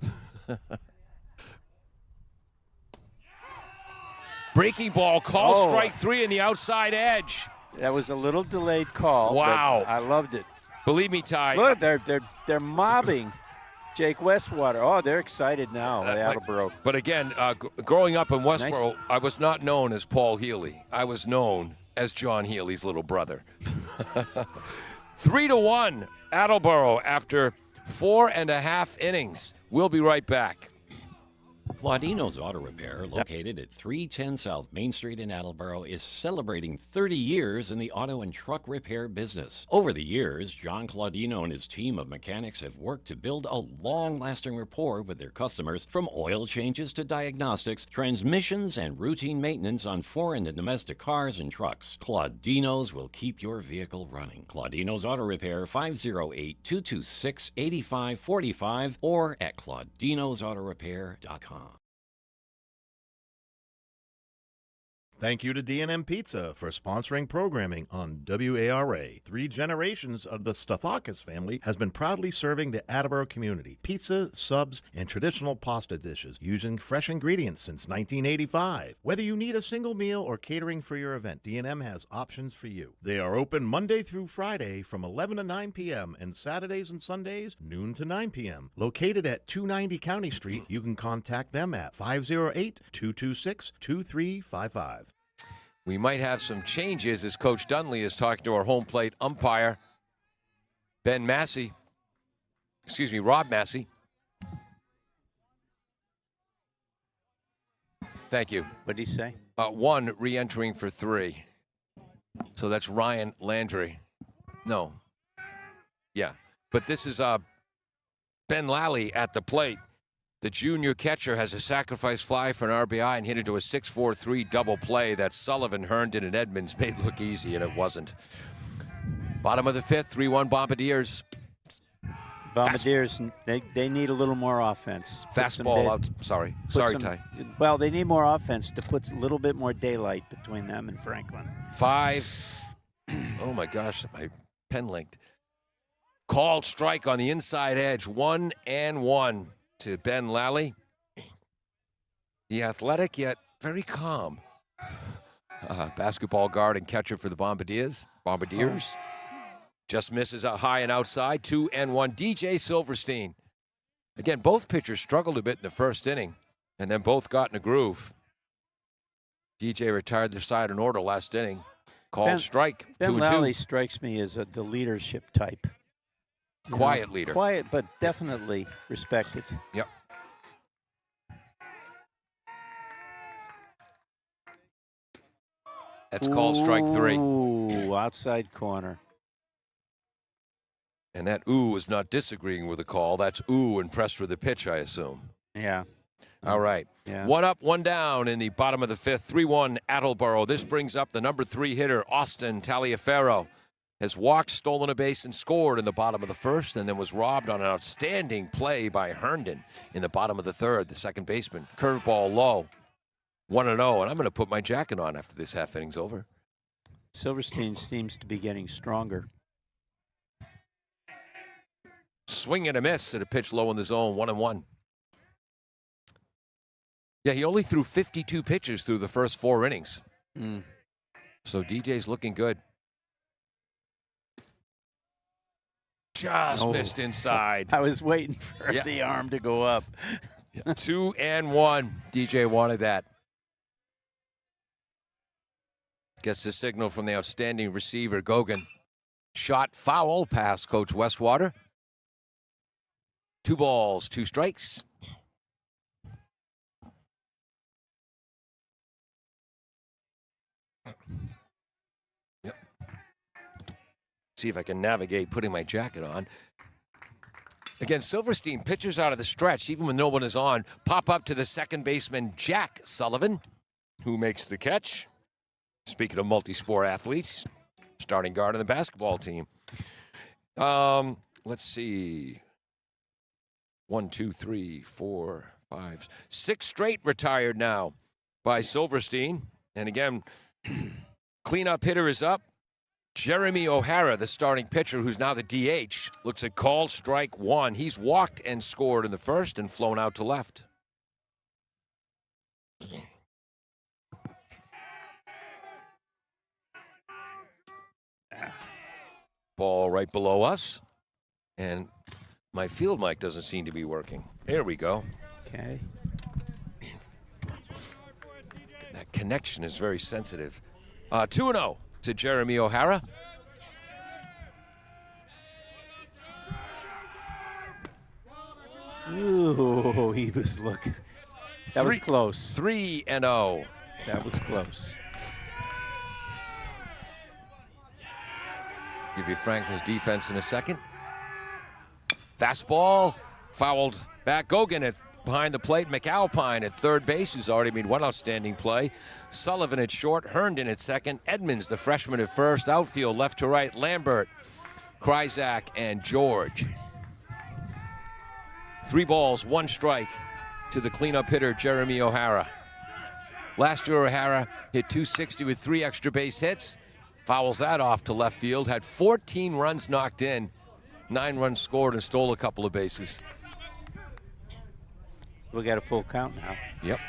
D: Breaking ball, call strike 3 in the outside edge.
B: That was a little delayed call.
D: Wow.
B: But I loved it.
D: Believe me, Ty.
B: Look, they're mobbing Jake Westwater. Oh, they're excited now, Attleboro.
D: But again, growing up in Westboro, I was not known as Paul Healy. I was known as John Healy's little brother. 3-1, Attleboro after 4.5 innings. We'll be right back.
E: Claudino's Auto Repair, located at 310 South Main Street in Attleboro, is celebrating 30 years in the auto and truck repair business. Over the years, John Claudino and his team of mechanics have worked to build a long-lasting rapport with their customers, from oil changes to diagnostics, transmissions, and routine maintenance on foreign and domestic cars and trucks. Claudino's will keep your vehicle running. Claudino's Auto Repair, 508-226-8545, or at claudinosautorepair.com.
C: Thank you to D&M Pizza for sponsoring programming on WARA. 3 generations of the Stathakis family has been proudly serving the Attleboro community. Pizza, subs, and traditional pasta dishes using fresh ingredients since 1985. Whether you need a single meal or catering for your event, D&M has options for you. They are open Monday through Friday from 11 to 9 p.m. and Saturdays and Sundays, noon to 9 p.m. Located at 290 County Street, you can contact them at 508-226-2355.
D: We might have some changes as Coach Dunley is talking to our home plate umpire, Rob Massey. Thank you.
B: What did he say?
D: 1 re-entering for 3. So that's Ryan Landry. No. Yeah. But this is Ben Lally at the plate. The junior catcher has a sacrifice fly for an RBI and hit into a 6-4-3 double play that Sullivan, Herndon, and Edmonds made look easy, and it wasn't. Bottom of the 5th, 3-1 Bombardiers.
B: Bombardiers, they need a little more offense.
D: Fastball out. Sorry, Ty.
B: Well, they need more offense to put a little bit more daylight between them and Franklin.
D: 5. Oh, my gosh, my pen linked. Called strike on the inside edge, 1-1. To Ben Lally, the athletic yet very calm basketball guard and catcher for the Bombardiers. Just misses a high and outside, 2-1. DJ Silverstein. Again, both pitchers struggled a bit in the first inning, and then both got in a groove. DJ retired their side in order last inning. Called strike, 2-2.
B: Ben Lally strikes me as the leadership type.
D: Quiet leader.
B: Quiet, but definitely respected.
D: Yep. That's called strike 3.
B: Ooh, outside corner.
D: And that ooh is not disagreeing with the call. That's ooh impressed with the pitch, I assume.
B: Yeah.
D: All right.
B: Yeah.
D: 1 up, 1 down in the bottom of the 5th. 3-1 Attleboro. This brings up the number 3 hitter, Austin Taliaferro. Has walked, stolen a base, and scored in the bottom of the 1st, and then was robbed on an outstanding play by Herndon in the bottom of the 3rd, the second baseman. Curveball low, 1-0, and I'm going to put my jacket on after this half inning's over.
B: Silverstein seems to be getting stronger.
D: Swing and a miss at a pitch low in the zone, 1-1. Yeah, he only threw 52 pitches through the first 4 innings. So DJ's looking good. Just missed inside.
B: I was waiting for the arm to go up.
D: 2-1. DJ wanted that. Gets the signal from the outstanding receiver, Gogan. Shot foul past Coach Westwater. 2 balls, 2 strikes. Yep. See if I can navigate putting my jacket on. Again, Silverstein pitchers out of the stretch, even when no one is on, pop up to the second baseman, Jack Sullivan, who makes the catch. Speaking of multi-sport athletes, starting guard on the basketball team. Let's see. 1, 2, 3, 4, 5, 6 straight retired now by Silverstein. And again, cleanup hitter is up. Jeremy O'Hara, the starting pitcher, who's now the DH, looks at called strike 1. He's walked and scored in the first and flown out to left. Ball right below us. And my field mic doesn't seem to be working. There we go.
B: Okay.
D: That connection is very sensitive. 2-0 to Jeremy O'Hara.
B: Ooh, he was looking. That was close.
D: 3-0.
B: That was close.
D: Give you Franklin's defense in a second. Fastball, fouled back. Gogan at behind the plate. McAlpine at third base, who's already made one outstanding play. Sullivan at short. Herndon at second. Edmonds, the freshman, at first. Outfield, left to right. Lambert, Kryzak, and George. 3 balls, 1 strike to the cleanup hitter, Jeremy O'Hara. Last year, O'Hara hit .260 with 3 extra base hits. Fouls that off to left field. Had 14 runs knocked in. 9 runs scored and stole a couple of bases.
B: We'll get a full count now.
D: Yep.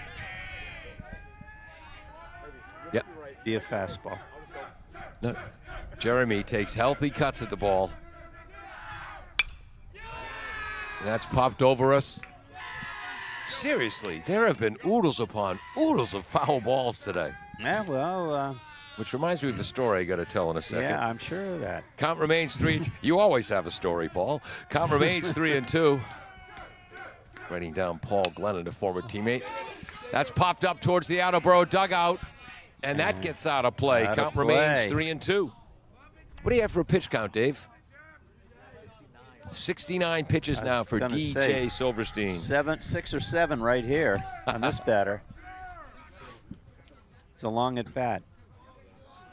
D: Yep.
B: Be a fastball.
D: No. Jeremy takes healthy cuts at the ball. That's popped over us. Seriously, there have been oodles upon oodles of foul balls today.
B: Yeah, well,
D: which reminds me of the story I got to tell in a second.
B: yeah, I'm sure of that.
D: Count remains 3. You always have a story, Paul. Count remains 3-2. Writing down Paul Glennon, a former teammate. That's popped up towards the Attleboro dugout, and that gets out of play. Count remains 3-2. What do you have for a pitch count, Dave? 69 pitches now for DJ Silverstein.
B: 6 or 7 right here on this batter. It's a long at bat.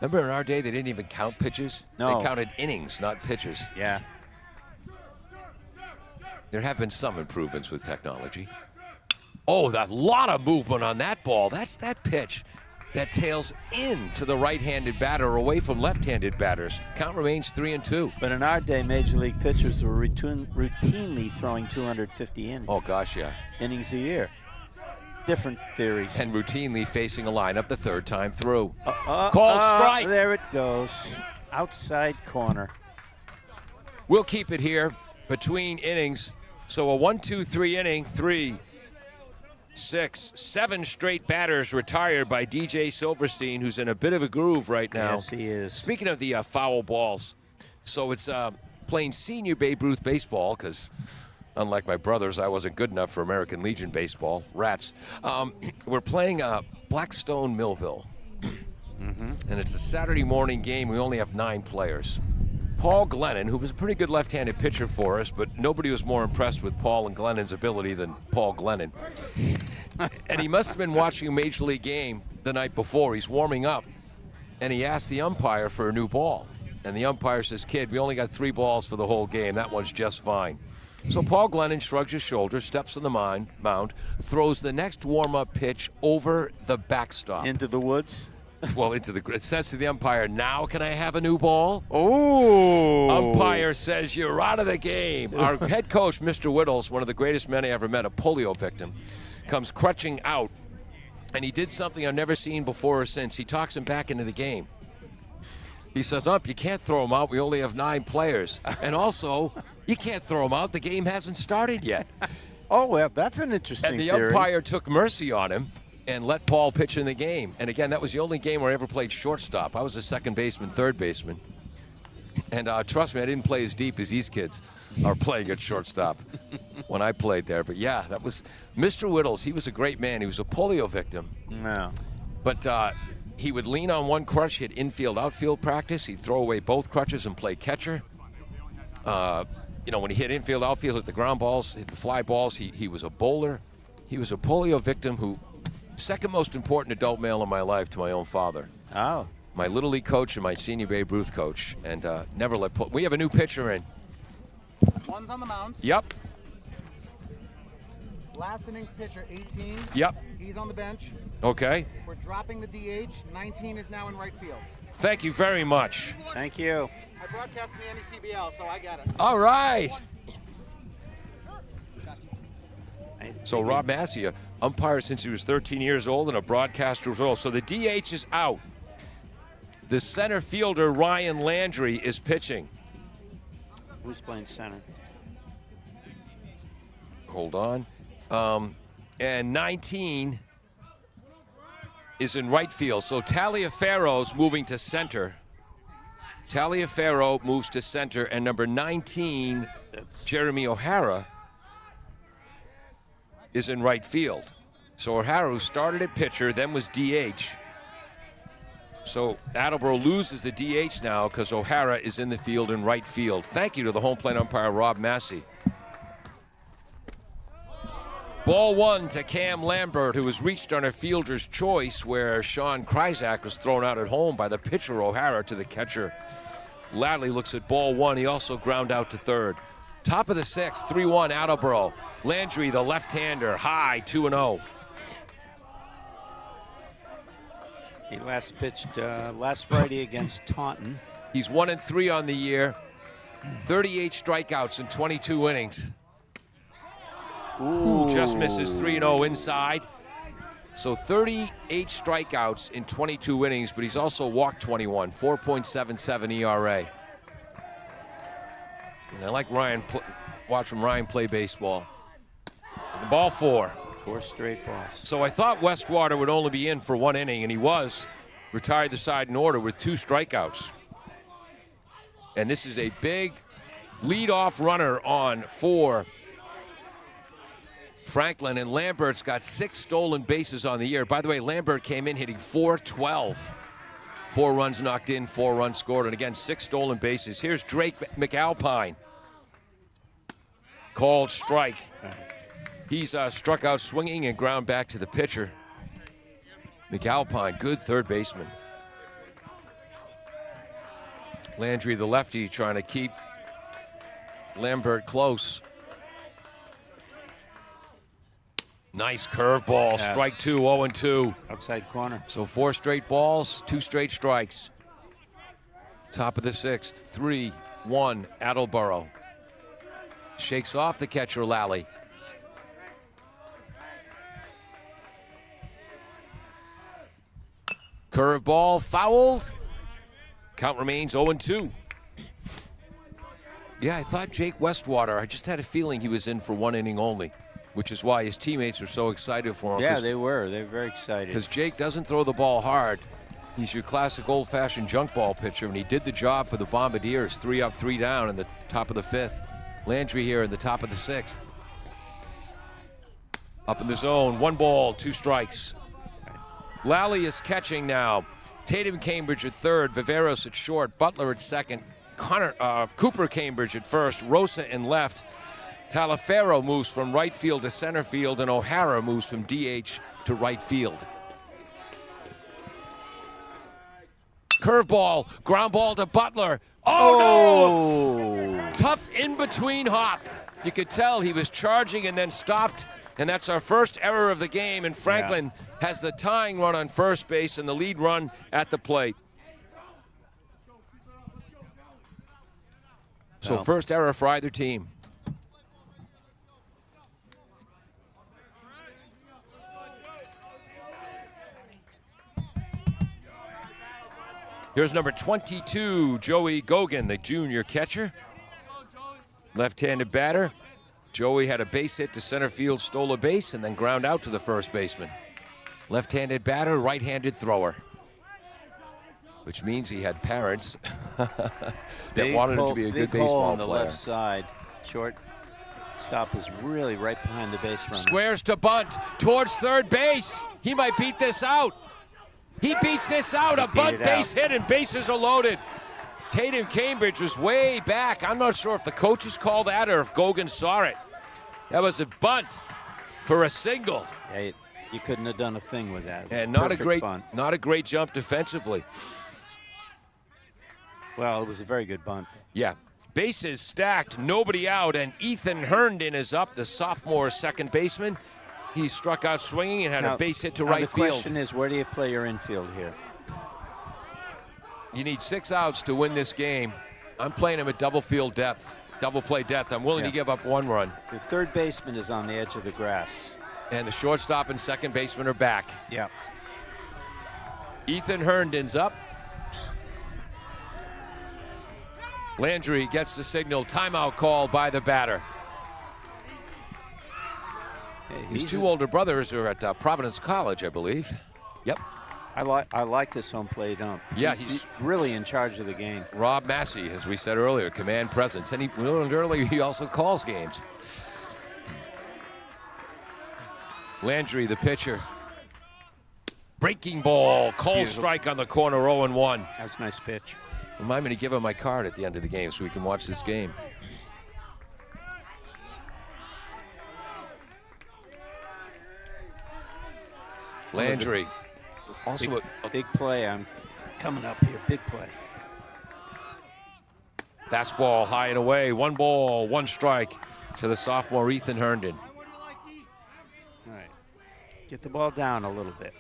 D: Remember in our day they didn't even count pitches?
B: No.
D: They counted innings, not pitches.
B: Yeah.
D: There have been some improvements with technology. Oh, that lot of movement on that ball. That's that pitch that tails into the right-handed batter away from left-handed batters. Count remains 3-2.
B: But in our day, Major League pitchers were routinely throwing 250 innings.
D: Oh, gosh, yeah.
B: Innings a year. Different theories.
D: And routinely facing a lineup the 3rd time through. Called strike.
B: There it goes. Outside corner.
D: We'll keep it here between innings. So a 1-2-3 inning, 3, 6, 7 straight batters retired by DJ Silverstein, who's in a bit of a groove right now.
B: Yes, he is.
D: Speaking of the foul balls, so it's playing senior Babe Ruth baseball because, unlike my brothers, I wasn't good enough for American Legion baseball. Rats. We're playing Blackstone Millville, and it's a Saturday morning game. We only have 9 players. Paul Glennon, who was a pretty good left-handed pitcher for us, but nobody was more impressed with Paul and Glennon's ability than Paul Glennon. And he must have been watching a Major League game the night before. He's warming up, and he asked the umpire for a new ball. And the umpire says, "Kid, we only got 3 balls for the whole game. That one's just fine." So Paul Glennon shrugs his shoulders, steps on the mound, throws the next warm-up pitch over the backstop.
B: Into the woods?
D: Well, it says to the umpire, "Now can I have a new ball?"
B: Oh!
D: Umpire says, "You're out of the game." Our head coach, Mr. Whittles, one of the greatest men I ever met, a polio victim, comes crutching out, and he did something I've never seen before or since. He talks him back into the game. He says, "Ump, you can't throw him out. We only have 9 players. And also, you can't throw him out. The game hasn't started yet."
B: Oh, well, that's an interesting
D: And the
B: theory.
D: umpire took mercy on him and let Paul pitch in the game. And again, that was the only game where I ever played shortstop. I was a second baseman, third baseman. And trust me, I didn't play as deep as these kids are playing at shortstop when I played there. But yeah, that was Mr. Whittles. He was a great man. He was a polio victim.
B: No.
D: But he would lean on one crutch, hit infield, outfield practice. He'd throw away both crutches and play catcher. When he hit infield, outfield, hit the ground balls, hit the fly balls, he was a bowler. He was a polio victim who, second most important adult male in my life to my own father.
B: Oh.
D: My Little League coach and my senior Babe Ruth coach. And never let we have a new pitcher in.
G: One's on the mound.
D: Yep.
G: Last innings pitcher, 18.
D: Yep.
G: He's on the bench.
D: Okay.
G: We're dropping the DH. 19 is now in right field.
D: Thank you very much.
B: Thank you.
G: I broadcast in the NECBL, so I got it.
D: All right. So Rob Massey, umpire since he was 13 years old and a broadcaster as well. So the DH is out. The center fielder, Ryan Landry, is pitching.
B: Who's playing center?
D: Hold on. And 19 is in right field. So Taliaferro's moving to center. Taliaferro moves to center. And number 19, Jeremy O'Hara, is in right field. So O'Hara, who started at pitcher, then was DH. So Attleboro loses the DH now because O'Hara is in the field in right field. Thank you to the home plate umpire, Rob Massey. Ball one to Cam Lambert, who was reached on a fielder's choice where Sean Kryzak was thrown out at home by the pitcher O'Hara to the catcher. Ladley looks at ball one. He also ground out to third. Top of the sixth, 3-1 Attleboro. Landry, the left-hander, high, 2-0.
B: He last pitched last Friday against Taunton.
D: He's 1-3 on the year. 38 strikeouts in 22 innings. Ooh, just misses 3-0 inside. So 38 strikeouts in 22 innings, but he's also walked 21, 4.77 ERA. And I like watching Ryan play baseball. And ball four.
B: 4 straight balls.
D: So I thought Westwater would only be in for 1 inning, and he was. Retired the side in order with 2 strikeouts. And this is a big leadoff runner on for Franklin, and Lambert's got 6 stolen bases on the year. By the way, Lambert came in hitting .412. 4 runs knocked in, 4 runs scored, and again, 6 stolen bases. Here's Drake McAlpine. Called strike. He's struck out swinging and ground back to the pitcher. McAlpine, good third baseman. Landry, the lefty, trying to keep Lambert close. Nice curveball, strike 2, 0-2.
B: Outside corner.
D: So 4 straight balls, 2 straight strikes. Top of the sixth, 3-1 Attleboro. Shakes off the catcher, Lally. Curveball fouled. Count remains 0-2. Yeah, I thought Jake Westwater, I just had a feeling he was in for 1 inning only, which is why his teammates were so excited for him.
B: Yeah, they were. They were very excited.
D: Because Jake doesn't throw the ball hard. He's your classic old-fashioned junk ball pitcher, and he did the job for the Bombardiers. 3 up, 3 down in the top of the 5th. Landry here in the top of the 6th. Up in the zone, 1 ball, 2 strikes. Lally is catching now. Tatum Cambridge at third, Viveros at short, Butler at second, Cooper Cambridge at first, Rosa in left. Taliaferro moves from right field to center field, and O'Hara moves from DH to right field. Curveball, ground ball to Butler. Oh, no! Tough in-between hop. You could tell he was charging and then stopped, and that's our first error of the game, and Franklin has the tying run on first base and the lead run at the plate. So first error for either team. Here's number 22, Joey Gogan, the junior catcher. Left-handed batter. Joey had a base hit to center field, stole a base, and then ground out to the first baseman. Left-handed batter, right-handed thrower. which means he had parents that
B: Big
D: wanted him
B: hole-
D: to be a
B: big
D: good
B: hole
D: baseball
B: on the
D: player.
B: left side. Short stop is really right behind the base runner.
D: Squares to bunt towards third base. He might beat this out. He beats this out. A bunt base hit and bases are loaded. Tatum Cambridge was way back. I'm not sure if the coaches called that or if Gogan saw it. That was a bunt for a single.
B: Yeah, you couldn't have done a thing with that. It was
D: And not a
B: perfect
D: great
B: bunt.
D: not a great jump defensively.
B: Well, it was a very good bunt.
D: Yeah. Bases stacked, nobody out, and Ethan Herndon is up, the sophomore second baseman. He struck out swinging and had
B: Now-
D: a base hit to
B: now
D: right
B: the
D: field.
B: question is, where do you play your infield here?
D: You need 6 outs to win this game. I'm playing him at double field depth, double play depth. I'm willing to give up 1 run.
B: The third baseman is on the edge of the grass.
D: And the shortstop and second baseman are back.
B: Yeah.
D: Ethan Herndon's up. Landry gets the signal. Timeout called by the batter.
B: Hey,
D: His 2 older brothers are at Providence College, I believe. Yep.
B: I like this home plate ump.
D: Yeah,
B: he's really in charge of the game.
D: Rob Massey, as we said earlier, command presence. And we learned earlier he also calls games. Landry, the pitcher. Breaking ball, cold
B: Beautiful.
D: strike on the corner, 0-1.
B: That's a nice pitch.
D: Remind me to give him my card at the end of the game so we can watch this game. Landry. Also
B: Big play. I'm coming up here. Big play.
D: fastball high and away. 1 ball, 1 strike to the sophomore Ethan Herndon.
B: All right. Get the ball down a little bit.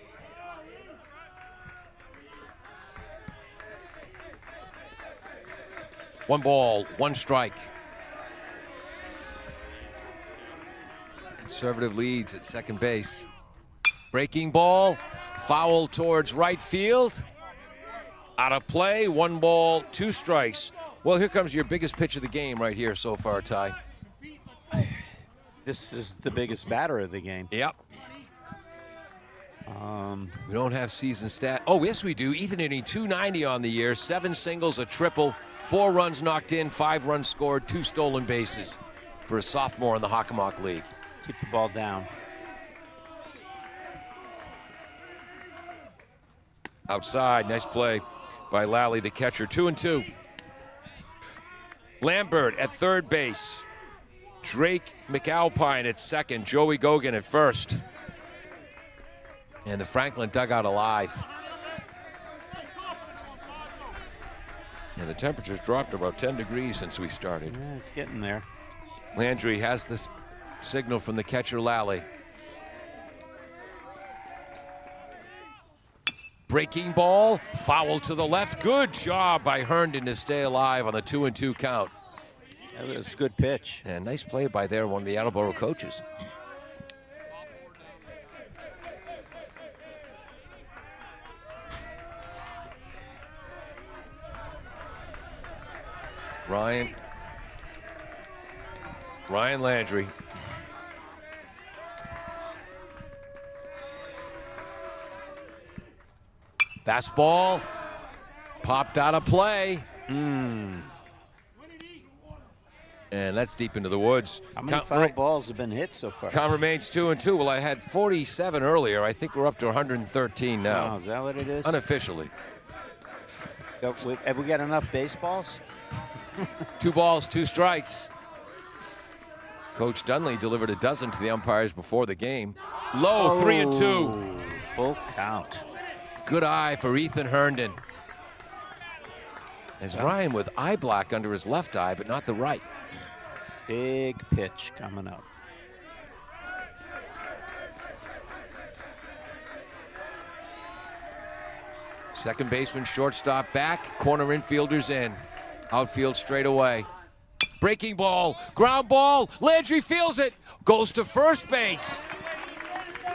D: One ball, 1 strike. Conservative leads at second base. Breaking ball, foul towards right field. Out of play, 1 ball, 2 strikes. Well, here comes your biggest pitch of the game right here so far, Ty.
B: This is the biggest batter of the game.
D: Yep. We don't have season stat. Oh, yes, we do. Ethan hitting .290 on the year, 7 singles, a triple, 4 runs knocked in, 5 runs scored, 2 stolen bases for a sophomore in the Hockomock League.
B: Keep the ball down.
D: Outside, nice play by Lally, the catcher. 2-2. Lambert at third base. Drake McAlpine at second. Joey Gogan at first. And the Franklin dugout alive. And the temperature's dropped about 10 degrees since we started.
B: Yeah, it's getting there.
D: Landry has this signal from the catcher, Lally. Breaking ball, foul to the left. Good job by Herndon to stay alive on the 2-2 count.
B: That was a good pitch.
D: And nice play by one of the Attleboro coaches. Ryan Landry. Fastball popped out of play. And that's deep into the woods.
B: How many foul balls have been hit so far?
D: Count remains 2-2. Well, I had 47 earlier. I think we're up to 113 now.
B: Oh, is that what it is?
D: Unofficially.
B: Have we got enough baseballs?
D: 2 balls, 2 strikes. Coach Dunley delivered a dozen to the umpires before the game. Low, 3-2.
B: Full count.
D: Good eye for Ethan Herndon. As Ryan with eye black under his left eye, but not the right.
B: Big pitch coming up.
D: Second baseman, shortstop back, corner infielders in. Outfield straight away. Breaking ball, ground ball, Landry feels it, goes to first base.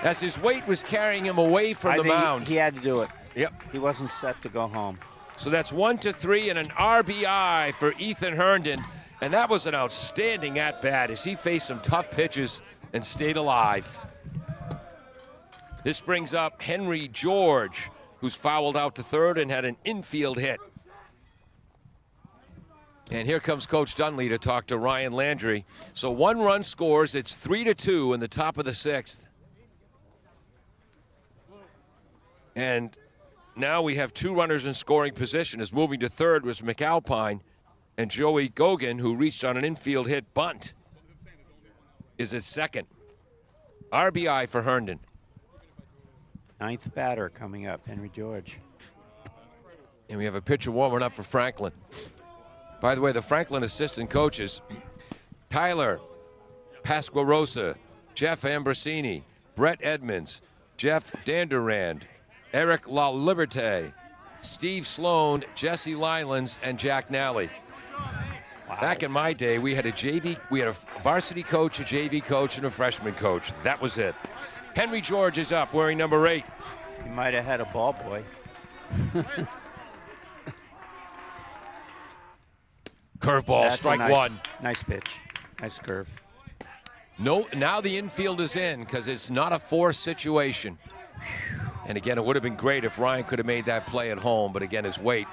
D: As his weight was carrying him away from the mound.
B: He had to do it.
D: Yep.
B: He wasn't set to go home.
D: So that's 1-3 and an RBI for Ethan Herndon. And that was an outstanding at-bat as he faced some tough pitches and stayed alive. This brings up Henry George, who's fouled out to third and had an infield hit. And here comes Coach Dunley to talk to Ryan Landry. So 1 run scores. It's 3-2 in the top of the 6th. And now we have 2 runners in scoring position. As moving to third was McAlpine, and Joey Gogan, who reached on an infield hit bunt, is at second. RBI for Herndon.
B: 9th batter coming up, Henry George.
D: And we have a pitcher warming up for Franklin. By the way, the Franklin assistant coaches, Tyler Pasquarosa, Jeff Ambrosini, Brett Edmonds, Jeff Danderand, Eric LaLiberte, Steve Sloan, Jesse Lylands, and Jack Nally. Wow. Back in my day, we had a varsity coach, a JV coach, and a freshman coach. That was it. Henry George is up, wearing number 8.
B: He might have had a ball boy.
D: Curveball, strike one.
B: Nice pitch. Nice curve.
D: No, now the infield is in because it's not a force situation. And again, it would have been great if Ryan could have made that play at home, but again, his weight,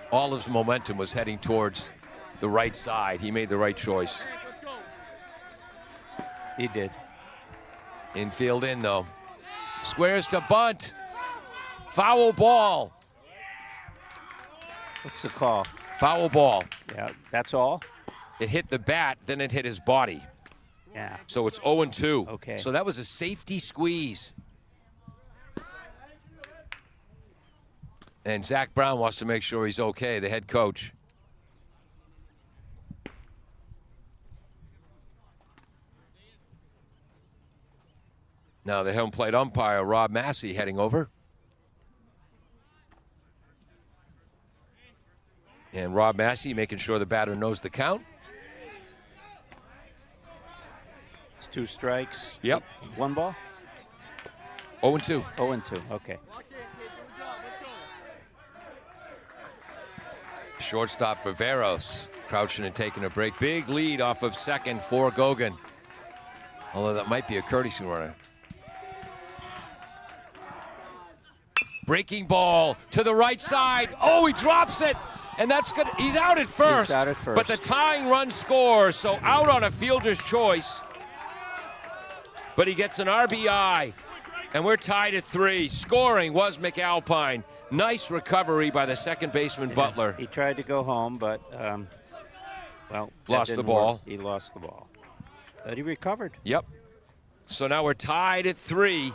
D: all his momentum was heading towards the right side. He made the right choice.
B: He did.
D: Infield in, though. Squares to bunt. Foul ball.
B: What's the call?
D: Foul ball.
B: Yeah, that's all?
D: It hit the bat, then it hit his body.
B: Yeah.
D: So it's 0-2.
B: Okay.
D: So that was a safety squeeze. And Zach Brown wants to make sure he's okay, the head coach. Now the home plate umpire, Rob Massey, heading over. And Rob Massey making sure the batter knows the count.
B: It's 2 strikes.
D: Yep.
B: 1 ball?
D: 0-2.
B: 0-2, okay.
D: Shortstop Viveros crouching and taking a break. Big lead off of second for Gogan. Although that might be a courtesy runner. Breaking ball to the right side. Oh, he drops it. And that's good. He's out at first.
B: He's out at first.
D: But the tying run scores, so out on a fielder's choice. But he gets an RBI. And we're tied at 3. Scoring was McAlpine. Nice recovery by the second baseman, Butler.
B: He tried to go home, but, well,
D: lost the ball.
B: Work. He lost the ball. But he recovered.
D: Yep. So now we're tied at 3.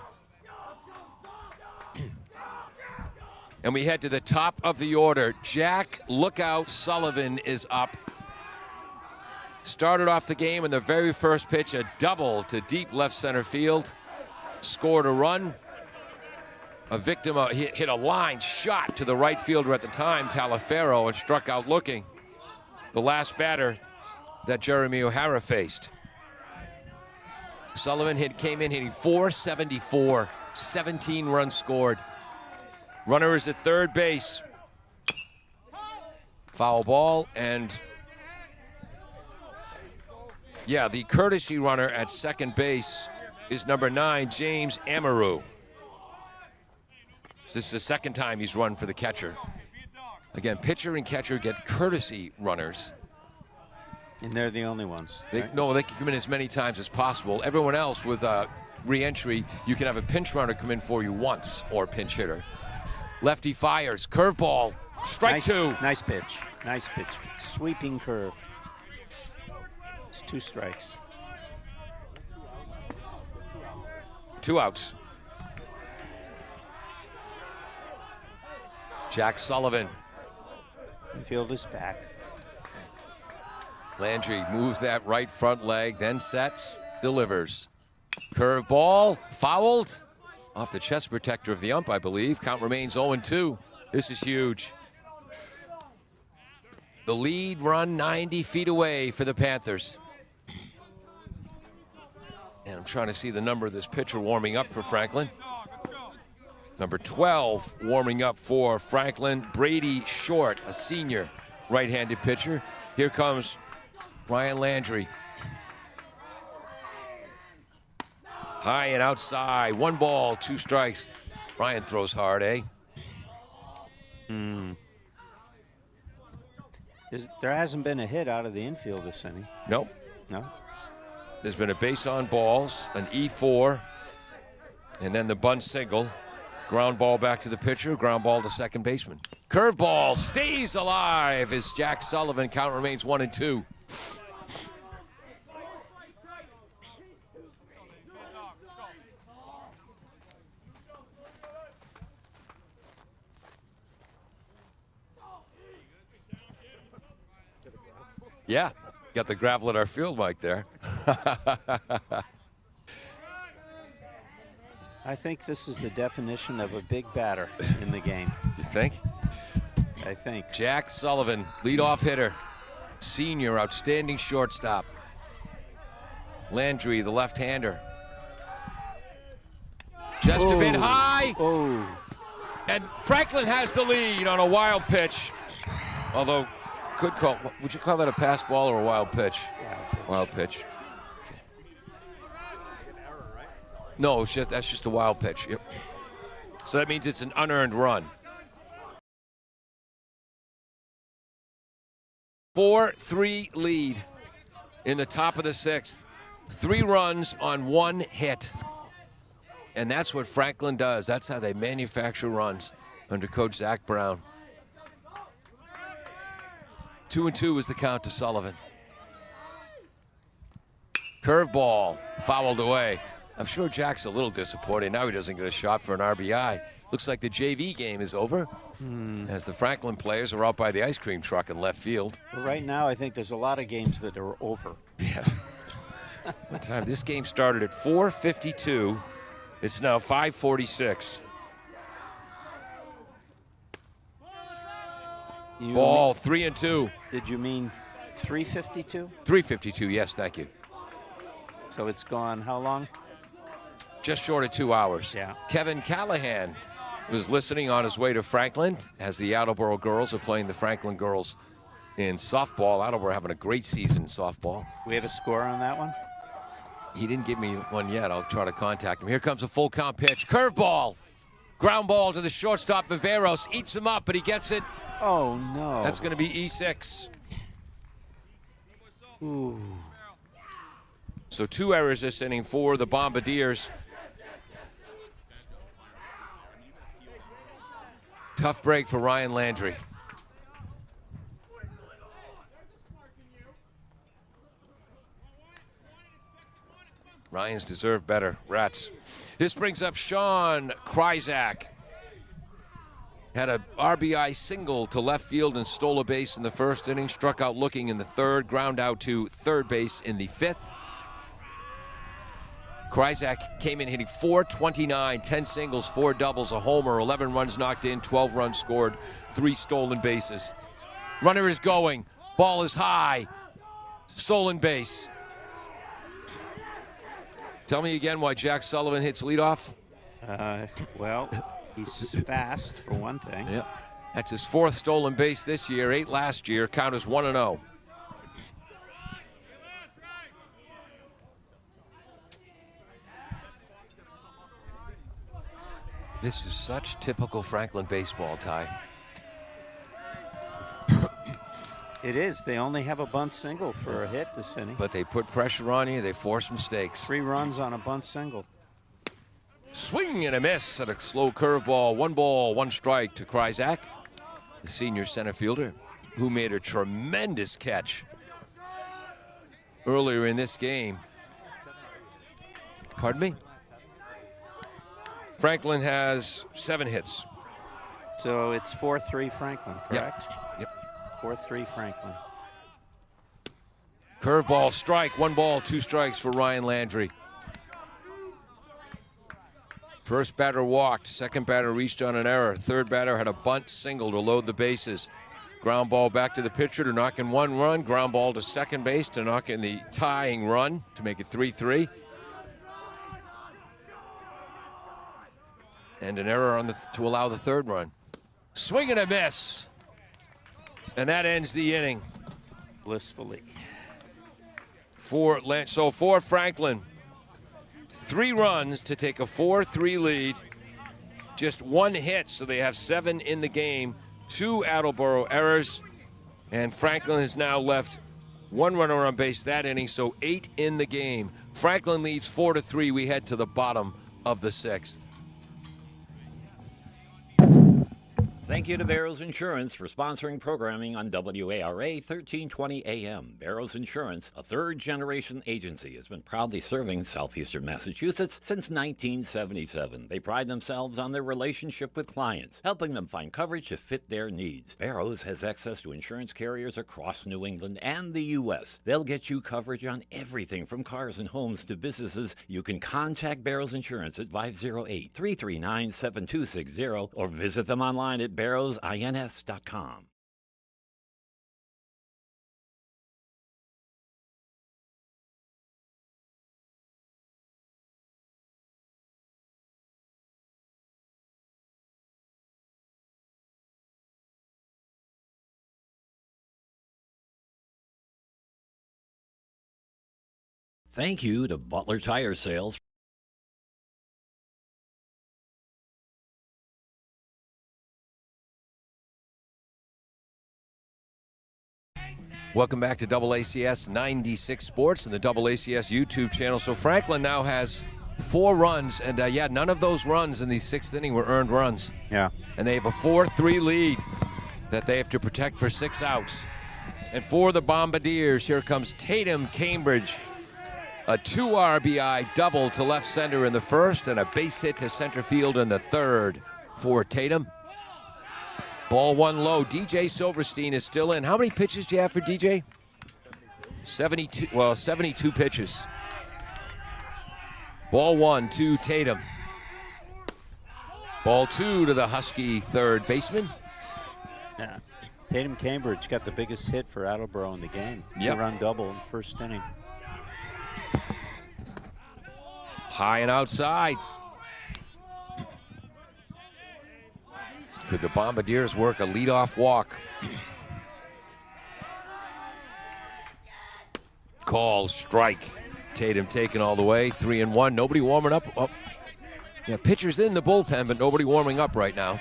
D: And we head to the top of the order. Jack Lookout Sullivan is up. Started off the game in the very first pitch, a double to deep left center field. Scored a run. A victim hit a line shot to the right fielder at the time, Talafero, and struck out looking. The last batter that Jeremy O'Hara faced. Sullivan came in hitting .474, 17 runs scored. Runner is at third base. Foul ball, and yeah, the courtesy runner at second base is number 9, James Amaru. This is the second time he's run for the catcher. Again, pitcher and catcher get courtesy runners.
B: And they're the only ones.
D: Right? No, they can come in as many times as possible. Everyone else with re-entry, you can have a pinch runner come in for you once, or pinch hitter. Lefty fires, curveball, strike 2.
B: Nice pitch, nice pitch. Sweeping curve. It's 2 strikes.
D: 2 outs. Jack Sullivan.
B: Infield is back.
D: Landry moves that right front leg, then sets, delivers. Curveball, fouled. Off the chest protector of the ump, I believe. Count remains 0-2. This is huge. The lead run 90 feet away for the Panthers. And I'm trying to see the number of this pitcher warming up for Franklin. Number 12 warming up for Franklin. Brady Short, a senior right-handed pitcher. Here comes Ryan Landry. High and outside. 1 ball, 2 strikes. Ryan throws hard, eh?
B: There hasn't been a hit out of the infield this inning.
D: Nope.
B: No.
D: There's been a base on balls, an E4, and then the bunt single. Ground ball back to the pitcher, ground ball to second baseman. Curveball stays alive as Jack Sullivan. Count remains 1-2. Yeah, got the gravel at our field mic there.
B: I think this is the definition of a big batter in the game.
D: You think?
B: I think.
D: Jack Sullivan, leadoff hitter, senior, outstanding shortstop. Landry, the left-hander. Just a bit high.
B: Oh.
D: And Franklin has the lead on a wild pitch. Although, would you call that a pass ball or a wild pitch? Wild pitch. Okay. No, that's just a wild pitch. Yep. So that means it's an unearned run. 4-3 lead in the top of the sixth. 3 runs on 1 hit. And that's what Franklin does. That's how they manufacture runs under Coach Zach Brown. 2-2 is the count to Sullivan. Curveball fouled away. I'm sure Jack's a little disappointed. Now he doesn't get a shot for an RBI. Looks like the JV game is over as the Franklin players are out by the ice cream truck in left field.
B: Well, right now, I think there's a lot of games that are over.
D: Yeah. What time? This game started at 4:52. It's now 5:46. Ball 3-2.
B: Did you mean 3:52?
D: 3:52. Yes, thank you.
B: So it's gone how long?
D: Just short of 2 hours.
B: Yeah.
D: Kevin Callahan was listening on his way to Franklin as the Attleboro girls are playing the Franklin girls in softball. Attleboro having a great season in softball.
B: We have a score on that one?
D: He didn't give me one yet. I'll try to contact him. Here comes a full count pitch. Curveball. Ground ball to the shortstop. Viveros eats him up, but he gets it.
B: Oh, no.
D: That's going to be E6.
B: Ooh.
D: So 2 errors this inning for the Bombardiers. Tough break for Ryan Landry. Ryan's deserved better. Rats. This brings up Sean Kryzak. Had a RBI single to left field and stole a base in the first inning. Struck out looking in the third. Ground out to third base in the fifth. Kryzak came in hitting .429, 10 singles, 4 doubles, a homer, 11 runs knocked in, 12 runs scored, 3 stolen bases. Runner is going. Ball is high. Stolen base. Tell me again why Jack Sullivan hits leadoff.
B: Well, he's fast, for one thing.
D: Yeah. That's his 4th stolen base this year, 8 last year. Count is 1-0. This is such typical Franklin baseball, Ty.
B: It is. They only have a bunt single for a hit this inning.
D: But they put pressure on you. They force mistakes.
B: 3 runs on a bunt single.
D: Swing and a miss at a slow curveball. 1 ball, 1 strike to Kryzak, the senior center fielder, who made a tremendous catch earlier in this game. Pardon me? Franklin has 7 hits.
B: So it's 4-3 Franklin, correct?
D: Yep.
B: 4-3 Franklin.
D: Curveball strike. 1 ball, 2 strikes for Ryan Landry. First batter walked. Second batter reached on an error. Third batter had a bunt single to load the bases. Ground ball back to the pitcher to knock in 1 run. Ground ball to second base to knock in the tying run to make it 3-3. And an error to allow the 3rd run. Swing and a miss. And that ends the inning.
B: Blissfully.
D: For Franklin, 3 runs to take a 4-3 lead. Just 1 hit, so they have 7 in the game. 2 Attleboro errors, and Franklin has now left 1 runner on base that inning, so 8 in the game. Franklin leads 4-3. We head to the bottom of the 6th.
E: Thank you to Barrows Insurance for sponsoring programming on WARA 1320 AM. Barrows Insurance, a third-generation agency, has been proudly serving southeastern Massachusetts since 1977. They pride themselves on their relationship with clients, helping them find coverage to fit their needs. Barrows has access to insurance carriers across New England and the U.S. They'll get you coverage on everything from cars and homes to businesses. You can contact Barrows Insurance at 508-339-7260 or visit them online at barrowsins.com. Thank you to Butler Tire Sales.
D: Welcome back to AACS 96 Sports and the AACS YouTube channel. So Franklin now has 4 runs, and none of those runs in the 6th inning were earned runs.
B: Yeah.
D: And they have a 4-3 lead that they have to protect for 6 outs. And for the Bombardiers, here comes Tatum Cambridge. A 2 RBI double to left center in the 1st and a base hit to center field in the 3rd for Tatum. Ball 1 low. DJ Silverstein is still in. How many pitches do you have for DJ? 72. Well, 72 pitches. Ball 1 to Tatum. Ball 2 to the Husky third baseman.
B: Yeah. Tatum Cambridge got the biggest hit for Attleboro in the game.
D: Yep.
B: 2-run double in the 1st inning.
D: High and outside. Could the Bombardiers work a leadoff walk? Call, strike. Tatum taken all the way, 3-1. Nobody warming up. Oh. Yeah, pitchers in the bullpen, but nobody warming up right now.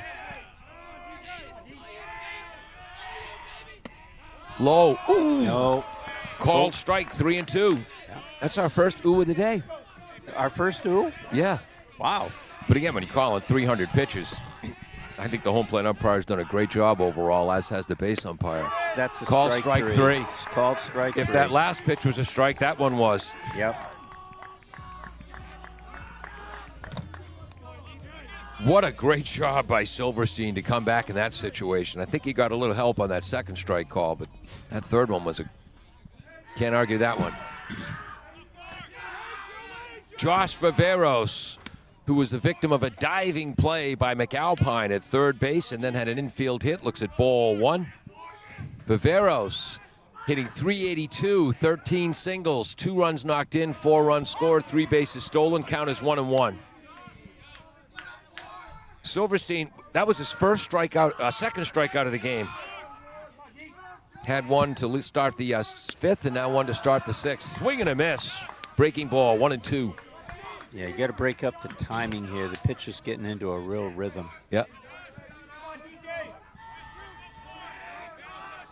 D: Low. Ooh.
B: No.
D: Called strike, 3-2.
B: Yeah.
D: That's our first ooh of the day.
B: Our first ooh?
D: Yeah.
B: Wow.
D: But again, when you call in 300 pitches, I think the home plate umpire's done a great job overall, as has the base umpire.
B: That's a
D: Called
B: strike
D: 3.
B: It's called strike 3.
D: If that last pitch was a strike, that one was.
B: Yep.
D: What a great job by Silverstein to come back in that situation. I think he got a little help on that second strike call, but that third one was a... Can't argue that one. Josh Viveros, who was the victim of a diving play by McAlpine at third base and then had an infield hit, looks at ball 1. Viveros hitting .382, 13 singles, 2 runs knocked in, 4 runs scored, 3 bases stolen, count as 1-1. Silverstein, that was his first strikeout, second strikeout of the game. Had one to start the 5th and now one to start the 6th. Swing and a miss. Breaking ball, 1-2.
B: Yeah, you got to break up the timing here. The pitch is getting into a real rhythm.
D: Yep.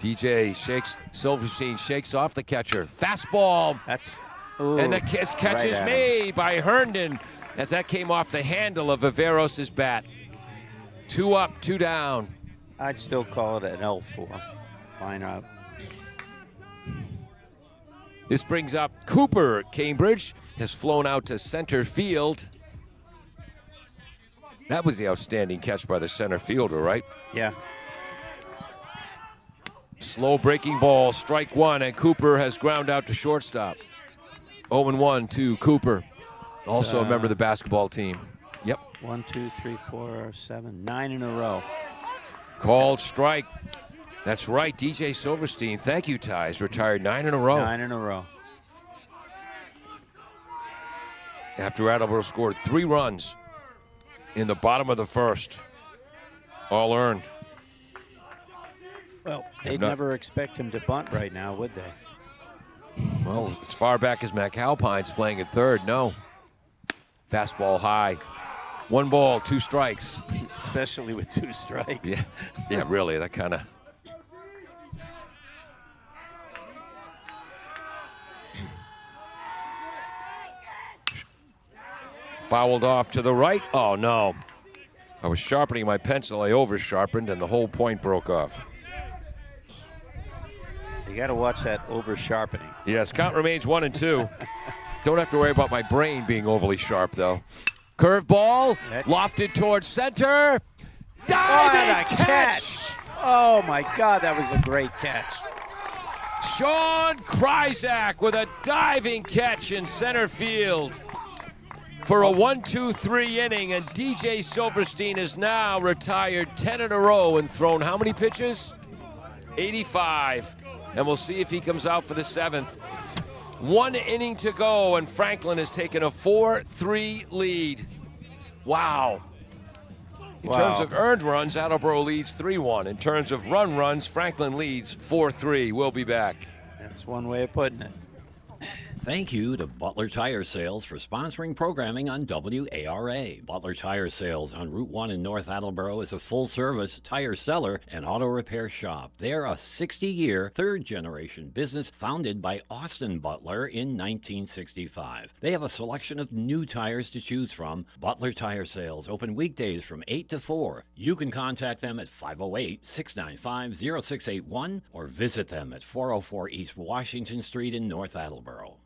D: DJ shakes, Silverstein shakes off the catcher. Fastball.
B: That's,
D: and the catch is made by Herndon as that came off the handle of Viveros' bat. 2 up, 2 down.
B: I'd still call it an L4. Line up.
D: This brings up Cooper. Cambridge has flown out to center field. That was the outstanding catch by the center fielder, right?
B: Yeah.
D: Slow breaking ball, strike 1, and Cooper has ground out to shortstop. 0-1 to Cooper, also a member of the basketball team. Yep.
B: 1, 2, 3, 4, 7, 9 in a row.
D: Called strike. That's right, DJ Silverstein. Thank you, Ty. He's retired 9 in a row.
B: 9 in a row.
D: After Attleboro scored 3 runs in the bottom of the 1st. All earned.
B: Well, they'd never expect him to bunt right now, would they?
D: Well, as far back as McAlpine's playing at third, no. Fastball high. 1 ball, 2 strikes.
B: Especially with 2 strikes.
D: Yeah, really, that kind of. Fouled off to the right. Oh, no. I was sharpening my pencil. I over-sharpened, and the whole point broke off.
B: You got to watch that over-sharpening.
D: Yes, count remains 1-2. Don't have to worry about my brain being overly sharp, though. Curveball, lofted towards center. Diving catch!
B: Oh, my God, that was a great catch.
D: Sean Kryzak with a diving catch in center field for a 1-2-3 inning, and DJ Silverstein is now retired 10 in a row and thrown how many pitches? 85. And we'll see if he comes out for the 7th. 1 inning to go, and Franklin has taken a 4-3 lead. Wow. In terms of earned runs, Attleboro leads 3-1. In terms of runs, Franklin leads 4-3. We'll be back.
B: That's one way of putting it.
E: Thank you to Butler Tire Sales for sponsoring programming on WARA. Butler Tire Sales on Route 1 in North Attleboro is a full-service tire seller and auto repair shop. They're a 60-year, third-generation business founded by Austin Butler in 1965. They have a selection of new tires to choose from. Butler Tire Sales open weekdays from 8 to 4. You can contact them at 508-695-0681 or visit them at 404 East Washington Street in North Attleboro.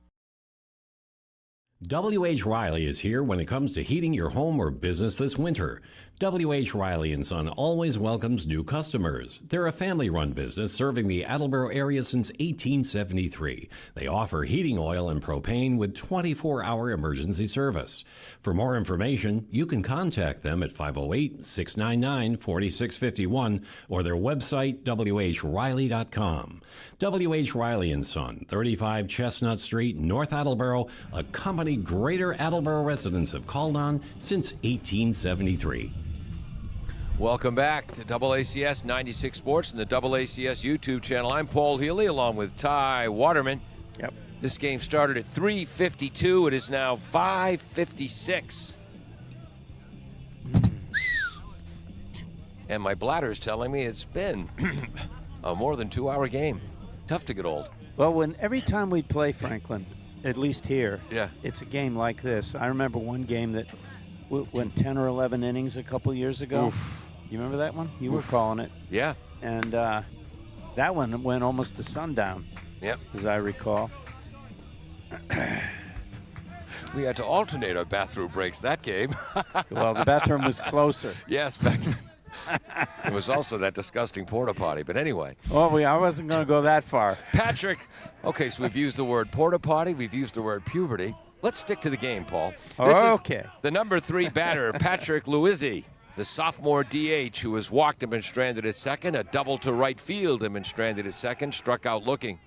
F: W.H. Riley is here when it comes to heating your home or business this winter. W.H. Riley & Son always welcomes new customers. They're a family-run business serving the Attleboro area since 1873. They offer heating oil and propane with 24-hour emergency service. For more information, you can contact them at 508-699-4651 or their website, whriley.com. W.H. Riley & Son, 35 Chestnut Street, North Attleboro, a company Greater Attleboro residents have called on since 1873.
D: Welcome back to AACS 96 Sports and the AACS YouTube channel. I'm Paul Healy along with Ty Waterman.
B: Yep.
D: This game started at 3:52. It is now 5:56. And my bladder is telling me it's been a more than 2-hour game. Tough to get old.
B: Well, every time we play Franklin, at least here,
D: Yeah.
B: it's a game like this. I remember one game that went 10 or 11 innings a couple years ago.
D: Oof.
B: You remember that one? You were calling it.
D: Yeah.
B: And that one went almost to sundown,
D: Yep.
B: as I recall.
D: We had to alternate our bathroom breaks that game.
B: Well, the bathroom was closer.
D: Yes, back then. It was also that disgusting porta potty. But anyway.
B: Well, I wasn't going to go that far.
D: Patrick. Okay, so we've used the word porta potty. We've used the word puberty. Let's stick to the game, Paul.
B: Okay.
D: The number 3 batter, Patrick Luizzi, the sophomore DH who has walked and been stranded at second, a double to right field and been stranded at second, struck out looking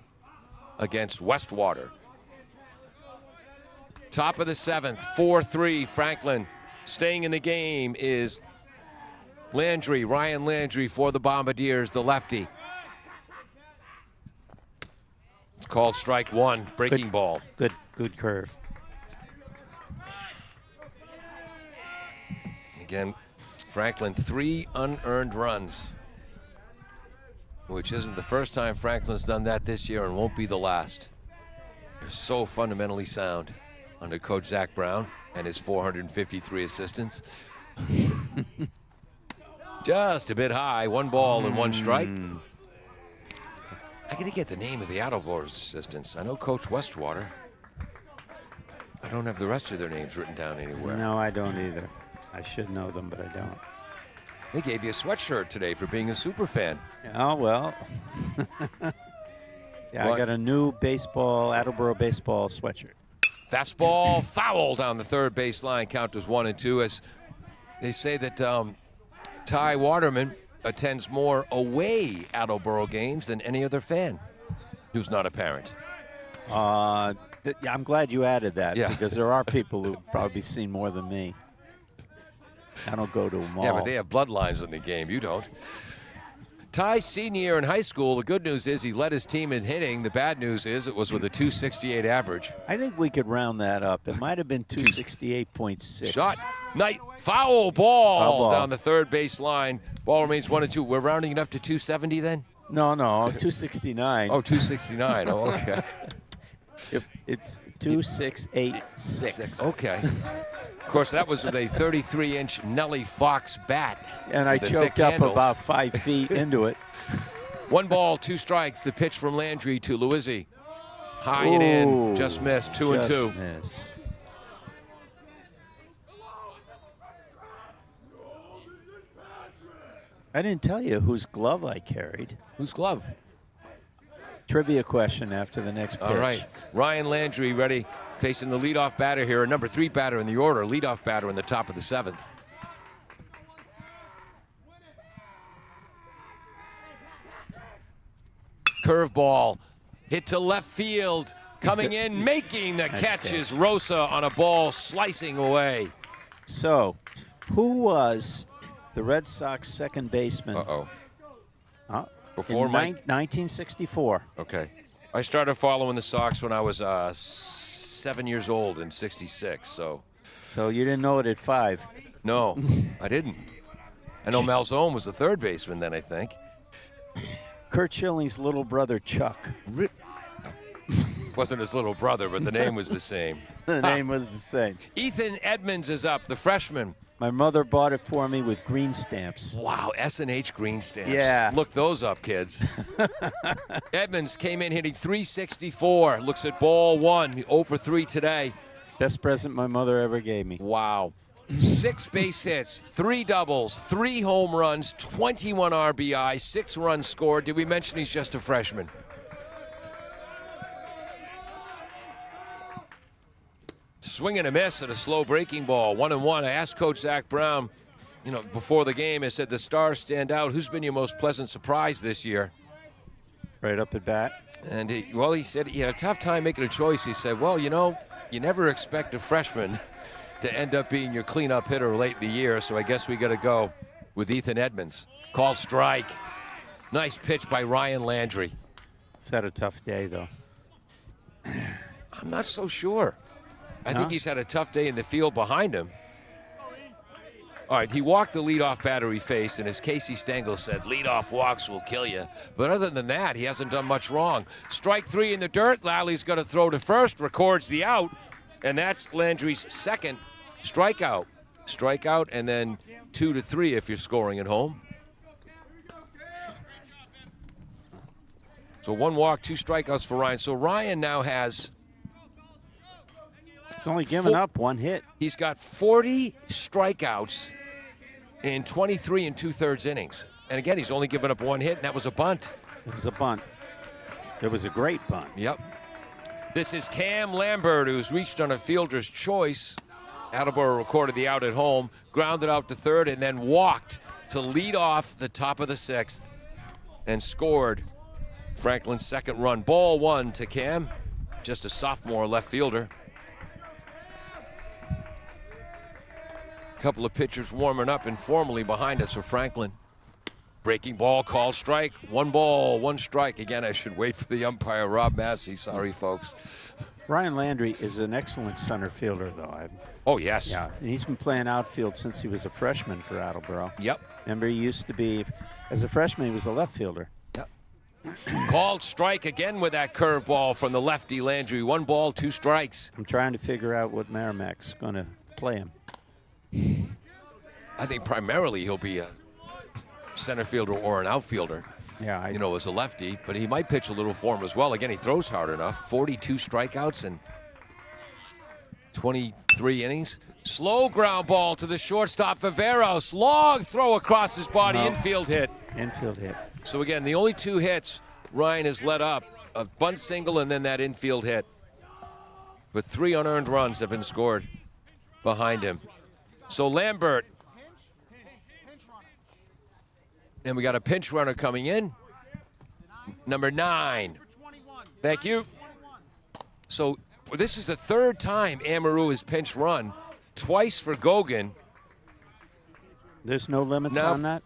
D: against Westwater. Top of the 7th, 4-3, Franklin. Staying in the game is Landry, Ryan Landry for the Bombardiers, the lefty. It's called strike 1, breaking ball.
B: Good curve.
D: Again, Franklin, 3 unearned runs, which isn't the first time Franklin's done that this year and won't be the last. They're so fundamentally sound under Coach Zach Brown and his 453 assistants. Just a bit high, 1 ball and 1 strike. I gotta get the name of the Attleboro assistants. I know Coach Westwater. I don't have the rest of their names written down anywhere.
B: No, I don't either. I should know them, but I don't.
D: They gave you a sweatshirt today for being a super fan.
B: Oh, well. Yeah,
D: What?
B: I got a new Attleboro baseball sweatshirt.
D: Fastball foul down the third base line. Count as 1-2. As they say that Ty Waterman attends more away Attleboro games than any other fan who's not a parent.
B: Yeah, I'm glad you added that,
D: Yeah.
B: because there are people who probably seen more than me. I don't go to them all.
D: Yeah, but they have bloodlines in the game. You don't. Ty's senior year in high school, the good news is he led his team in hitting. The bad news is it was with a 268 average.
B: I think we could round that up. It might have been 268.6.
D: Shot. Night. Foul ball,
B: Foul ball
D: down the third base line. Ball remains 1-2. We're rounding it up to 270 then?
B: No, 269.
D: Oh, 269. Oh, okay.
B: It's 2686.
D: Okay. Of course, that was with a 33-inch Nellie Fox bat.
B: And I
D: with the
B: choked
D: thick
B: up
D: handles.
B: about 5 feet into it.
D: 1 ball, 2 strikes. The pitch from Landry to Luizzi. High and in.
B: Ooh,
D: Just missed. 2-2.
B: Miss. I didn't tell you whose glove I carried.
D: Whose glove?
B: Trivia question after the next pitch.
D: All right. Ryan Landry ready, facing the leadoff batter here. Number 3 batter in the order. Leadoff batter in the top of the 7th. Curveball. Hit to left field. Coming in, making the catch is Rosa on a ball slicing away.
B: So, who was the Red Sox second baseman?
D: Before
B: in
D: Mike?
B: 1964.
D: Okay. I started following the Sox when I was 7 years old in '66. So
B: you didn't know it at 5.
D: no, I didn't. I know Malzone was the third baseman then, I think.
B: Kurt Schilling's little brother Chuck.
D: Wasn't his little brother, but the name was the same.
B: The name was the same.
D: Ethan Edmonds is up, the freshman.
B: My mother bought it for me with green stamps.
D: Wow, S&H green stamps.
B: Yeah.
D: Look those up, kids. Edmonds came in hitting .364. Looks at ball 1, 0 for 3 today.
B: Best present my mother ever gave me.
D: Wow. 6 base hits, 3 doubles, 3 home runs, 21 RBI, 6 runs scored. Did we mention he's just a freshman? Swing and a miss at a slow breaking ball, 1-1. I asked Coach Zach Brown, before the game, I said, the stars stand out. Who's been your most pleasant surprise this year?
B: Right up at bat.
D: And he said he had a tough time making a choice. He said, well, you never expect a freshman to end up being your cleanup hitter late in the year, so I guess we got to go with Ethan Edmonds. Called strike. Nice pitch by Ryan Landry.
B: It's had a tough day, though.
D: I'm not so sure. I think he's had a tough day in the field behind him. All right, he walked the leadoff batter he faced, and as Casey Stengel said, leadoff walks will kill you. But other than that, he hasn't done much wrong. Strike 3 in the dirt. Lally's going to throw to first, records the out, and that's Landry's second strikeout. Strikeout, and then 2 to 3 if you're scoring at home. So 1 walk, 2 strikeouts for Ryan. So Ryan now has...
B: He's only given up 1 hit.
D: He's got 40 strikeouts in 23 2/3 innings. And again, he's only given up 1 hit, and that was a bunt.
B: It was a bunt. It was a great bunt.
D: Yep. This is Cam Lambert, who's reached on a fielder's choice. Attleboro recorded the out at home, grounded out to third, and then walked to lead off the top of the 6th and scored Franklin's second run. Ball 1 to Cam, just a sophomore left fielder. Couple of pitchers warming up informally behind us for Franklin. Breaking ball, called strike. 1 ball, 1 strike. Again, I should wait for the umpire, Rob Massey. Sorry, folks.
B: Ryan Landry is an excellent center fielder, though.
D: Oh, yes.
B: Yeah, and he's been playing outfield since he was a freshman for Attleboro.
D: Yep.
B: Remember, he used to be, as a freshman, he was a left fielder.
D: Yep. Called strike again with that curveball from the lefty Landry. 1 ball, 2 strikes.
B: I'm trying to figure out what Merrimack's going to play him.
D: I think primarily he'll be a center fielder or an outfielder.
B: Yeah,
D: as a lefty, but he might pitch a little for him as well. Again, he throws hard enough. 42 strikeouts in 23 innings. Slow ground ball to the shortstop, Viveros. Long throw across his body, infield hit.
B: Infield hit.
D: So again, the only 2 hits Ryan has let up, a bunt single and then that infield hit. But 3 unearned runs have been scored behind him. So Lambert. And we got a pinch runner coming in. Number 9. Thank you. So this is the 3rd time Amaru has pinch run. Twice for Gogan.
B: There's no limits on that?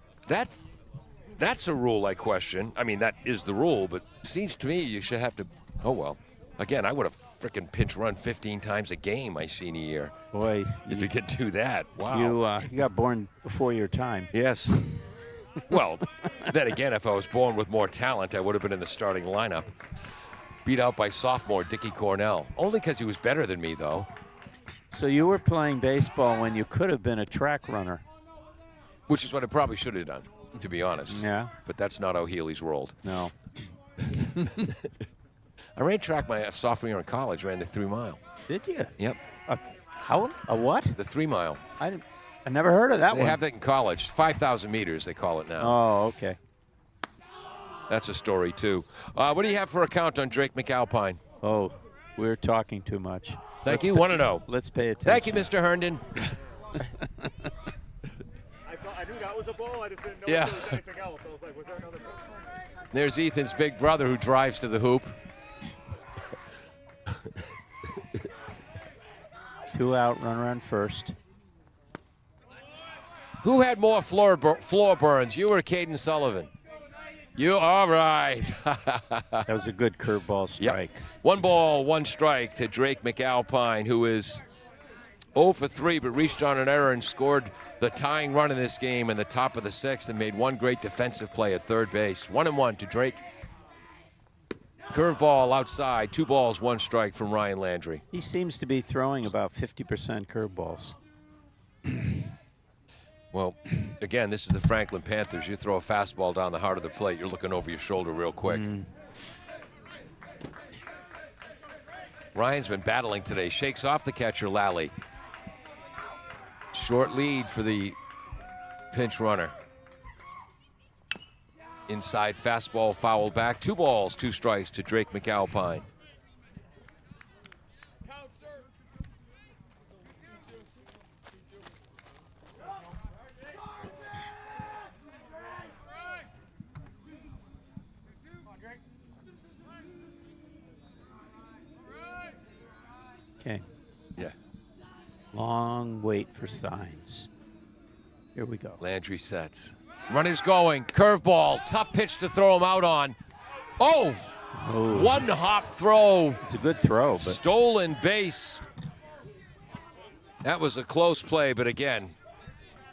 D: That's a rule I question. I mean, that is the rule, but seems to me you should have to. Oh well. Again, I would have frickin' pinch run 15 times a game my senior year.
B: Boy,
D: If you could do that, wow.
B: you got born before your time.
D: Yes. Well, then again, if I was born with more talent, I would have been in the starting lineup. Beat out by sophomore Dickie Cornell. Only because he was better than me, though.
B: So you were playing baseball when you could have been a track runner.
D: Which is what I probably should have done, to be honest.
B: Yeah.
D: But that's not how Healy's rolled.
B: No.
D: I ran track my sophomore year in college, ran the 3 mile.
B: Did you?
D: Yep.
B: A what?
D: The 3 mile.
B: I never heard of that
D: They
B: one.
D: have that in college. 5,000 meters, they call it now.
B: Oh, okay.
D: That's a story, too. What do you have for a count on Drake McAlpine?
B: Oh, we're talking too much.
D: Thank you. 1-0.
B: Let's pay attention.
D: Thank you, Mr. Herndon.
H: I knew that was a ball. I just didn't know
D: Yeah.
H: if there was anything else. I was like, was there another ball?
D: There's Ethan's big brother who drives to the hoop.
B: 2 out, runner on first.
D: Who had more floor burns, you or Caden Sullivan? You, all right.
B: That was a good curveball strike.
D: Yep. 1 ball, 1 strike to Drake McAlpine, who is 0 for 3, but reached on an error and scored the tying run in this game in the top of the 6th and made 1 great defensive play at third base. 1-1 to Drake. Curveball outside, 2 balls, 1 strike from Ryan Landry.
B: He seems to be throwing about 50% curveballs.
D: Well, again, this is the Franklin Panthers. You throw a fastball down the heart of the plate, you're looking over your shoulder real quick. Ryan's been battling today. Shakes off the catcher, Lally. Short lead for the pinch runner. Inside fastball fouled back. 2 balls, 2 strikes to Drake McAlpine.
B: Okay.
D: Yeah.
B: Long wait for signs. Here we go.
D: Landry sets. Runner's going. Curveball. Tough pitch to throw him out on. Oh! 1 hop throw.
B: It's a good throw, but
D: Stolen base. That was a close play, but again,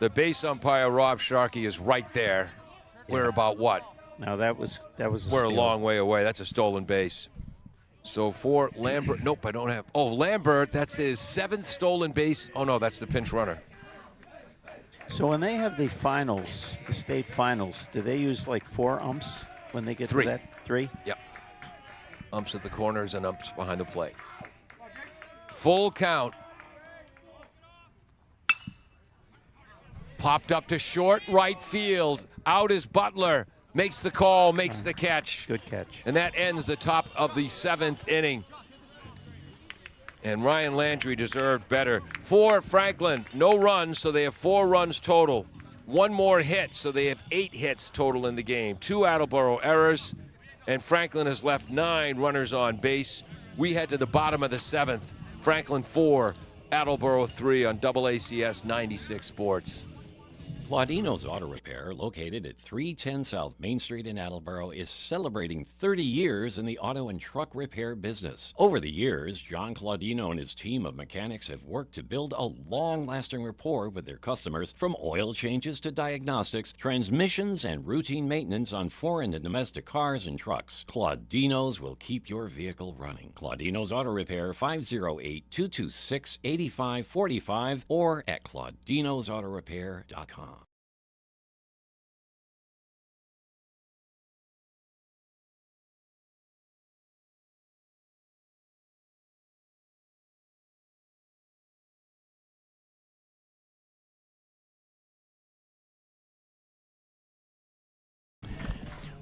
D: the base umpire, Rob Sharkey, is right there. We're about what?
B: no, that was a
D: We're a
B: steal.
D: long way away. That's a stolen base. So for Lambert, nope, I don't have. Oh, Lambert, that's his 7th stolen base. Oh, no, that's the pinch runner.
B: So when they have the finals, the state finals, do they use like 4 umps when they get
D: 3.
B: to that? 3?
D: Yep. Umps at the corners and umps behind the plate. Full count. Popped up to short right field. Out is Butler. Makes the call, makes the catch.
B: Good catch.
D: And that ends the top of the 7th inning. And Ryan Landry deserved better. For Franklin, no runs, so they have 4 runs total. 1 more hit, so they have 8 hits total in the game. 2 Attleboro errors, and Franklin has left 9 runners on base. We head to the bottom of the 7th. Franklin 4, Attleboro 3 on AACS 96 Sports.
E: Claudino's Auto Repair, located at 310 South Main Street in Attleboro, is celebrating 30 years in the auto and truck repair business. Over the years, John Claudino and his team of mechanics have worked to build a long-lasting rapport with their customers, from oil changes to diagnostics, transmissions, and routine maintenance on foreign and domestic cars and trucks. Claudino's will keep your vehicle running. Claudino's Auto Repair, 508-226-8545, or at claudinosautorepair.com.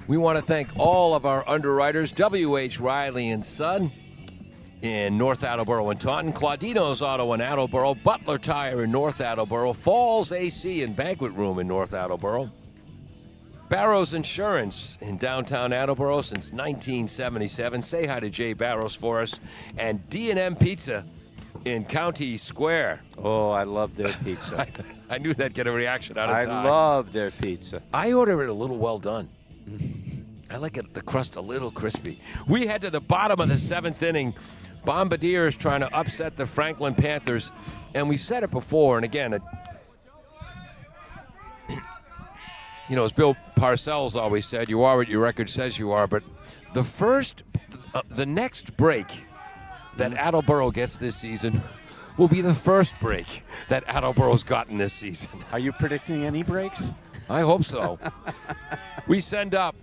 D: We want to thank all of our underwriters, W.H. Riley & Son in North Attleboro and Taunton, Claudino's Auto in Attleboro, Butler Tire in North Attleboro, Falls AC and Banquet Room in North Attleboro, Barrows Insurance in downtown Attleboro since 1977. Say hi to Jay Barrows for us. And D&M Pizza in County Square.
B: Oh, I love their pizza.
D: I knew that'd get a reaction out of
B: I
D: time.
B: love their pizza.
D: I order it a little well done. I like it, the crust a little crispy. We head to the bottom of the 7th inning. Bombardiers trying to upset the Franklin Panthers. And we said it before, and again, as Bill Parcells always said, you are what your record says you are. But the next break that Attleboro gets this season will be the first break that Attleboro's gotten this season.
B: Are you predicting any breaks?
D: I hope so. We send up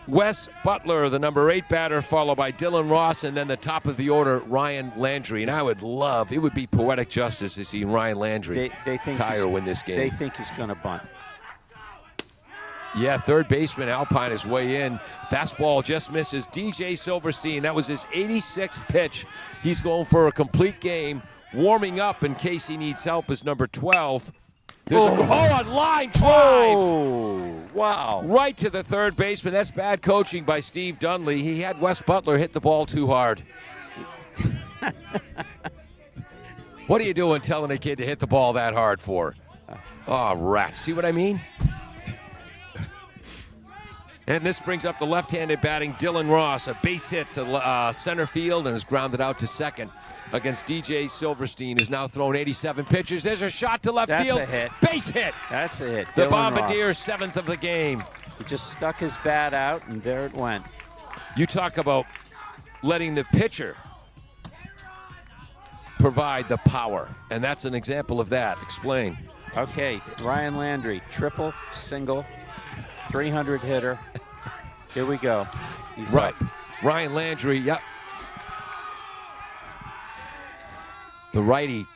D: Wes Butler, the number 8 batter, followed by Dylan Ross, and then the top of the order, Ryan Landry. And it would be poetic justice to see Ryan Landry tie or win this game.
B: They think he's going to bunt.
D: Yeah, third baseman Alpine is way in. Fastball just misses. DJ Silverstein, that was his 86th pitch. He's going for a complete game. Warming up in case he needs help is number 12. There's a line drive.
B: Oh, wow.
D: Right to the third baseman. That's bad coaching by Steve Dunley. He had Wes Butler hit the ball too hard. What are you doing telling a kid to hit the ball that hard for? Oh, rats. See what I mean? And this brings up the left-handed batting Dylan Ross. A base hit to center field and is grounded out to second against DJ Silverstein, who's now thrown 87 pitches. There's a shot to left field.
B: That's a hit.
D: Base hit.
B: That's a hit.
D: The
B: Dylan
D: Bombardiers'
B: Ross.
D: 7th of the game.
B: He just stuck his bat out, and there it went.
D: You talk about letting the pitcher provide the power, and that's an example of that. Explain.
B: Okay, Ryan Landry, triple, single, 300 hitter. Here we go. He's
D: Right.
B: up.
D: Ryan Landry, yep. The righty,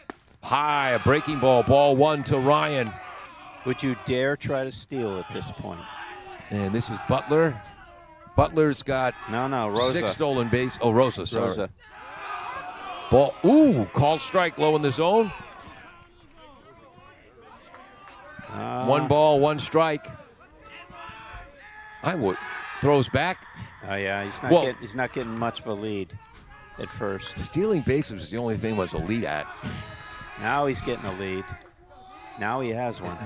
D: high, a breaking ball, ball 1 to Ryan.
B: Would you dare try to steal at this point?
D: And this is Butler. Butler's got
B: Rosa.
D: 6 stolen base. Oh, Rosa, sorry.
B: Rosa.
D: Ball, called strike low in the zone. 1 ball, 1 strike. Throws back.
B: Oh yeah, he's not getting much of a lead at first.
D: Stealing bases is the only thing was a lead at.
B: Now he's getting a lead. Now he has one.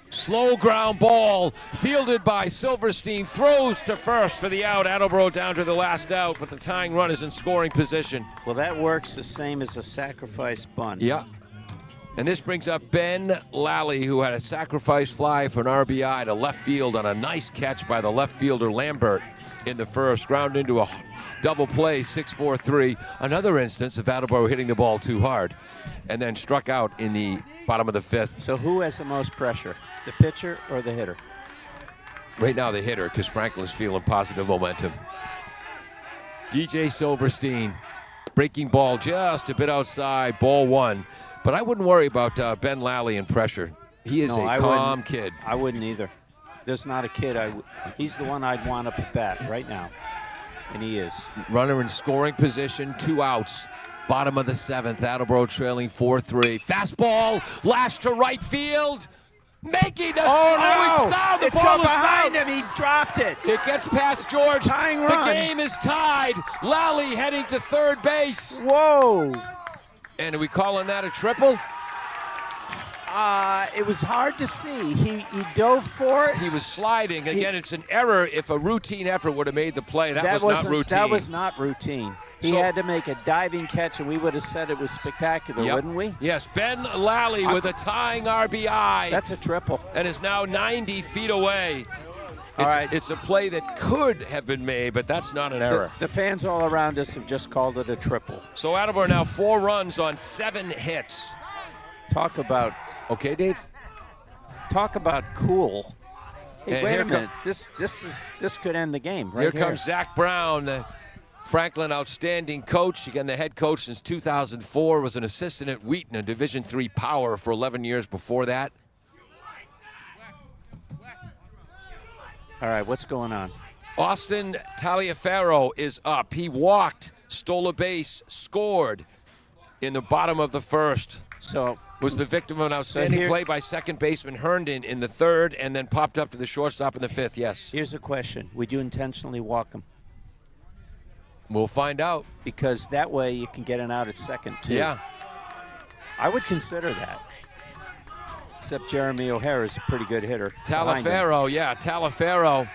D: Slow ground ball, fielded by Silverstein, throws to first for the out. Attleboro down to the last out, but the tying run is in scoring position.
B: Well, that works the same as a sacrifice bunt.
D: Yeah. And this brings up Ben Lally, who had a sacrifice fly for an RBI to left field on a nice catch by the left fielder Lambert in the first. Ground into a double play, 6-4-3. Another instance of Attleboro hitting the ball too hard and then struck out in the bottom of the 5th.
B: So who has the most pressure, the pitcher or the hitter?
D: Right now the hitter, because Franklin's feeling positive momentum. DJ Silverstein, breaking ball just a bit outside, ball 1. But I wouldn't worry about Ben Lally and pressure. He is a calm kid.
B: I wouldn't either. There's not a kid. He's the one I'd want up at bat right now. And he is.
D: Runner in scoring position, 2 outs. Bottom of the 7th, Attleboro trailing 4-3. Fastball, lash to right field. Making the
B: it's
D: down. The
B: it's
D: ball is
B: behind
D: down.
B: him. He dropped it.
D: It gets past George.
B: Tying
D: the
B: run.
D: game is tied. Lally heading to third base.
B: Whoa.
D: And are we calling that a triple?
B: It was hard to see. He dove for it.
D: He was sliding. Again, it's an error. If a routine effort would have made the play, that was not routine.
B: That was not routine. He had to make a diving catch, and we would have said it was spectacular, wouldn't we?
D: Yes, Ben Lally with a tying RBI.
B: That's a triple.
D: And is now 90 feet away. It's a play that could have been made, but that's not an error.
B: The fans all around us have just called it a triple.
D: So Attleboro now 4 runs on 7 hits.
B: Talk about...
D: Okay, Dave?
B: Talk about cool. Hey,
D: And
B: wait
D: here
B: a minute. This could end the game right
D: here. Here comes Zach Brown, the Franklin outstanding coach. Again, the head coach since 2004. Was an assistant at Wheaton, a Division III power for 11 years before that.
B: All right, what's going on?
D: Austin Taliaferro is up. He walked, stole a base, scored in the bottom of the 1st.
B: So
D: was the victim of an outstanding play by second baseman Herndon in the 3rd, and then popped up to the shortstop in the 5th. Yes.
B: Here's a question: would you intentionally walk him?
D: We'll find out.
B: Because that way you can get an out at second, too.
D: Yeah.
B: I would consider that. Except Jeremy O'Hara's a pretty good hitter. behind him.
D: Taliaferro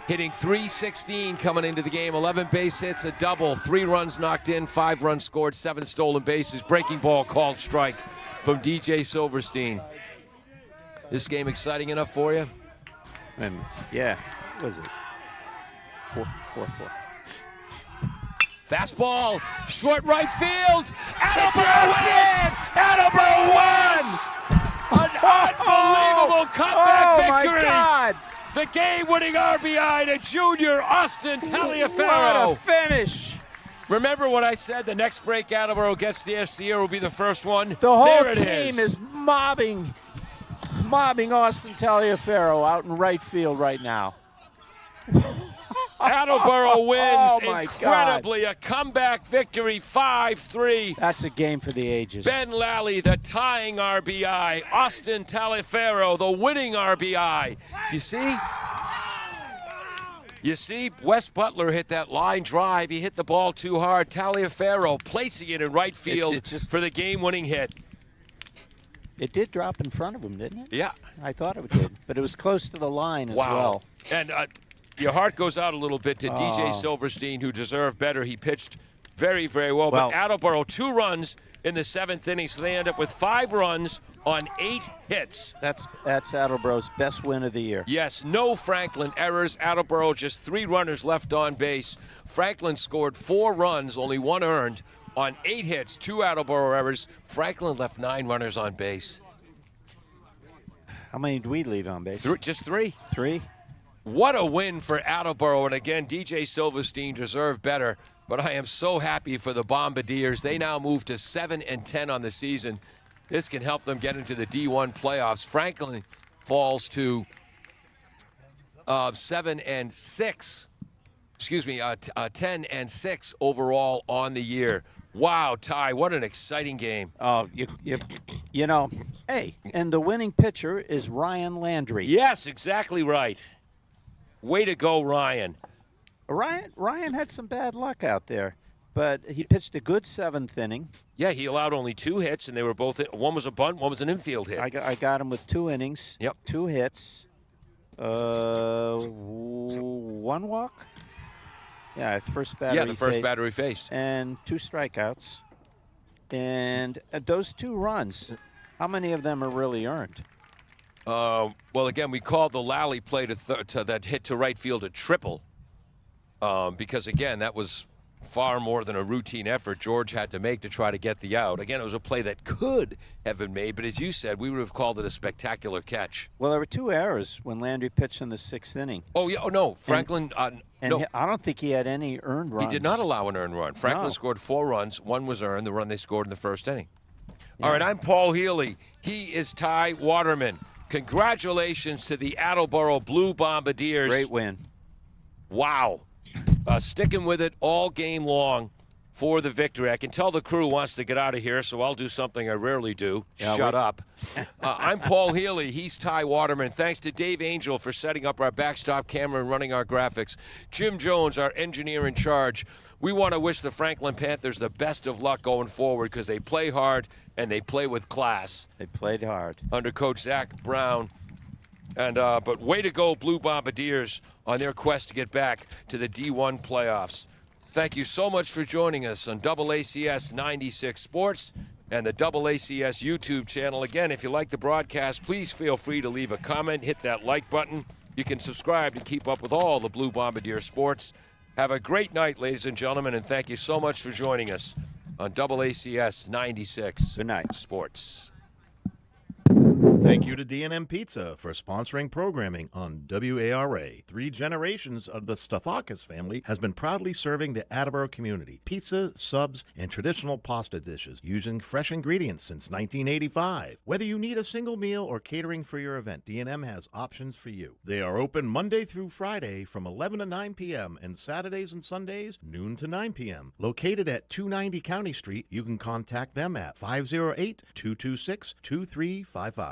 D: hitting .316 coming into the game. 11 base hits, a double, 3 runs knocked in, 5 runs scored, 7 stolen bases. Breaking ball called strike from DJ Silverstein. This game exciting enough for you?
B: Yeah. What was it? 4-4.
D: Fastball, short right field. Attleboro wins! Attleboro wins! An unbelievable comeback victory!
B: My God!
D: The game-winning RBI to junior Austin Taliaferro.
B: What a finish!
D: Remember what I said? The next break Attleboro gets the SCR will be the first one.
B: The whole
D: There it
B: team is mobbing Austin Taliaferro out in right field right now.
D: Attleboro wins
B: Oh, my
D: incredibly. A comeback victory, 5-3.
B: That's a game for the ages.
D: Ben Lally, the tying RBI. Austin Taliaferro, the winning RBI. You see, Wes Butler hit that line drive. He hit the ball too hard. Taliaferro placing it in right field for the game-winning hit.
B: It did drop in front of him, didn't it?
D: Yeah.
B: I thought it did, but it was close to the line as well.
D: And your heart goes out a little bit to DJ Silverstein, who deserved better. He pitched very, very well. But Attleboro, 2 runs in the 7th inning, so they end up with 5 runs on 8 hits.
B: That's Attleboro's best win of the year.
D: Yes, no Franklin errors. Attleboro just 3 runners left on base. Franklin scored 4 runs, only 1 earned on 8 hits, 2 Attleboro errors. Franklin left 9 runners on base.
B: How many did we leave on base?
D: Just 3.
B: 3?
D: What a win for Attleboro. And again, DJ Silverstein deserved better. But I am so happy for the Bombardiers. They now move to 7-10 on the season. This can help them get into the D1 playoffs. Franklin falls to 7-6. 10-6 overall on the year. Wow, Ty, what an exciting game.
B: Oh, you know, hey, and the winning pitcher is Ryan Landry.
D: Yes, exactly right. Way to go, Ryan.
B: Ryan had some bad luck out there, but he pitched a good 7th inning.
D: Yeah, he allowed only 2 hits, and they were both one was a bunt, one was an infield hit.
B: I got him with 2 innings.
D: Yep.
B: 2 hits. 1 walk. Yeah, the first batter he faced. And 2 strikeouts. And those 2 runs, how many of them are really earned?
D: Well, again, we called the Lally play to that hit to right field a triple because, again, that was far more than a routine effort George had to make to try to get the out. Again, it was a play that could have been made, but as you said, we would have called it a spectacular catch.
B: Well, there were 2 errors when Landry pitched in the 6th inning.
D: Oh, yeah. Oh, no. Franklin. No.
B: I don't think he had any earned runs.
D: He did not allow an earned run. Franklin scored 4 runs. 1 was earned, the run they scored in the 1st inning. Yeah. All right, I'm Paul Healy. He is Ty Waterman. Congratulations to the Attleboro Blue Bombardiers.
B: Great win.
D: Wow. Sticking with it all game long for the victory. I can tell the crew wants to get out of here, so I'll do something I rarely do. Shut up. I'm Paul Healy. He's Ty Waterman. Thanks to Dave Angel for setting up our backstop camera and running our graphics. Jim Jones, our engineer in charge. We want to wish the Franklin Panthers the best of luck going forward because they play hard and they play with class.
B: They played hard.
D: Under Coach Zach Brown. And but way to go, Blue Bombardiers, on their quest to get back to the D1 playoffs. Thank you so much for joining us on AACS 96 Sports and the AACS YouTube channel. Again, if you like the broadcast, please feel free to leave a comment, hit that like button. You can subscribe to keep up with all the Blue Bombardier sports. Have a great night, ladies and gentlemen, and thank you so much for joining us on AACS 96
B: Good night.
D: Sports.
C: Thank you to D&M Pizza for sponsoring programming on WARA. 3 generations of the Stathakis family has been proudly serving the Attleboro community. Pizza, subs, and traditional pasta dishes using fresh ingredients since 1985. Whether you need a single meal or catering for your event, D&M has options for you. They are open Monday through Friday from 11 to 9 p.m. and Saturdays and Sundays, noon to 9 p.m. Located at 290 County Street, you can contact them at 508-226-2355.